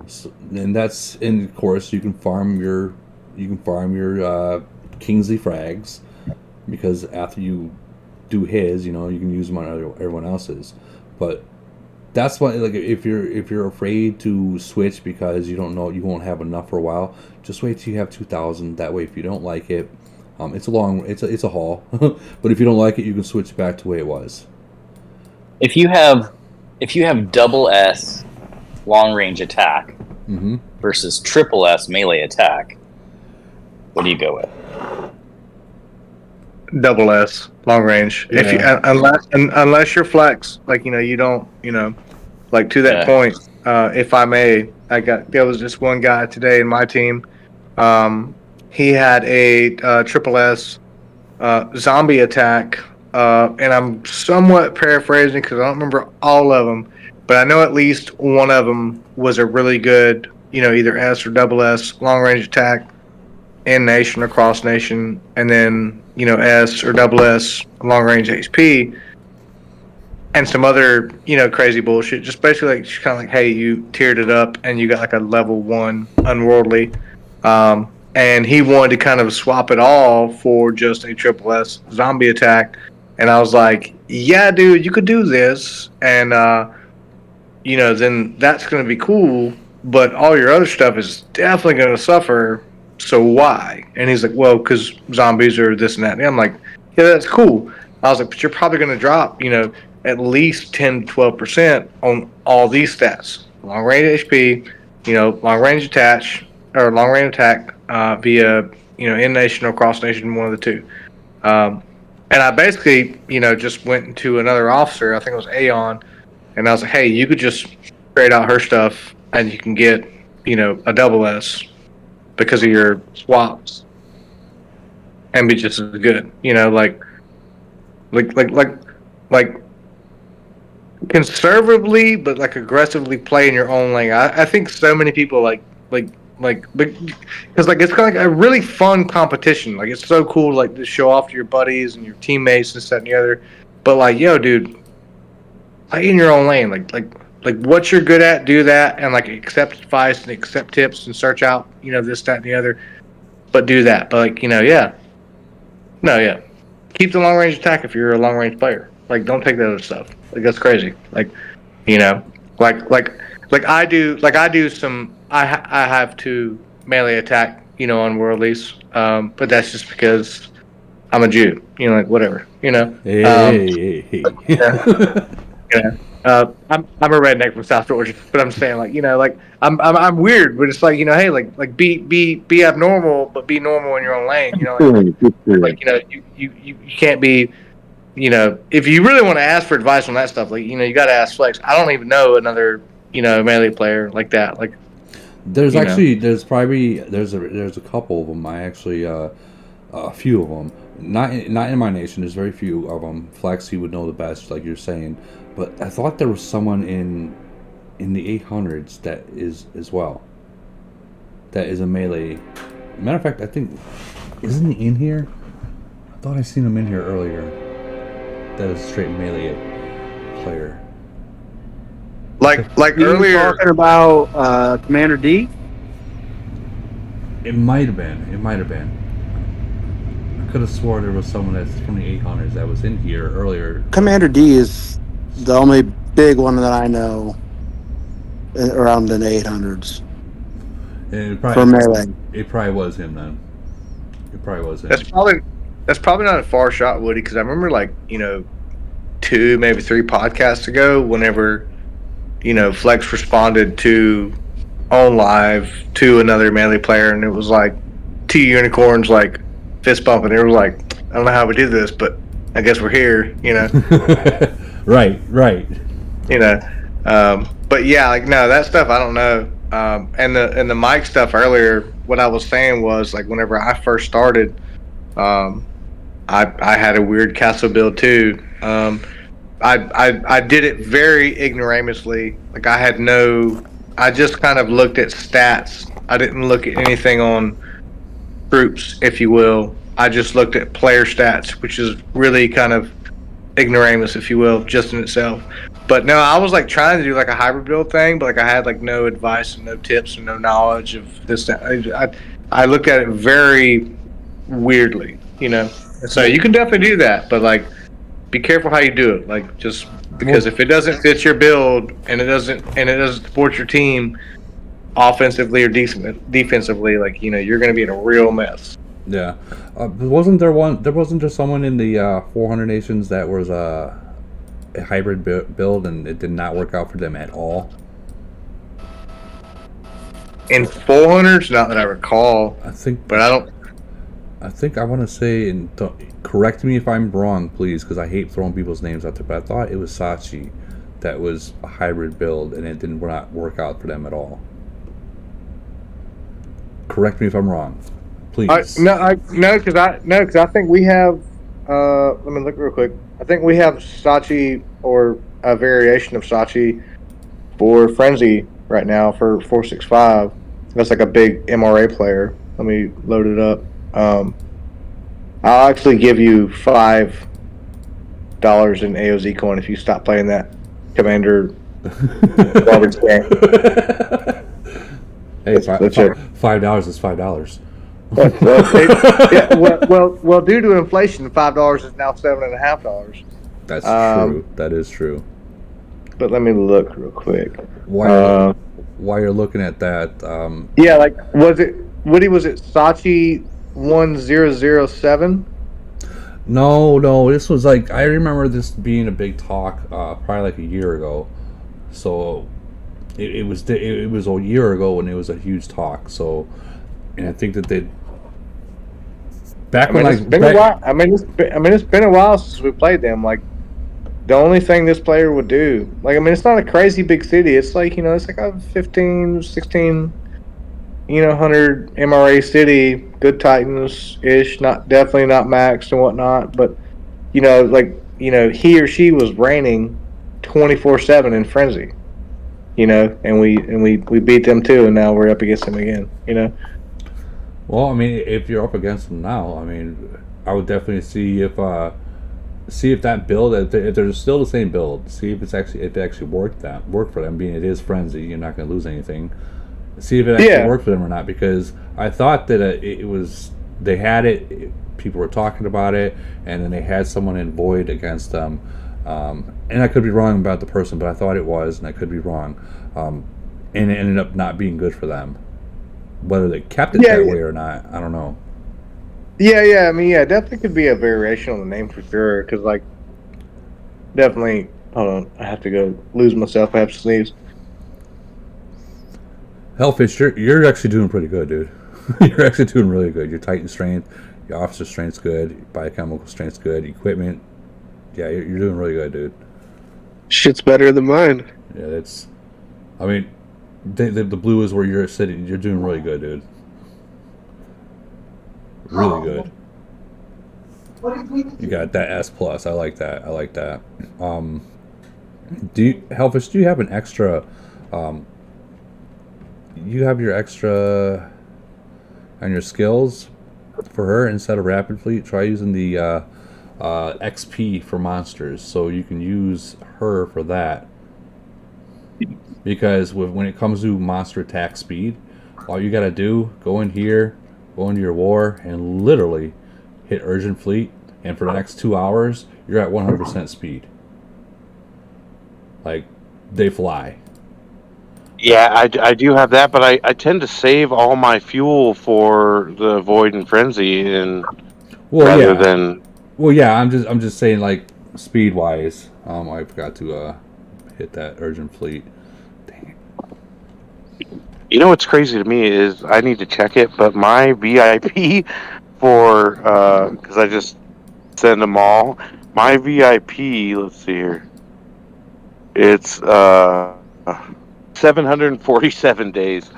So, and of course, you can farm your Kingsley frags, because after you do his, you can use them on everyone else's. But that's why, like, if you're afraid to switch because you don't know you won't have enough for a while, just wait till you have 2,000. That way, if you don't like it, it's a haul. But if you don't like it, you can switch back to the way it was. If you have double S long range attack versus triple S melee attack, what do you go with? Double S long range. Yeah. If you unless you're flex, like you don't like to that point. If I may, there was this one guy today in my team. He had a triple S zombie attack, and I'm somewhat paraphrasing because I don't remember all of them, but I know at least one of them was a really good, either S or double S long range attack in nation or cross nation, and then S or double S long range HP, and some other crazy bullshit. Just basically like, kind of like, hey, you tiered it up and you got like a level 1 unworldly, and he wanted to kind of swap it all for just a triple S zombie attack, And I was like, yeah, dude, you could do this. And, then that's going to be cool. But all your other stuff is definitely going to suffer. So why? And he's like, well, because zombies are this and that. And I'm like, yeah, that's cool. I was like, but you're probably going to drop, at least 10 to 12% on all these stats. Long range HP, long range attach, or long range attack via, in nation or cross nation, one of the two. And I basically, just went into another officer, I think it was Aeon, and I was like, hey, you could just trade out her stuff and you can get, a double S because of your swaps and be just as good, like conservatively, but like aggressively play in your own lane. I think so many people because it's kind of like a really fun competition. Like it's so cool, like to show off to your buddies and your teammates and this, that, and the other. But like, yo, dude, play in your own lane. Like what you're good at, do that, and like accept advice and accept tips and search out, this, that, and the other. But do that. But like, keep the long range attack if you're a long range player. Like, don't take the other stuff. Like that's crazy. Like, like I do some. I have to melee attack, on worldlies. But that's just because I'm a Jew. Like whatever. Hey. I'm a redneck from South Georgia, but I'm saying like I'm weird, but it's like hey like be abnormal, but be normal in your own lane. You can't be. If you really want to ask for advice on that stuff, like you got to ask Flex. I don't even know another melee player like that. Like there's actually there's a couple of them. I actually a few of them. Not in my nation. There's very few of them. Flex, he would know the best, like you're saying. But I thought there was someone in the 800s that is as well. That is a melee. Matter of fact, I think isn't he in here? I thought I seen him in here earlier. That is a straight melee player. Like earlier, talking about Commander D. It might have been. I could have swore there was someone that's from the 800s that was in here earlier. Commander D is the only big one that I know around the 800s. And for melee. It probably was him then. It probably was him. That's probably not a far shot, Woody, because I remember 2, maybe 3 podcasts ago, whenever Flex responded to on live to another melee player, and it was like 2 unicorns fist bumping. It was like, I don't know how we do this, but I guess we're here. Right. But yeah, no, that stuff I don't know. And the mic stuff earlier, what I was saying was whenever I first started, I had a weird castle build too. I did it very ignoramulously. I just kind of looked at stats. I didn't look at anything on troops, if you will. I just looked at player stats, which is really kind of ignoramus, if you will, just in itself. But no, I was trying to do a hybrid build thing, but I had no advice and no tips and no knowledge of this. I looked at it very weirdly, So you can definitely do that, but be careful how you do it. Just because if it doesn't fit your build and it doesn't support your team offensively or defensively, you're going to be in a real mess. Yeah, wasn't there someone in the 400 nations that was a hybrid build and it did not work out for them at all? In 400s, not that I recall. I think I want to say, and correct me if I'm wrong, please, because I hate throwing people's names out there, but I thought it was Sachi that was a hybrid build and it did not work out for them at all. Correct me if I'm wrong, please. No, because I think we have. Let me look real quick. I think we have Sachi or a variation of Sachi for Frenzy right now for 465. That's a big MRA player. Let me load it up. I'll actually give you $5 in AOZ coin if you stop playing that Commander garbage game. Hey, $5 is $5. Well, due to inflation, $5 is now $7.50. That's true. That is true. But let me look real quick. While you're looking at that, yeah, like was it Sachi 1007? No, this was like, I remember this being a big talk, probably like a year ago. So it was a year ago when it was a huge talk. So, and I think that they it's been a while. It's been a while since we played them. Like, the only thing this player would do, like, it's not a crazy big city. It's like, it's like a 15, 16, 100 MRA city, good Titans-ish, definitely not maxed and whatnot. But, he or she was reigning 24/7 in Frenzy, and we beat them too, and now we're up against them again, Well, if you're up against them now, I would definitely see if that build, if they're still the same build, see if it actually worked for them. Being it is Frenzy, you're not going to lose anything. See if it actually worked for them or not, because I thought that it was, they had it, people were talking about it, and then they had someone in Void against them, and I could be wrong about the person, but I thought it was, and I could be wrong, and it ended up not being good for them. Whether they kept it that way or not, I don't know. Yeah, definitely could be a variation on the name for sure, because, like, definitely, hold on, I have to go lose myself, I have to sneeze. Hellfish, you're actually doing pretty good, dude. You're actually doing really good. Your Titan strength, your officer strength's good, your biochemical strength's good, equipment, yeah, you're doing really good, dude. Shit's better than mine. Yeah, that's, the blue is where you're sitting. You're doing really good, dude. Really good. You got that S+. I like that. Hellfish, do you have an extra, you have your extra on your skills for her instead of Rapid Fleet? Try using the XP for monsters, so you can use her for that. Because when it comes to monster attack speed, all you gotta do, go in here, go into your war, and literally hit Urgent Fleet, and for the next 2 hours, you're at 100% speed. Like, they fly. Yeah, I do have that, but I tend to save all my fuel for the Void and Frenzy, and rather than. Well, yeah, I'm just saying, like, speed wise. I forgot to hit that Urgent Fleet. Dang it. You know what's crazy to me is I need to check it, but my VIP for because I just send them all. My VIP, let's see here. It's 747 days.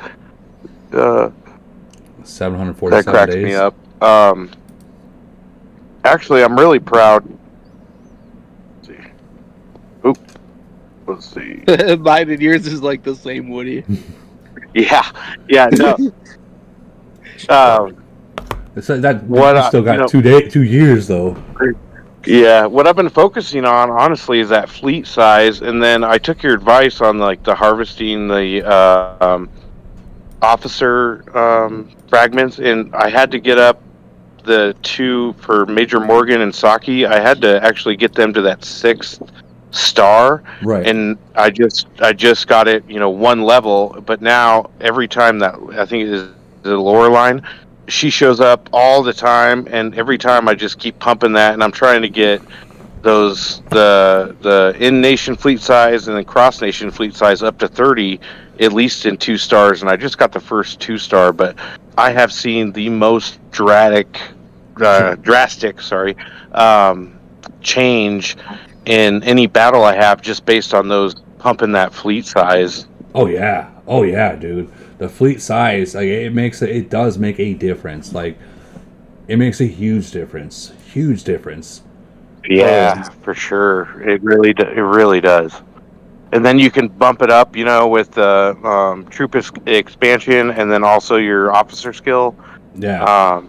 747 that cracks days? me up. Actually, I'm really proud. Let's see. Oop. Let's see. Mine and yours is like the same, Woody. Yeah, no. Still got 2 years though. Yeah, what I've been focusing on, honestly, is that fleet size, and then I took your advice on like the harvesting the officer fragments, and I had to get up the 2 for Major Morgan and Saki. I had to actually get them to that 6th star, right? And I just got it, 1 level, but now every time that I think it is the lower line, she shows up all the time, and every time I just keep pumping that, and I'm trying to get those the in-nation fleet size and then cross-nation fleet size up to 30, at least in 2 stars, and I just got the first 2-star, but I have seen the most drastic change in any battle I have just based on those pumping that fleet size. Oh yeah, dude. The fleet size, like, it does make a difference. Like, it makes a huge difference. Yeah, for sure. It really does. And then you can bump it up, with the troop expansion, and then also your officer skill. Yeah.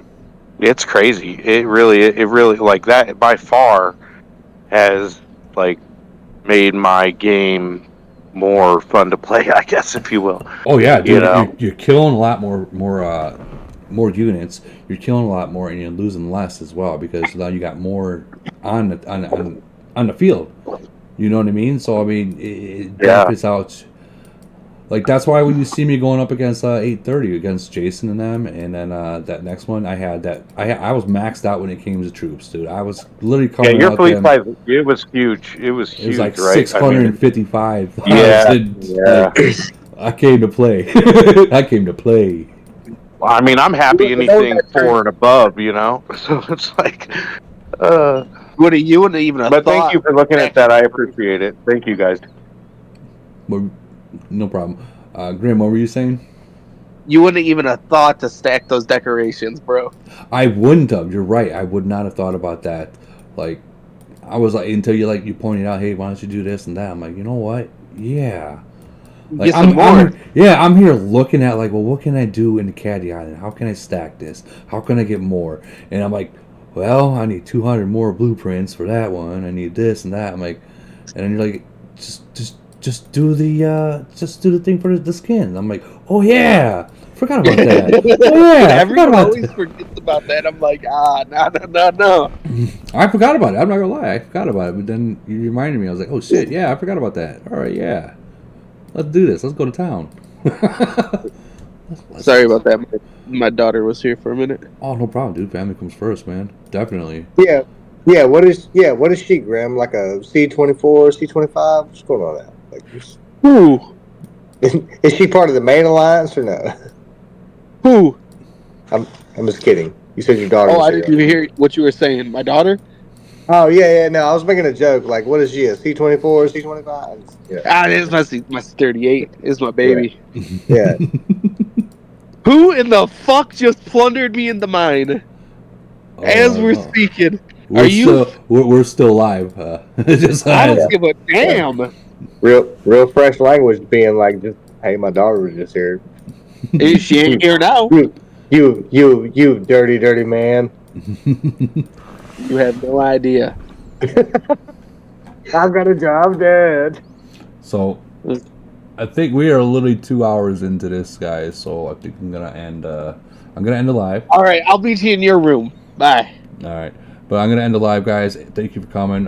It's crazy. It really, like, that by far has, like, made my game more fun to play, I guess, if you will. Oh yeah, dude, you're killing a lot more more units, you're killing a lot more and you're losing less as well because now you got more on the field. You know what I mean? So I mean, it benefits out. Like that's why when you see me going up against 830 against Jason and them, and then that next one I was maxed out when it came to troops, dude. I was literally coming Yeah, your out fleet them. size, it was huge. It was huge, It was like right? 655. Yeah, Like, I came to play. I came to play. Well, I mean, I'm happy anything 4 and above, you know. So it's like, you wouldn't even. But thank you for looking at that. I appreciate it. Thank you, guys. No problem. Grim, what were you saying? You wouldn't even have thought to stack those decorations, bro. I wouldn't have. You're right. I would not have thought about that. Like, I was like, until you pointed out, hey, why don't you do this and that? I'm like, you know what? Yeah. Like, I'm here looking at like, well, what can I do in the Caddy Island? How can I stack this? How can I get more? And I'm like, well, I need 200 more blueprints for that one. I need this and that. I'm like, and then you're like, just do the thing for the skins. I'm like, oh yeah, forgot about that. Oh yeah, Everyone always forgets about that. I'm like, no. I forgot about it. I'm not gonna lie, I forgot about it. But then you reminded me. I was like, oh shit, yeah, I forgot about that. All right, yeah, let's do this. Let's go to town. Sorry about that. My daughter was here for a minute. Oh, no problem, dude. Family comes first, man. Definitely. Yeah. What is she, Graham? Like a C-24, C-25? What's going on there? Like, who? Is she part of the main alliance or no? Who? I'm just kidding. You said your daughter. Oh, I didn't even hear what you were saying. My daughter? Oh yeah. No, I was making a joke. Like, what is she? A C-24, C-25? Yeah. This is my 38. Is my baby. Yeah. Who in the fuck just plundered me in the mine? As we're speaking. We're still live. I don't give a damn. Real fresh language being like, just hey, my daughter was just here. She ain't here now. You dirty man. You have no idea. I've got a job, Dad. So, I think we are literally 2 hours into this, guys. So I think I'm gonna end the live. All right, I'll meet you in your room. Bye. All right, but I'm gonna end the live, guys. Thank you for coming.